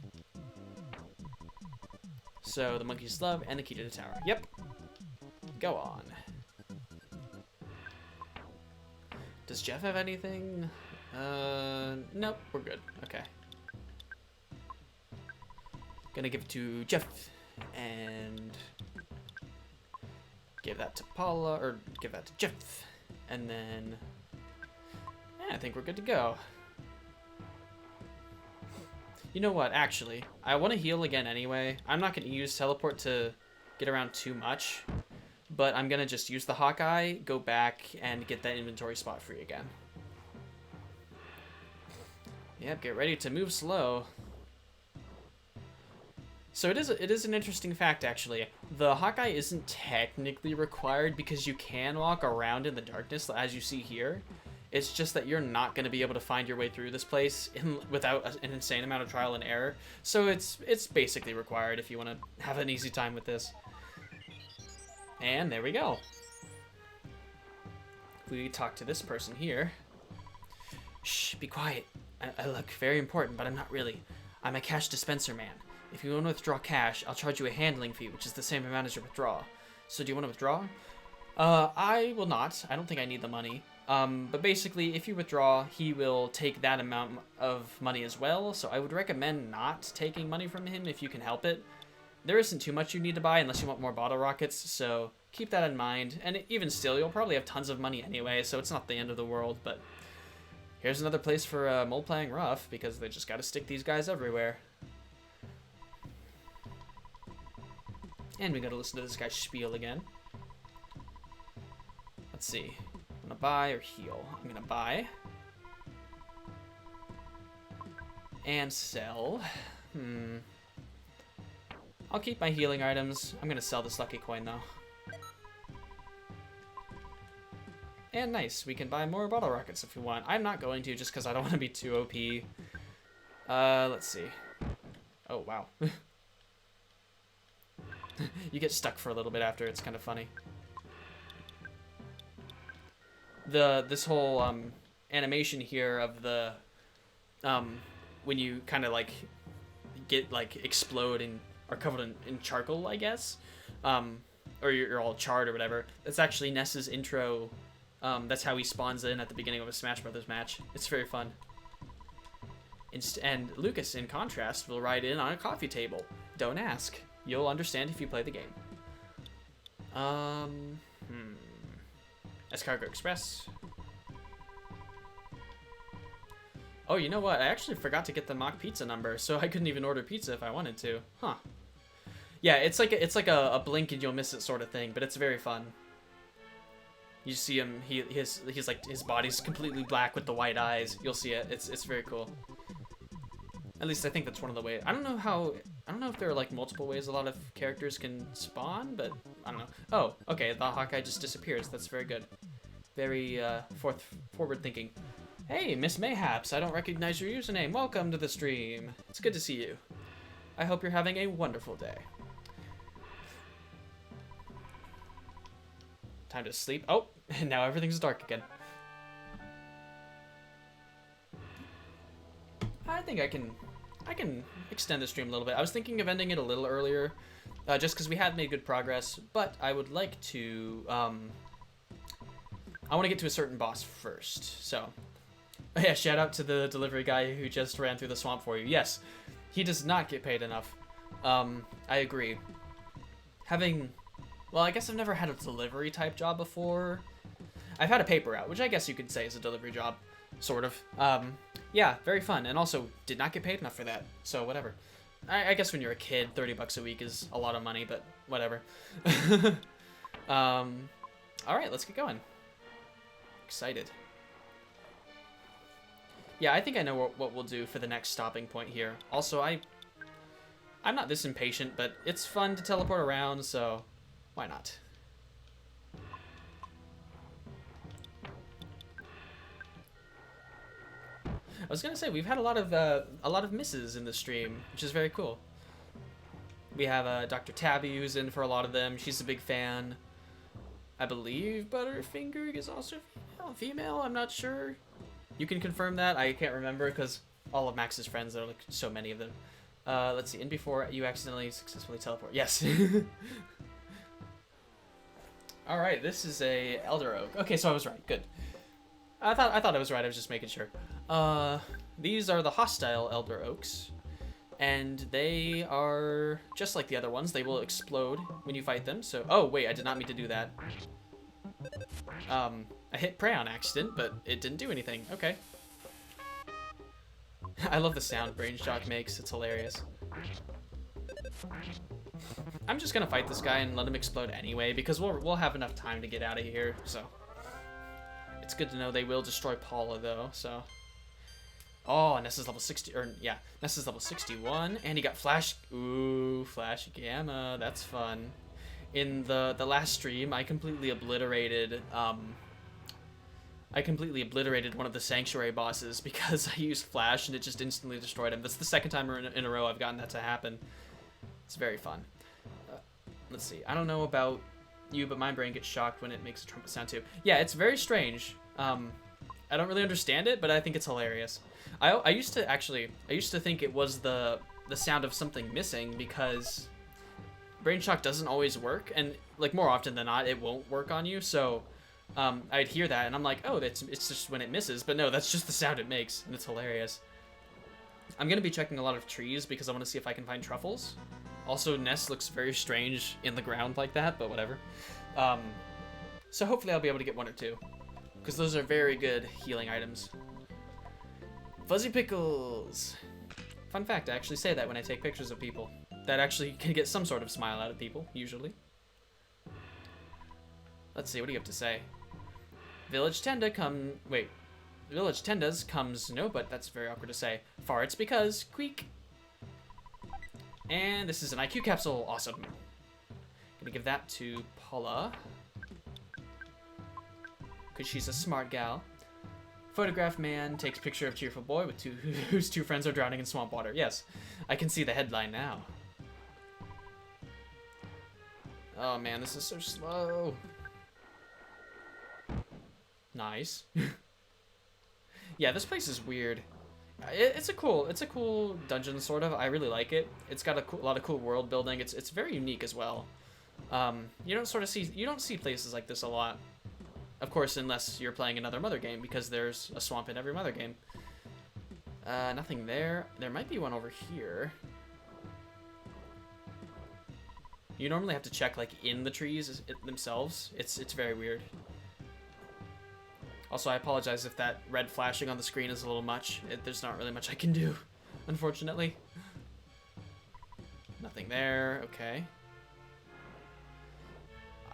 So, the Monkey's Love and the key to the tower. Yep. Go on. Does Jeff have anything? Nope, we're good. Okay. Gonna give it to Jeff. And... give that to Paula, or give that to Jeff. And then... yeah, I think we're good to go. You know what, actually, I want to heal again anyway. I'm not going to use teleport to get around too much, but I'm going to just use the Hawkeye, go back, and get that inventory spot free again. Yep, get ready to move slow. So it is an interesting fact, actually. The Hawkeye isn't technically required because you can walk around in the darkness, as you see here. It's just that you're not going to be able to find your way through this place without an insane amount of trial and error. So it's basically required if you want to have an easy time with this. And there we go. We talk to this person here. Shh, be quiet. I look very important, but I'm not really. I'm a cash dispenser man. If you want to withdraw cash, I'll charge you a handling fee, which is the same amount as your withdrawal. So do you want to withdraw? I will not. I don't think I need the money. But basically, if you withdraw, he will take that amount of money as well, so I would recommend not taking money from him if you can help it. There isn't too much you need to buy unless you want more bottle rockets, so keep that in mind. And even still, you'll probably have tons of money anyway, so it's not the end of the world, but here's another place for Mole playing rough, because they just gotta stick these guys everywhere. And we gotta listen to this guy's spiel again. Let's see. I'm gonna buy or heal. I'm gonna buy. And sell. I'll keep my healing items. I'm gonna sell this lucky coin though. And nice, we can buy more bottle rockets if we want. I'm not going to just because I don't want to be too OP. Let's see. Oh, wow. You get stuck for a little bit after, it's kind of funny. This whole animation here of the when you kind of like get like explode and are covered in charcoal, I guess, or you're all charred or whatever. That's actually Ness's intro. That's how he spawns in at the beginning of a Smash Brothers match. It's very fun. And Lucas, in contrast, will ride in on a coffee table. Don't ask. You'll understand if you play the game. Escargot Express. Oh, you know what? I actually forgot to get the mock pizza number, so I couldn't even order pizza if I wanted to. Huh. Yeah, it's like a blink and you'll miss it sort of thing, but it's very fun. You see him, he's like, his body's completely black with the white eyes. You'll see it. It's very cool. At least I think that's one of the ways. I don't know if there are like multiple ways a lot of characters can spawn, but I don't know. Oh, okay, the Hawkeye just disappears. That's very good. Very forward thinking. Hey, Miss Mayhaps, I don't recognize your username. Welcome to the stream. It's good to see you. I hope you're having a wonderful day. Time to sleep. Oh, and now everything's dark again. I think I can extend the stream a little bit. I was thinking of ending it a little earlier, just because we have made good progress, but I would like to, I want to get to a certain boss first, so. Yeah, shout out to the delivery guy who just ran through the swamp for you. Yes, he does not get paid enough. I agree. Well, I guess I've never had a delivery type job before. I've had a paper route, which I guess you could say is a delivery job, sort of. Yeah, very fun, and also did not get paid enough for that, so whatever. I guess when you're a kid, 30 bucks a week is a lot of money, but whatever. All right, let's get going. Excited. Yeah, I think I know what we'll do for the next stopping point here. Also, I'm not this impatient, but it's fun to teleport around, so why not? I was gonna say we've had a lot of misses in the stream, which is very cool. We have Dr. Tabby who's in for a lot of them. She's a big fan. I believe Butterfinger is also female. I'm not sure. You can confirm that. I can't remember because all of Max's friends, there are like so many of them. Let's see. In before you accidentally successfully teleport. Yes. All right. This is a Elder Oak. Okay, so I was right. Good. I thought I was right. I was just making sure. These are the hostile Elder Oaks, and they are just like the other ones. They will explode when you fight them. So, oh wait, I did not mean to do that. I hit prey on accident, but it didn't do anything. Okay. I love the sound Brain Shock makes. It's hilarious. I'm just gonna fight this guy and let him explode anyway, because we'll have enough time to get out of here. So it's good to know they will destroy Paula though. So. Oh, Ness is level 60, or yeah, Ness is level 61, and he got Flash. Ooh, Flash Gamma. That's fun. In the last stream, I completely obliterated one of the Sanctuary bosses because I used Flash and it just instantly destroyed him. That's the second time in a row I've gotten that to happen. It's very fun. Let's see. I don't know about you, but my brain gets shocked when it makes a trumpet sound too. Yeah, it's very strange. I don't really understand it, but I think it's hilarious. I used to think it was the sound of something missing because Brain Shock doesn't always work, and like more often than not, it won't work on you. So I'd hear that, and I'm like, oh, it's just when it misses. But no, that's just the sound it makes, and it's hilarious. I'm gonna be checking a lot of trees because I want to see if I can find truffles. Also, Ness looks very strange in the ground like that, but whatever. So hopefully I'll be able to get one or two, because those are very good healing items. Fuzzy Pickles! Fun fact, I actually say that when I take pictures of people. That actually can get some sort of smile out of people, usually. Let's see, what do you have to say? Village Tendas comes no, but that's very awkward to say. Farts because queek. And this is an IQ capsule, awesome. Gonna give that to Paula, because she's a smart gal. Photograph man takes picture of cheerful boy with whose two friends are drowning in swamp water. Yes, I can see the headline now. Oh man, this is so slow. Nice. Yeah, this place is weird. It's a cool dungeon sort of. I really like it. It's got a lot of cool world building. It's very unique as well. You don't see places like this a lot. Of course, unless you're playing another Mother game, because there's a swamp in every Mother game. Nothing there. There might be one over here. You normally have to check like in the trees themselves. It's very weird. Also, I apologize if that red flashing on the screen is a little much. There's not really much I can do, unfortunately. Nothing there. Okay.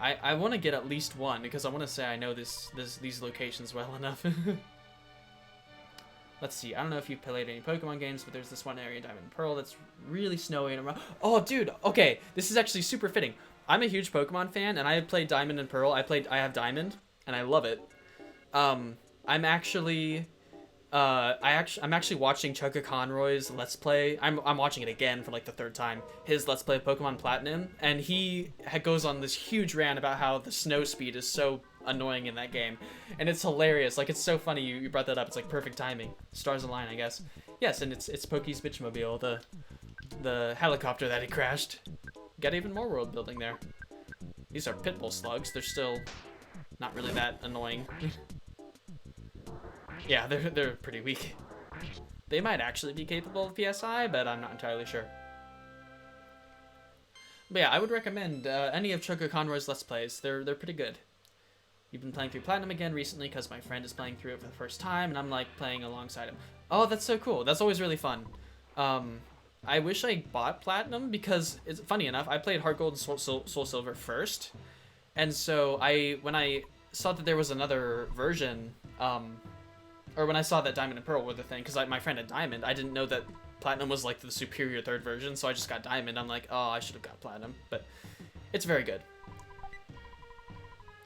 I want to get at least one because I want to say I know these locations well enough. Let's see. I don't know if you've played any Pokemon games, but there's this one area in Diamond and Pearl that's really snowy and around. Oh, dude. Okay, this is actually super fitting. I'm a huge Pokemon fan, and I have played Diamond and Pearl. I have Diamond, and I love it. I'm actually watching Chugga Conroy's Let's Play. I'm watching it again for like the third time. His Let's Play of Pokemon Platinum, and he goes on this huge rant about how the snow speed is so annoying in that game, and it's hilarious. Like, it's so funny you brought that up. It's like perfect timing. Stars align, I guess. Yes, and it's Pokey's Bitchmobile, the helicopter that he crashed. Got even more world building there. These are Pitbull slugs. They're still not really that annoying. Yeah, they're pretty weak. They might actually be capable of PSI, but I'm not entirely sure. But yeah, I would recommend any of Chugga Conroy's Let's Plays. They're pretty good. You've been playing through Platinum again recently because my friend is playing through it for the first time, and I'm like playing alongside him. Oh, that's so cool. That's always really fun. I wish I bought Platinum because it's funny enough. I played Heart Gold and Soul Silver first, and so when I saw that there was another version, or when I saw that Diamond and Pearl were the thing, because my friend had Diamond, I didn't know that Platinum was like the superior third version, so I just got Diamond. I'm like, oh, I should have got Platinum, but it's very good.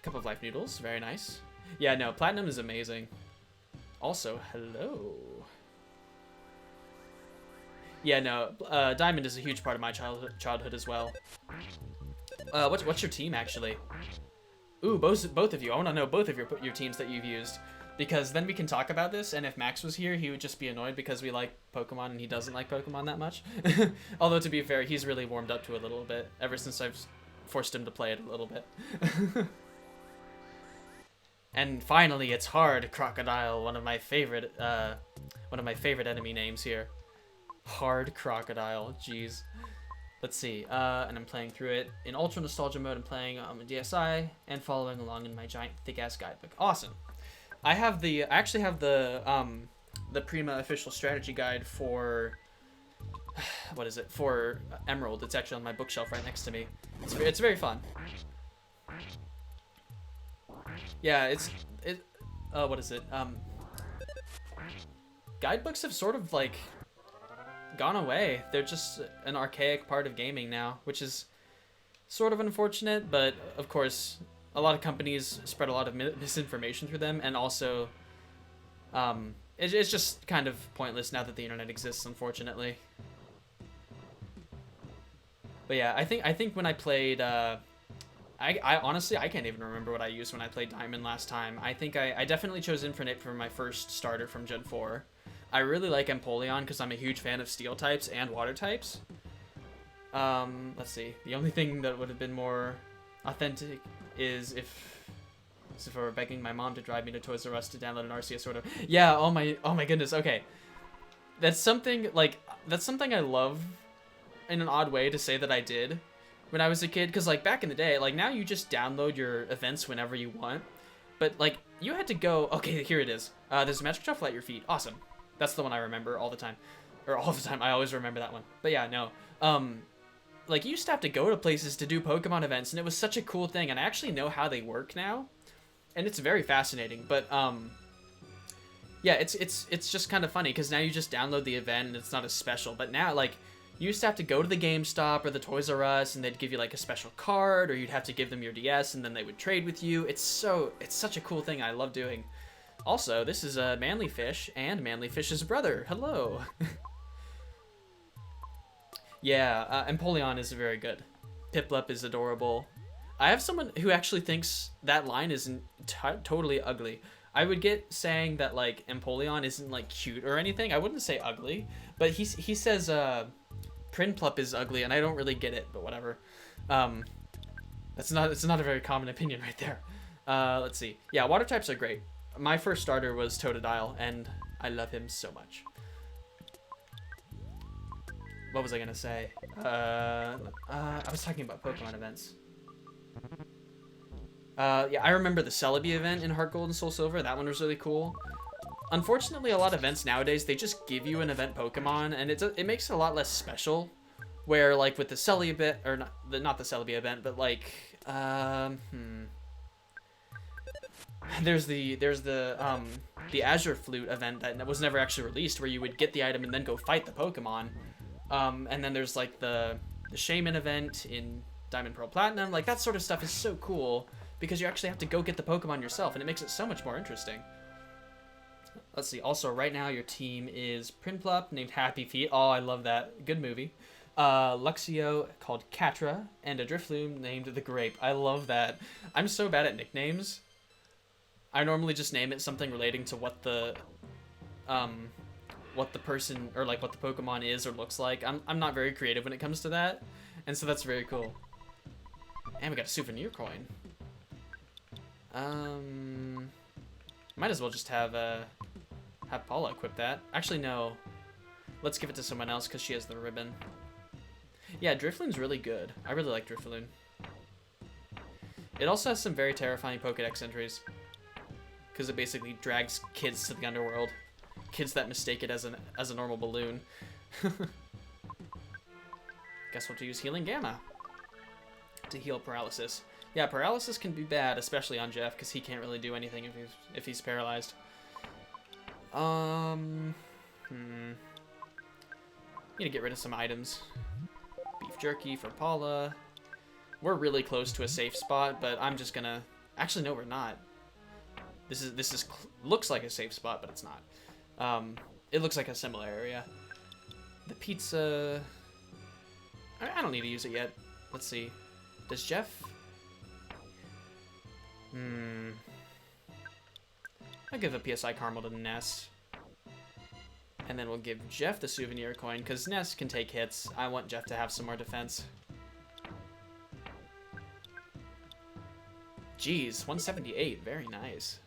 Cup of Life Noodles, very nice. Yeah, no, Platinum is amazing. Also, hello. Yeah, no, Diamond is a huge part of my childhood as well. What's your team, actually? Ooh, both of you. I want to know both of your teams that you've used. Because then we can talk about this, and if Max was here, he would just be annoyed because we like Pokemon and he doesn't like Pokemon that much. Although, to be fair, he's really warmed up to it a little bit ever since I've forced him to play it a little bit. And finally, it's Hard Crocodile, one of my favorite enemy names here. Hard Crocodile, jeez. Let's see, and I'm playing through it in Ultra Nostalgia mode. I'm playing on DSi and following along in my giant thick-ass guidebook. Awesome. I actually have the Prima official strategy guide for, what is it, for Emerald. It's actually on my bookshelf right next to me. It's very fun. Yeah, what is it? Guidebooks have sort of like gone away. They're just an archaic part of gaming now, which is sort of unfortunate, but of course a lot of companies spread a lot of misinformation through them, and also it's just kind of pointless now that the internet exists, unfortunately. But yeah, I think when I played I honestly, I can't even remember what I used when I played Diamond last time. I think I definitely chose Infinite for my first starter from Gen 4. I really like Empoleon because I'm a huge fan of steel types and water types. Let's see. The only thing that would have been more authentic is if I were begging my mom to drive me to Toys R Us to download an RCS order. Yeah, oh my goodness, okay. That's something I love in an odd way to say that I did when I was a kid, because like back in the day, like now you just download your events whenever you want, but like you had to go, okay, here it is. There's a magic shuffle at your feet. Awesome. That's the one I remember all the time. Or all the time, I always remember that one. But yeah, no. Like you used to have to go to places to do Pokemon events, and it was such a cool thing, and I actually know how they work now. And it's very fascinating, but yeah, it's just kind of funny because now you just download the event and it's not as special. But now, like, you used to have to go to the GameStop or the Toys R Us, and they'd give you like a special card, or you'd have to give them your DS, and then they would trade with you. It's such a cool thing. I love doing. Also, this is Manly Fish and Manly Fish's brother. Hello. Yeah, Empoleon is very good. Piplup is adorable. I have someone who actually thinks that line isn't totally ugly. I would get saying that like Empoleon isn't like cute or anything. I wouldn't say ugly, but he says Prinplup is ugly, and I don't really get it, but whatever. It's not a very common opinion right there. Let's see. Yeah, water types are great. My first starter was Totodile, and I love him so much. what was I gonna say? I was talking about Pokemon events. Yeah, I remember the Celebi event in Heart Gold and Soul Silver. That one was really cool. Unfortunately, a lot of events nowadays, they just give you an event Pokemon, and it makes it a lot less special. Where, like, with the Celebi event, or not the Celebi event, but, like, there's the Azure Flute event that was never actually released, where you would get the item and then go fight the Pokemon. And then there's, like, the Shaman event in Diamond, Pearl, Platinum. Like, that sort of stuff is so cool, because you actually have to go get the Pokemon yourself, and it makes it so much more interesting. Let's see. Also, right now, your team is Prinplup, named Happy Feet. Oh, I love that. Good movie. Luxio, called Catra, and a Drifloon named The Grape. I love that. I'm so bad at nicknames. I normally just name it something relating to what the person, or like what the Pokemon is or looks like. I'm not very creative when it comes to that, and so that's very cool. And we got a souvenir coin. Might as well just have Paula equip that. Actually, no. Let's give it to someone else because she has the ribbon. Yeah, Drifloon's really good. I really like Drifloon. It also has some very terrifying Pokedex entries, because it basically drags kids to the underworld. Kids that mistake it as a normal balloon. Guess we'll have to use Healing Gamma to heal paralysis. Yeah, paralysis can be bad, especially on Jeff, because he can't really do anything if he's paralyzed. Need to get rid of some items. Beef jerky for Paula. We're really close to a safe spot, but I'm just gonna... Actually, no, we're not. This looks like a safe spot, but it's not. It looks like a similar area. The pizza... I don't need to use it yet. Let's see. Does Jeff... I'll give a PSI Caramel to Ness. And then we'll give Jeff the souvenir coin, because Ness can take hits. I want Jeff to have some more defense. Jeez, 178. Very nice.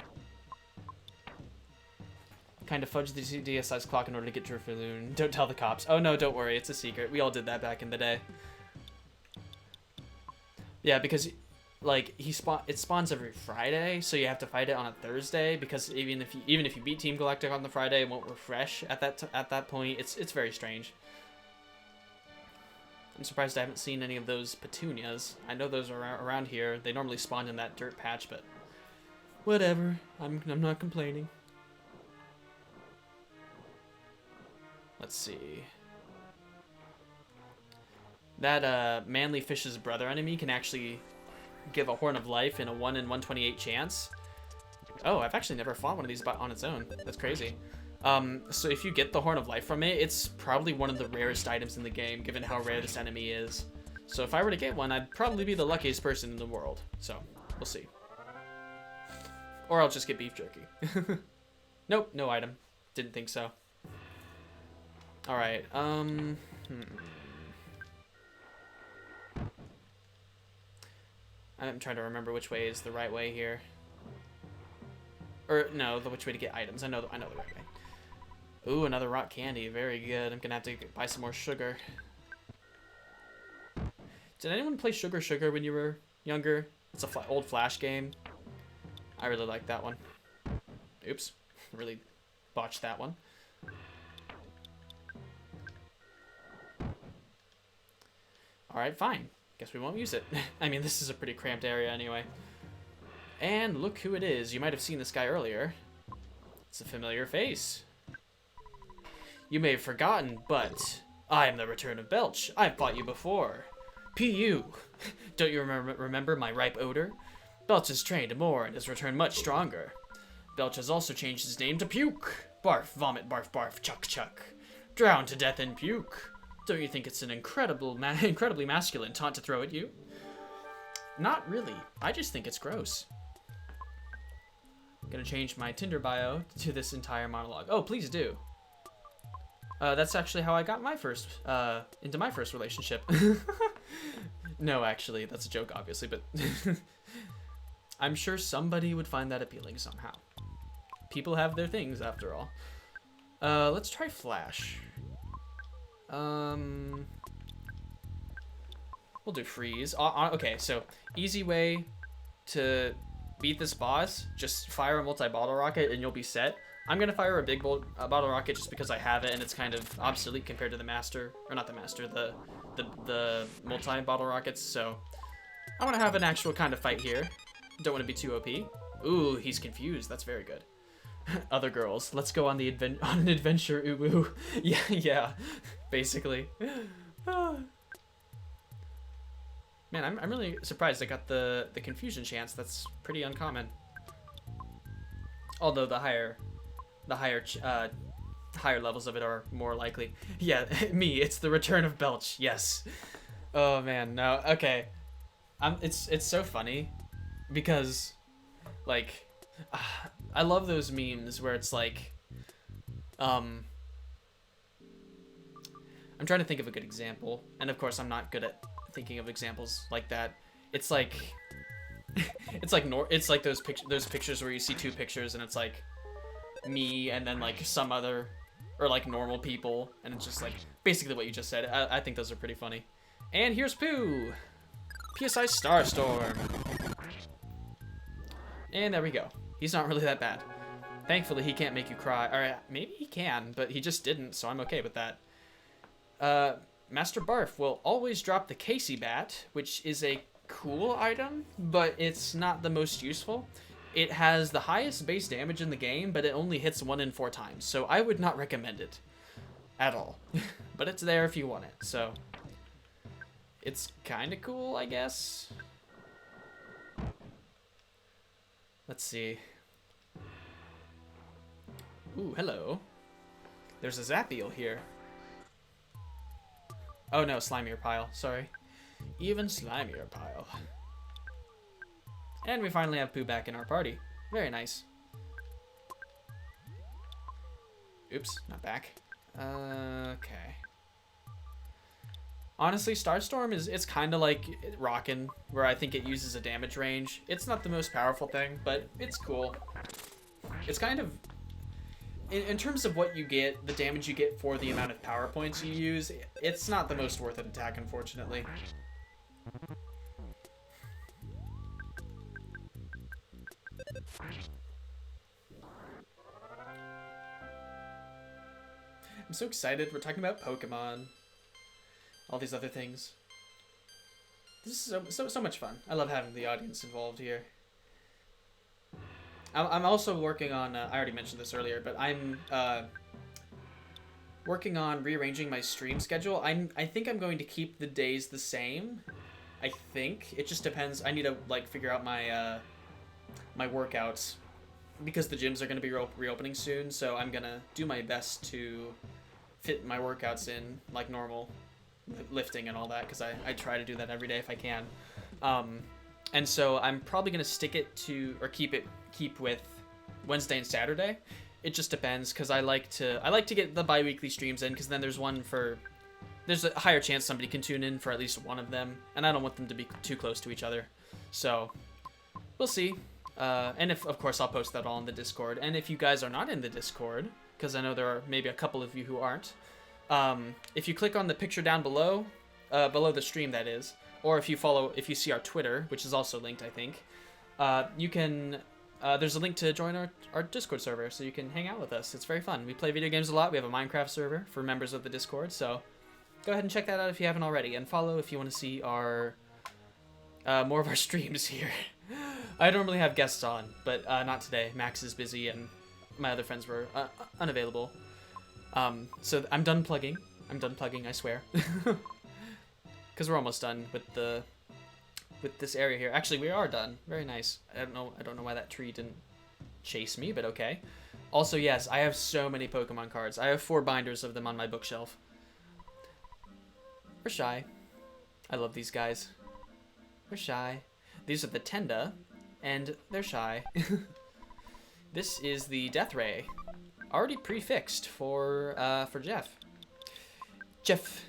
Kind of fudged the DSi's clock in order to get Drifloon. Don't tell the cops. Oh no, don't worry. It's a secret. We all did that back in the day. Yeah, because... like it spawns every Friday, so you have to fight it on a Thursday, because even if you beat Team Galactic on the Friday, it won't refresh at that point. It's very strange. I'm surprised I haven't seen any of those petunias. I know those are around here. They normally spawn in that dirt patch, but whatever. I'm not complaining. Let's see. That Manly Fish's brother enemy can actually give a Horn of Life in a 1 in 128 chance. Oh, I've actually never fought one of these on its own. That's crazy. So if you get the Horn of Life from it, it's probably one of the rarest items in the game, given how rare this enemy is. So if I were to get one, I'd probably be the luckiest person in the world. So, we'll see. Or I'll just get beef jerky. Nope, no item. Didn't think so. Alright, I'm trying to remember which way is the right way here. Or, no, which way to get items. I know the right way. Ooh, another rock candy. Very good. I'm gonna have to buy some more sugar. Did anyone play Sugar Sugar when you were younger? It's an old Flash game. I really like that one. Oops. Really botched that one. Alright, fine. Guess we won't use it. I mean, this is a pretty cramped area anyway. And look who it is. You might have seen this guy earlier. It's a familiar face. You may have forgotten, but I am the return of Belch. I've fought you before. P.U. Don't you remember my ripe odor? Belch has trained more and has returned much stronger. Belch has also changed his name to Puke. Barf, vomit, barf, barf, chuck, chuck. Drown to death in puke. Don't you think it's an incredibly masculine taunt to throw at you? Not really. I just think it's gross. I'm gonna change my Tinder bio to this entire monologue. Oh, please do. That's actually how I got into my first relationship. No, actually, that's a joke, obviously, but I'm sure somebody would find that appealing somehow. People have their things, after all. Let's try Flash. We'll do freeze. Okay, so easy way to beat this boss, just fire a multi-bottle rocket and you'll be set. I'm gonna fire a big bottle rocket just because I have it and it's kind of obsolete compared to the master, or not the master, the multi-bottle rockets. So I want to have an actual kind of fight here. Don't want to be too OP. Ooh, he's confused. That's very good. Other girls, let's go on an adventure. Ooh, ooh. Yeah, yeah, basically. Man, I'm really surprised I got the confusion chance. That's pretty uncommon. Although the higher levels of it are more likely. Yeah, me. It's the return of Belch. Yes. Oh man, no. Okay. It's so funny because like I love those memes where it's like I'm trying to think of a good example, and of course I'm not good at thinking of examples like that. It's like it's like those pictures where you see two pictures and it's like me and then like some other, or like normal people, and it's just like basically what you just said. I think those are pretty funny. And here's Pooh. PSI Starstorm. And there we go. He's not really that bad. Thankfully, he can't make you cry. Alright, maybe he can, but he just didn't, so I'm okay with that. Master Barf will always drop the Casey Bat, which is a cool item, but it's not the most useful. It has the highest base damage in the game, but it only hits 1 in 4 times, so I would not recommend it at all. But it's there if you want it, so it's kind of cool, I guess. Let's see. Ooh, hello. There's a Zappiel here. Oh no, Slimier Pile, sorry. Even Slimier Pile. And we finally have Pooh back in our party. Very nice. Oops, not back. Okay. Honestly, Starstorm it's kind of like Rockin', where I think it uses a damage range. It's not the most powerful thing, but it's cool. It's kind of, in terms of what you get, the damage you get for the amount of power points you use, it's not the most worth it attack, unfortunately. I'm so excited. We're talking about Pokemon. All these other things. This is so much fun. I love having the audience involved here. I'm also working on, I already mentioned this earlier, but I'm working on rearranging my stream schedule. I think I'm going to keep the days the same. I think. It just depends. I need to like figure out my my workouts, because the gyms are going to be reopening soon, so I'm going to do my best to fit my workouts in like normal, lifting and all that, because I try to do that every day if I can. And so I'm probably going to stick it to, or keep with Wednesday and Saturday. It just depends, because I like to get the bi-weekly streams in, because then there's a higher chance somebody can tune in for at least one of them, and I don't want them to be too close to each other. So we'll see. And of course I'll post that all in the Discord. And if you guys are not in the Discord, because I know there are maybe a couple of you who aren't, if you click on the picture down below, below the stream that is, or if you see our Twitter, which is also linked, I think, you can, there's a link to join our Discord server, so you can hang out with us. It's very fun. We play video games a lot. We have a Minecraft server for members of the Discord, so go ahead and check that out if you haven't already, and follow if you want to see our more of our streams here. I don't really have guests on, but not today. Max is busy, and my other friends were unavailable. So I'm done plugging. I swear. Because we're almost done with this area here. Actually, we are done. Very nice. I don't know why that tree didn't chase me, but okay. Also, yes, I have so many Pokemon cards. I have 4 binders of them on my bookshelf. We're shy. I love these guys. We're shy. These are the Tenda, and they're shy. This is the Death Ray, already prefixed for Jeff. Jeff.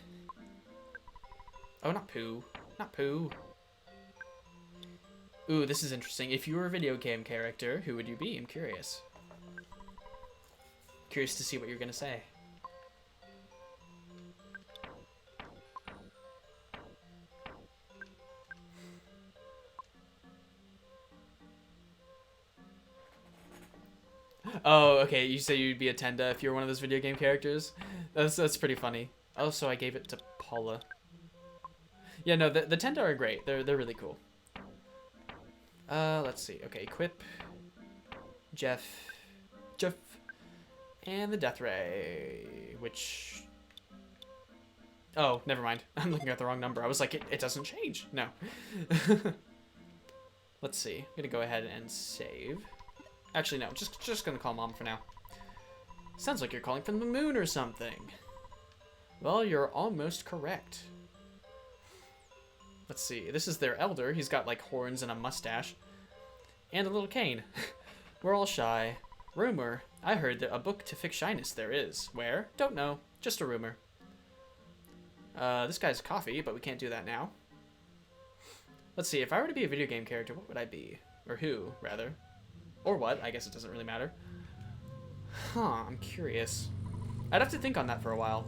Oh, not Pooh. Not Pooh. Ooh, this is interesting. If you were a video game character, who would you be? I'm curious. Curious to see what you're gonna say. okay, you say you'd be a Tenda if you're one of those video game characters. That's pretty funny. Oh, so I gave it to Paula. Yeah, no, the Tenda are great. They're really cool. Let's see. Okay, equip. Jeff, and the Death Ray, which... Oh, never mind. I'm looking at the wrong number. I was like, it doesn't change. No. Let's see. I'm gonna go ahead and save. Actually, no. Just gonna call Mom for now. Sounds like you're calling from the moon or something. Well, you're almost correct. Let's see. This is their elder. He's got, like, horns and a mustache. And a little cane. We're all shy. Rumor. I heard that a book to fix shyness there is. Where? Don't know. Just a rumor. This guy's coffee, but we can't do that now. Let's see. If I were to be a video game character, what would I be? Or who, rather. Or what. I guess it doesn't really matter. Huh. I'm curious. I'd have to think on that for a while.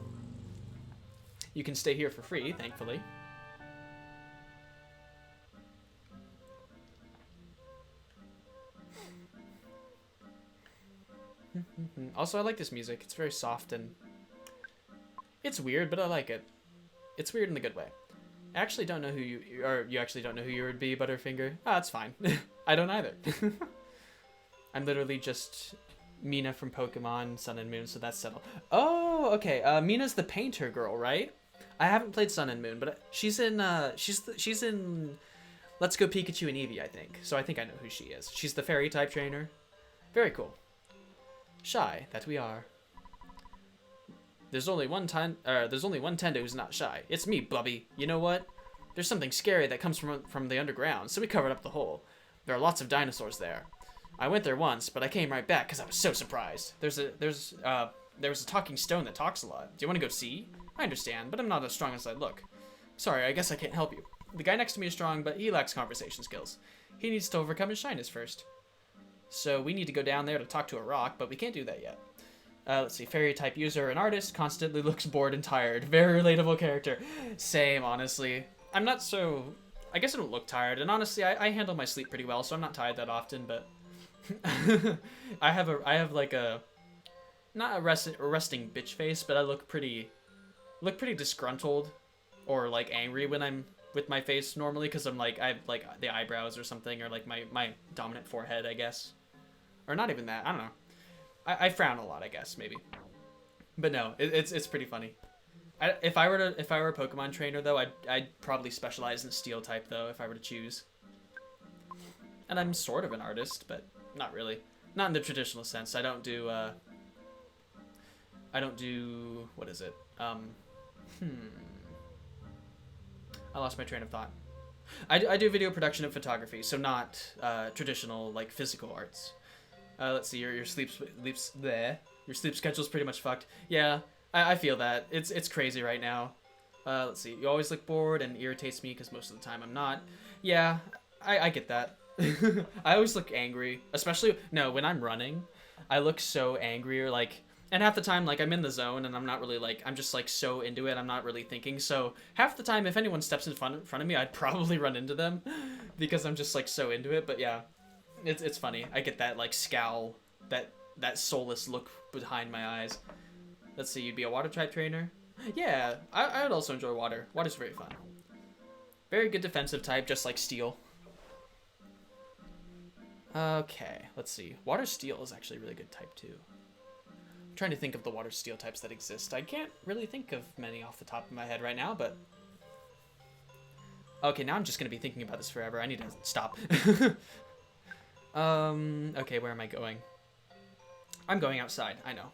You can stay here for free, thankfully. Also, I like this music. It's very soft and... It's weird, but I like it. It's weird in the good way. I actually don't know who you... Or you actually don't know who you would be, Butterfinger. Ah, it's fine. I don't either. I'm literally just Mina from Pokemon Sun and Moon, so that's settled. Oh, okay. Mina's the painter girl, right? I haven't played Sun and Moon, but she's in... She's in... Let's Go Pikachu and Eevee, I think. So I think I know who she is. She's the fairy type trainer. Very cool. Shy, that we are. There's only one Tenda who's not shy. It's me, Bubby. You know what? There's something scary that comes from the underground, so we covered up the hole. There are lots of dinosaurs there. I went there once, but I came right back because I was so surprised. There was a talking stone that talks a lot. Do you want to go see? I understand, but I'm not as strong as I look. Sorry, I guess I can't help you. The guy next to me is strong, but he lacks conversation skills. He needs to overcome his shyness first. So we need to go down there to talk to a rock, but we can't do that yet. Let's see. Fairy type user and artist constantly looks bored and tired. Very relatable character. Same, honestly. I'm not so... I guess I don't look tired. And honestly, I handle my sleep pretty well, so I'm not tired that often, but... I have like a... Not a resting bitch face, but I look pretty disgruntled or like angry when I'm with my face normally, because I'm like, I have like the eyebrows or something, or like my dominant forehead, I guess. Or not even that. I don't know. I frown a lot, I guess, maybe. But no, it's pretty funny. If I were a Pokemon trainer though, I'd probably specialize in Steel type though, if I were to choose. And I'm sort of an artist, but not really. Not in the traditional sense. I don't do what is it? I lost my train of thought. I do video production and photography, so not traditional like physical arts. Let's see, your sleep schedule's pretty much fucked. Yeah, I feel that. It's crazy right now. Let's see, you always look bored and irritates me because most of the time I'm not. Yeah, I get that. I always look angry, especially, no, when I'm running, I look so angry, or like, and half the time, like, I'm in the zone and I'm not really like, I'm just like so into it, I'm not really thinking, so half the time if anyone steps in front of me, I'd probably run into them because I'm just like so into it. But yeah, it's funny. I get that like scowl, that soulless look behind my eyes. Let's see, you'd be a water type trainer? Yeah, I would also enjoy water. Water's very fun. Very good defensive type, just like steel. Okay, let's see. Water steel is actually a really good type too. I'm trying to think of the water steel types that exist. I can't really think of many off the top of my head right now, but... Okay, now I'm just going to be thinking about this forever. I need to stop. Okay, where am I going? I'm going outside, I know.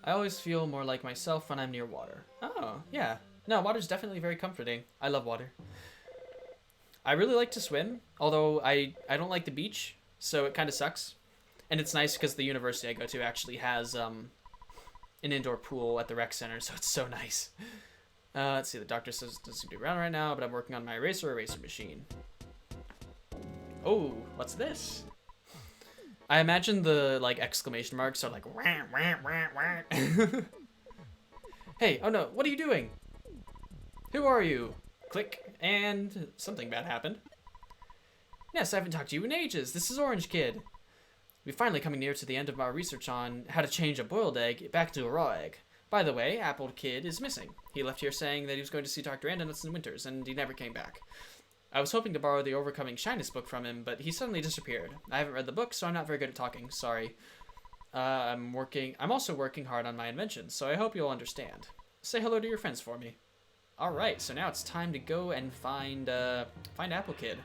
I always feel more like myself when I'm near water. Oh, yeah. No, water's definitely very comforting. I love water. I really like to swim, although I don't like the beach, so it kind of sucks. And it's nice because the university I go to actually has an indoor pool at the rec center, so it's so nice. Let's see, the doctor says it doesn't do around right now, but I'm working on my eraser machine. Oh, what's this? I imagine the like exclamation marks are like wah, wah, wah, wah. Hey, oh no, what are you doing? Who are you? Click, and something bad happened. Yes, I haven't talked to you in ages. This is Orange Kid. We're finally coming near to the end of our research on how to change a boiled egg back into a raw egg. By the way, Apple Kid is missing. He left here saying that he was going to see Dr. Andonuts in Winters, and he never came back. I was hoping to borrow the Overcoming Shyness book from him, but he suddenly disappeared. I haven't read the book, so I'm not very good at talking. Sorry. I'm also working hard on my inventions, so I hope you'll understand. Say hello to your friends for me. Alright, so now it's time to go and find Apple Kid.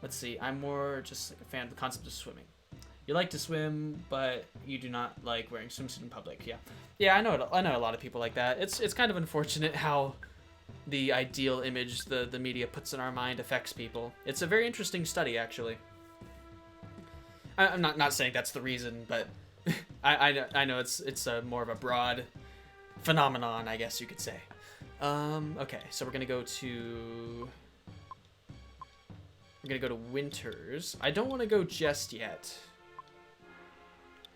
Let's see, I'm more just like a fan of the concept of swimming. You like to swim, but you do not like wearing swimsuit in public. Yeah, I know a lot of people like that. It's kind of unfortunate how the ideal image the media puts in our mind affects people. It's a very interesting study, actually. I'm not saying that's the reason, but I know it's a more of a broad phenomenon, I guess you could say. Okay, so we're gonna go to Winters. I don't want to go just yet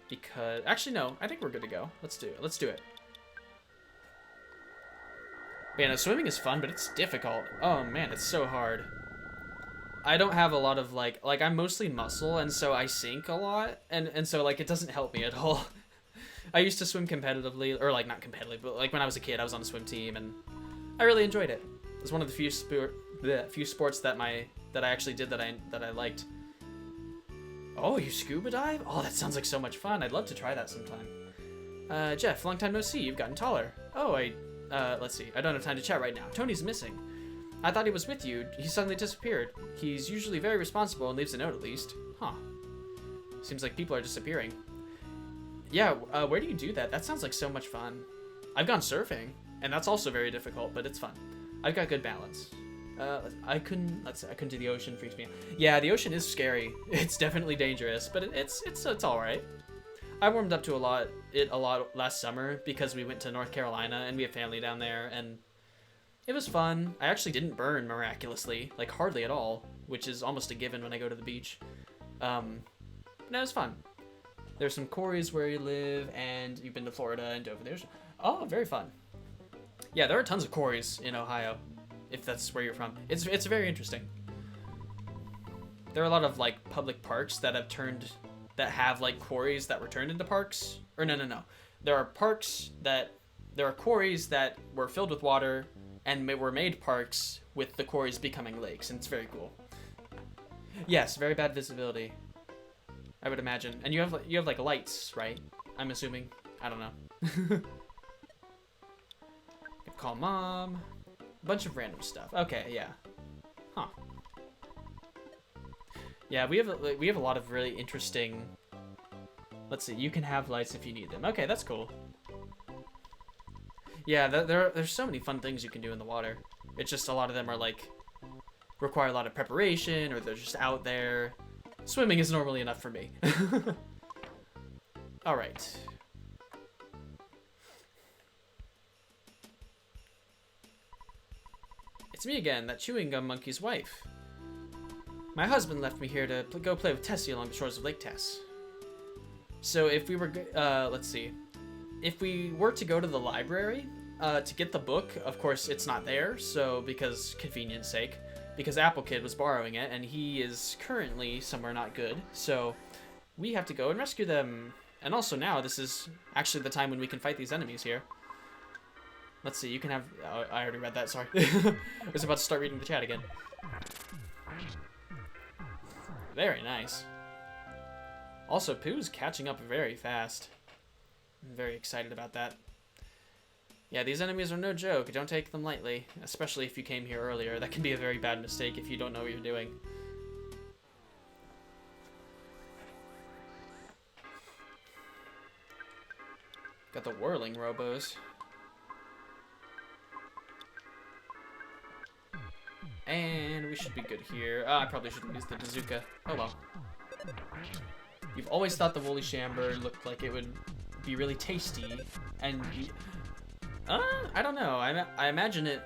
because actually no, I think we're good to go. Let's do it. Man, swimming is fun, but it's difficult. Oh man, it's so hard. I don't have a lot of like I'm mostly muscle, and so I sink a lot, and so like it doesn't help me at all. I used to swim competitively, or like not competitively, but like when I was a kid, I was on a swim team, and I really enjoyed it. It was one of the few sports that I actually did that I liked. Oh, you scuba dive? Oh, that sounds like so much fun. I'd love to try that sometime. Jeff, long time no see. You've gotten taller. Oh, let's see. I don't have time to chat right now. Tony's missing. I thought he was with you. He suddenly disappeared. He's usually very responsible and leaves a note at least. Huh. Seems like people are disappearing. Yeah, where do you do that? That sounds like so much fun. I've gone surfing, and that's also very difficult, but it's fun. I've got good balance. I couldn't do the ocean, freaks me out. Yeah, the ocean is scary. It's definitely dangerous, but it's all right. I warmed up to a lot last summer because we went to North Carolina and we have family down there, and it was fun. I actually didn't burn miraculously, like hardly at all, which is almost a given when I go to the beach. But it was fun. There's some quarries where you live, and you've been to Florida and Dover. Oh, very fun. Yeah, there are tons of quarries in Ohio, if that's where you're from. It's very interesting. There are a lot of like public parks that have like quarries that were turned into parks. Or no. There are quarries that were filled with water and were made parks with the quarries becoming lakes, and it's very cool. Yes, very bad visibility, I would imagine. And you have like lights, right? I'm assuming. I don't know. Call mom. A bunch of random stuff. Okay, yeah. Huh. Yeah, we have a lot of really interesting. Let's see. You can have lights if you need them. Okay, that's cool. Yeah, there's so many fun things you can do in the water. It's just a lot of them are like require a lot of preparation, or they're just out there. Swimming is normally enough for me. All right. It's me again, that chewing gum monkey's wife. My husband left me here to go play with Tessie along the shores of Lake Tess. So if we were, let's see. If we were to go to the library to get the book, of course it's not there, so because convenience sake, because Apple Kid was borrowing it, and he is currently somewhere not good, so we have to go and rescue them. And also now, this is actually the time when we can fight these enemies here. Let's see, you can have... Oh, I already read that, sorry. I was about to start reading the chat again. Very nice. Also, Pooh's catching up very fast. I'm very excited about that. Yeah, these enemies are no joke. Don't take them lightly, especially if you came here earlier. That can be a very bad mistake if you don't know what you're doing. Got the whirling robos. And we should be good here. I probably shouldn't use the bazooka. Oh well. You've always thought the woolly chamber looked like it would be really tasty, and I don't know. I imagine it.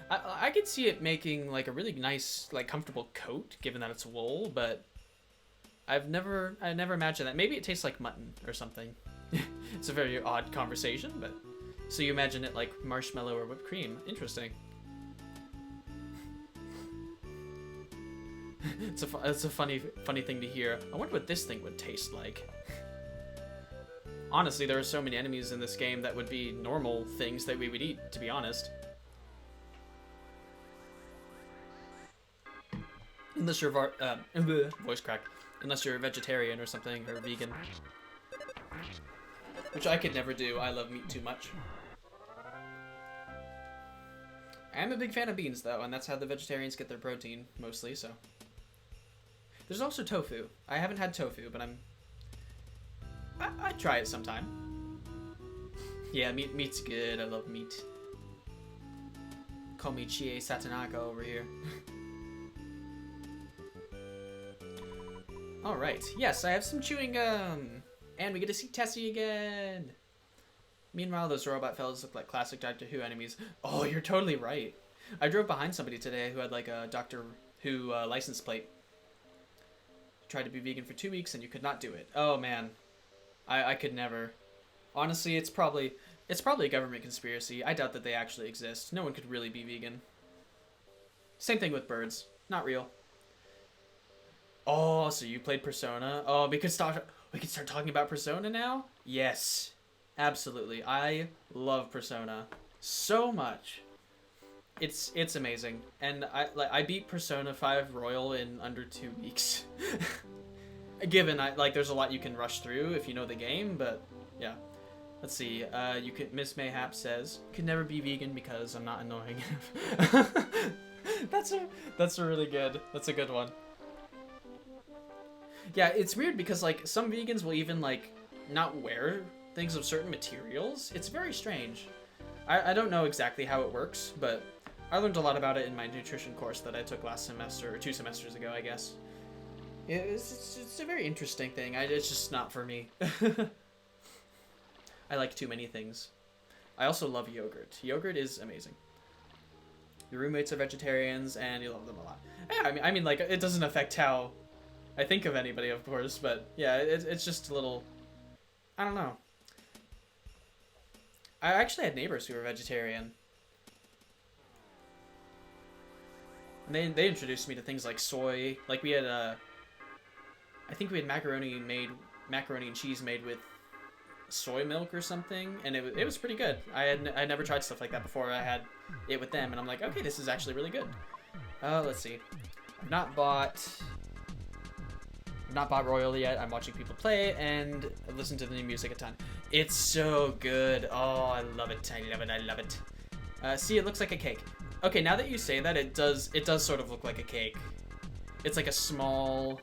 I could see it making like a really nice, like comfortable coat, given that it's wool. But I never imagined that. Maybe it tastes like mutton or something. It's a very odd conversation, but so you imagine it like marshmallow or whipped cream. Interesting. It's a funny thing to hear. I wonder what this thing would taste like. Honestly, there are so many enemies in this game that would be normal things that we would eat, to be honest. Unless you're voice crack. Unless you're a vegetarian or something, or vegan. Which I could never do. I love meat too much. I'm a big fan of beans, though, and that's how the vegetarians get their protein, mostly, so. There's also tofu. I haven't had tofu, but I'd try it sometime. Yeah, meat's good. I love meat. Call me Chie Satanaka over here. Alright, yes, I have some chewing gum. And we get to see Tessie again. Meanwhile, those robot fellas look like classic Doctor Who enemies. Oh, you're totally right. I drove behind somebody today who had like a Doctor Who license plate. Tried to be vegan for 2 weeks and you could not do it. Oh man, I could never. Honestly, it's probably a government conspiracy. I doubt that they actually exist. No one could really be vegan. Same thing with birds. Not real. Oh, so you played Persona? Oh, we can start talking about Persona now? Yes. Absolutely. I love Persona so much. It's amazing. And I beat Persona 5 Royal in under 2 weeks. Given there's a lot you can rush through if you know the game, but yeah. Let's see. Miss Mayhap says, "Could never be vegan because I'm not annoying." That's a really good. That's a good one. Yeah, it's weird because like some vegans will even like not wear things of certain materials. It's very strange. I don't know exactly how it works, but I learned a lot about it in my nutrition course that I took last semester, or 2 semesters ago, I guess. It's a very interesting thing. It's just not for me. I like too many things. I also love yogurt. Yogurt is amazing. Your roommates are vegetarians, and you love them a lot. Yeah, I mean, like, it doesn't affect how I think of anybody, of course, but yeah, it's just a little, I don't know. I actually had neighbors who were vegetarian. And they introduced me to things like soy. Like we had I think we had macaroni and cheese made with soy milk or something, and it was pretty good. I never tried stuff like that before. I had it with them, and I'm like, okay, this is actually really good. Let's see. I've not bought Royal yet. I'm watching people play it, and I've listened to the new music a ton. It's so good. Oh, I love it. I love it. I love it. See, it looks like a cake. Okay, now that you say that, it does sort of look like a cake. It's like a small...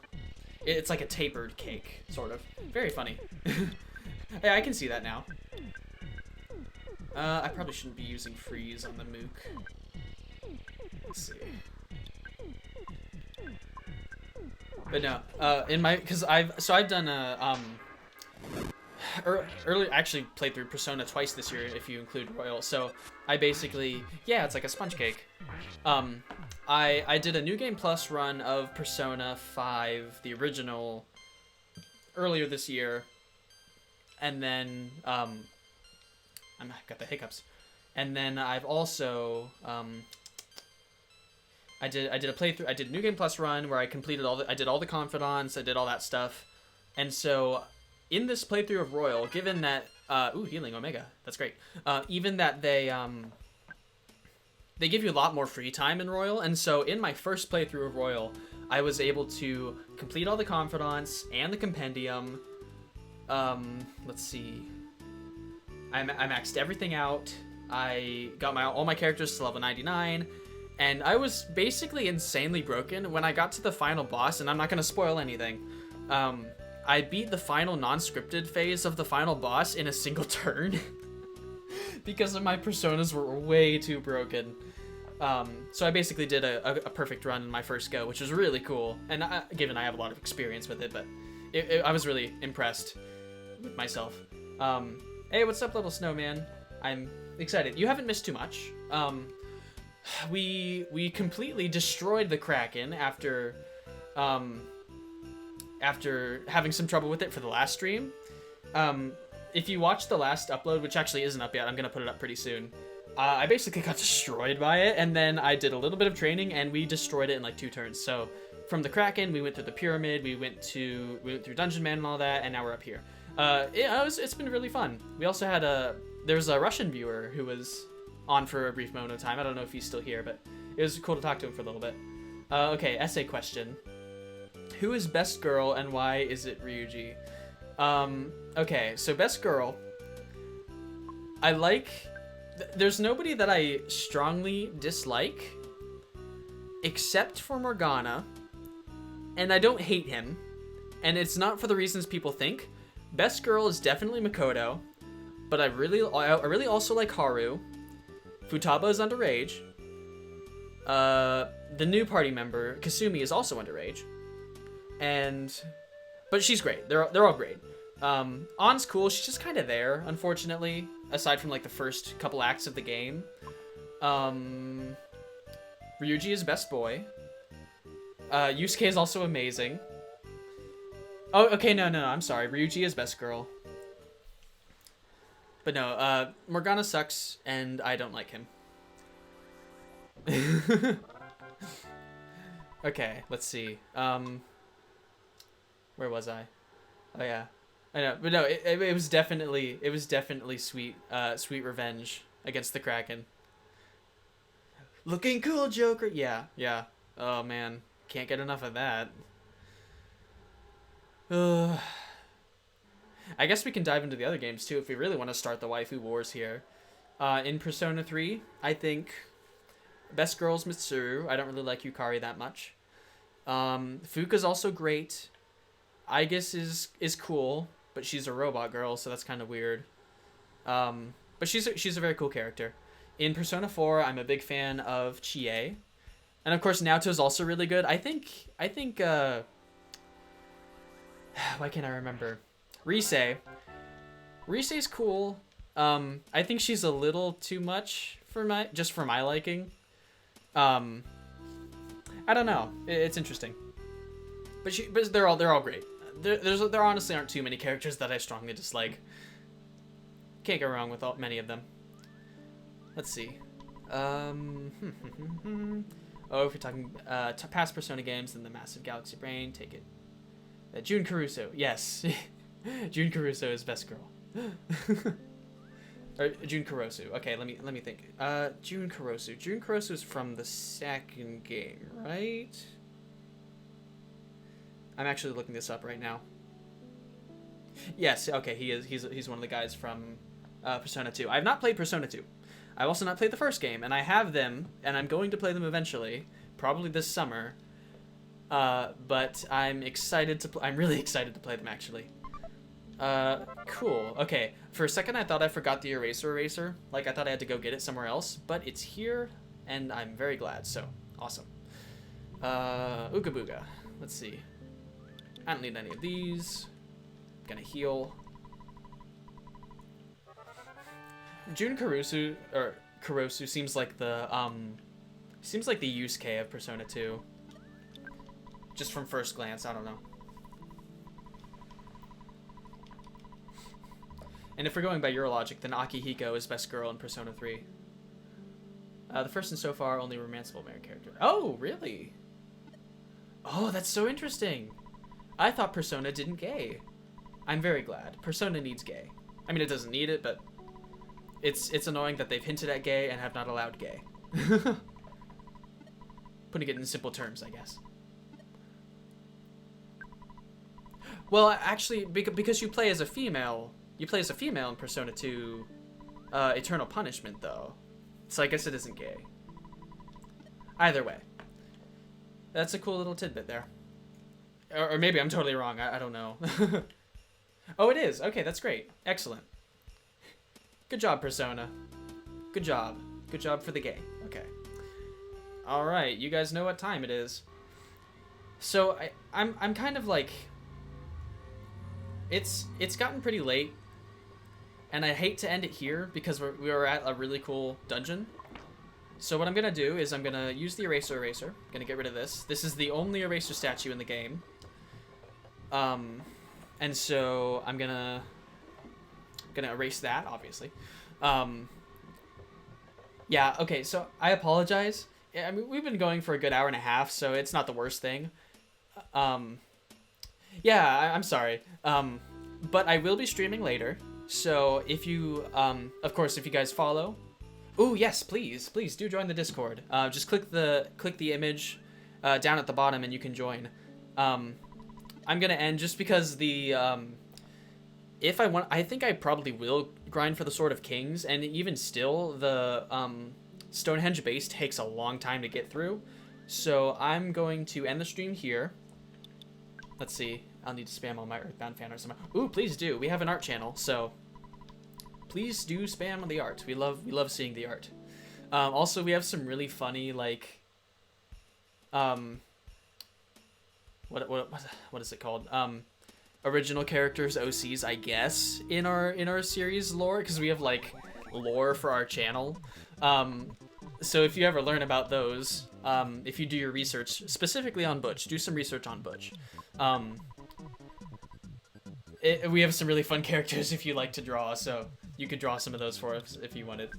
It's like a tapered cake, sort of. Very funny. Yeah, I can see that now. I probably shouldn't be using freeze on the Mook. Let's see. But no, I've done early actually played through Persona twice this year if you include Royal. So I basically, yeah, it's like a sponge cake. I did a New Game Plus run of Persona 5, the original, earlier this year, and then I got the hiccups, and then I've also I did a playthrough. I did a New Game Plus run where I completed I did all the confidants, I did all that stuff, and so in this playthrough of Royal, given that healing Omega, that's great. Even that they give you a lot more free time in Royal, and so in my first playthrough of Royal, I was able to complete all the confidants and the compendium. Let's see. I maxed everything out. I got all my characters to level 99, and I was basically insanely broken when I got to the final boss, and I'm not going to spoil anything. I beat the final non-scripted phase of the final boss in a single turn because my personas were way too broken. So I basically did a perfect run in my first go, which was really cool. And given I have a lot of experience with it, but I was really impressed with myself. Hey, what's up, little snowman? I'm excited. You haven't missed too much. We completely destroyed the Kraken after having some trouble with it for the last stream. If you watch the last upload, which actually isn't up yet, I'm gonna put it up pretty soon. I basically got destroyed by it, and then I did a little bit of training, and we destroyed it in like 2 turns. So from the Kraken, we went through the Pyramid, we went through Dungeon Man and all that, and now we're up here. It's been really fun. We also had there's a Russian viewer who was on for a brief moment of time. I don't know if he's still here, but it was cool to talk to him for a little bit. Okay, essay question. Who is best girl and why is it Ryuji? Okay, so best girl. I like... There's nobody that I strongly dislike except for Morgana, and I don't hate him, and it's not for the reasons people think. Best girl is definitely Makoto, but I really also like Haru. Futaba is underage. The new party member, Kasumi, is also underage. But she's great. They're all great. An's cool. She's just kind of there, unfortunately, aside from like the first couple acts of the game. Ryuji is best boy. Yusuke is also amazing. Oh, okay, no, I'm sorry. Ryuji is best girl. But no, Morgana sucks, and I don't like him. Okay, let's see. Where was I? Oh yeah, I know, but no, it was definitely sweet revenge against the Kraken. Looking cool, Joker. Yeah. Oh man, can't get enough of that. I guess we can dive into the other games too if we really want to start the waifu wars here. In Persona 3, I think best girl's Mitsuru. I don't really like Yukari that much. Fuka's also great. Aigis is cool, but she's a robot girl, so that's kind of weird. But she's a very cool character. In Persona 4, I'm a big fan of Chie. And of course Naoto's also really good. I think why can't I remember? Rise's cool. I think she's a little too much for my liking. I don't know. It's interesting. But they're all great. There honestly aren't too many characters that I strongly dislike. Can't go wrong with many of them. Let's see. Oh, if you're talking past Persona games, then the Massive Galaxy Brain, take it. Jun Caruso, yes. Jun Caruso is best girl. Or Jun Kurosu. Okay, let me think. Jun Kurosu. Jun Kurosu is from the second game, right? I'm actually looking this up right now. Yes, okay, he's one of the guys from Persona 2. I have not played Persona 2. I've also not played the first game, and I have them, and I'm going to play them eventually, probably this summer. But I'm really excited to play them, actually. Cool. Okay, for a second I thought I forgot the eraser. Like, I thought I had to go get it somewhere else, but it's here, and I'm very glad, so awesome. Ooga Booga. Let's see. I don't need any of these. Gonna heal. Jun Kurosu, or Kurosu, seems like the Yusuke of Persona 2. Just from first glance, I don't know. And if we're going by your logic, then Akihiko is best girl in Persona 3. The first and so far only romanceable male character. Oh, really? Oh, that's so interesting. I thought Persona didn't gay. I'm very glad. Persona needs gay. I mean, it doesn't need it, but it's annoying that they've hinted at gay and have not allowed gay. Putting it in simple terms, I guess. Well, actually, because you play as a female in Persona 2 Eternal Punishment, though. So I guess it isn't gay. Either way. That's a cool little tidbit there. Or maybe I'm totally wrong. I don't know. Oh, it is. Okay, that's great. Excellent. Good job, Persona. Good job. Good job for the gay. Okay. Alright, you guys know what time it is. So, I'm kind of like... It's gotten pretty late. And I hate to end it here because we were at a really cool dungeon. So what I'm going to do is I'm going to use the eraser. I'm going to get rid of this. This is the only eraser statue in the game. And so I'm going to erase that, obviously. Yeah, okay, so I apologize. I mean, we've been going for a good hour and a half, so it's not the worst thing. Yeah, I'm sorry. But I will be streaming later. So if you, of course, if you guys follow, ooh, yes, please do join the Discord. Just click the image down at the bottom and you can join. I'm gonna end just because the if I want, I think I probably will grind for the Sword of Kings, and even still, the Stonehenge base takes a long time to get through. So I'm going to end the stream here. Let's see. I'll need to spam all my EarthBound fan art somehow. Ooh, please do. We have an art channel, so please do spam the art. We love seeing the art. Also, we have some really funny, like, what is it called? Original characters, OCs, I guess, in our series lore, because we have like lore for our channel. So if you ever learn about those, if you do your research specifically on Butch, do some research on Butch. We have some really fun characters if you like to draw, so you could draw some of those for us if you wanted.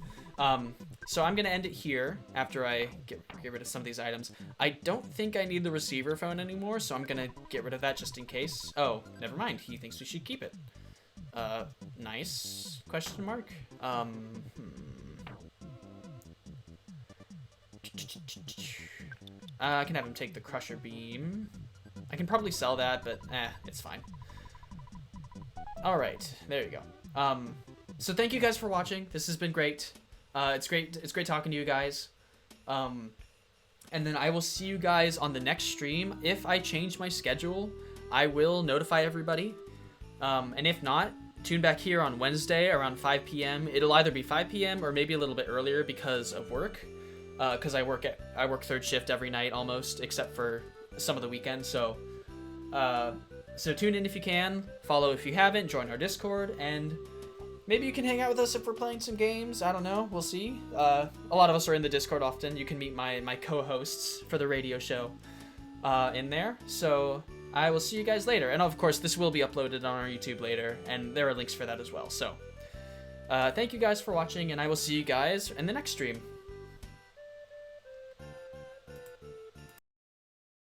So I'm gonna end it here after I get rid of some of these items. I don't think I need the receiver phone anymore, so I'm gonna get rid of that just in case. Oh, never mind. He thinks we should keep it. Nice? Question mark? I can have him take the Crusher Beam. I can probably sell that, but it's fine. Alright, there you go. So thank you guys for watching. This has been great. It's great talking to you guys. And then I will see you guys on the next stream. If I change my schedule, I will notify everybody. And if not, tune back here on Wednesday around 5 p.m. It'll either be 5 p.m. or maybe a little bit earlier because of work. Because I work third shift every night almost, except for some of the weekends. So tune in if you can. Follow if you haven't. Join our Discord, and maybe you can hang out with us if we're playing some games. I don't know. We'll see. A lot of us are in the Discord often. You can meet my co-hosts for the radio show in there. So I will see you guys later. And of course, this will be uploaded on our YouTube later, and there are links for that as well. So thank you guys for watching, and I will see you guys in the next stream.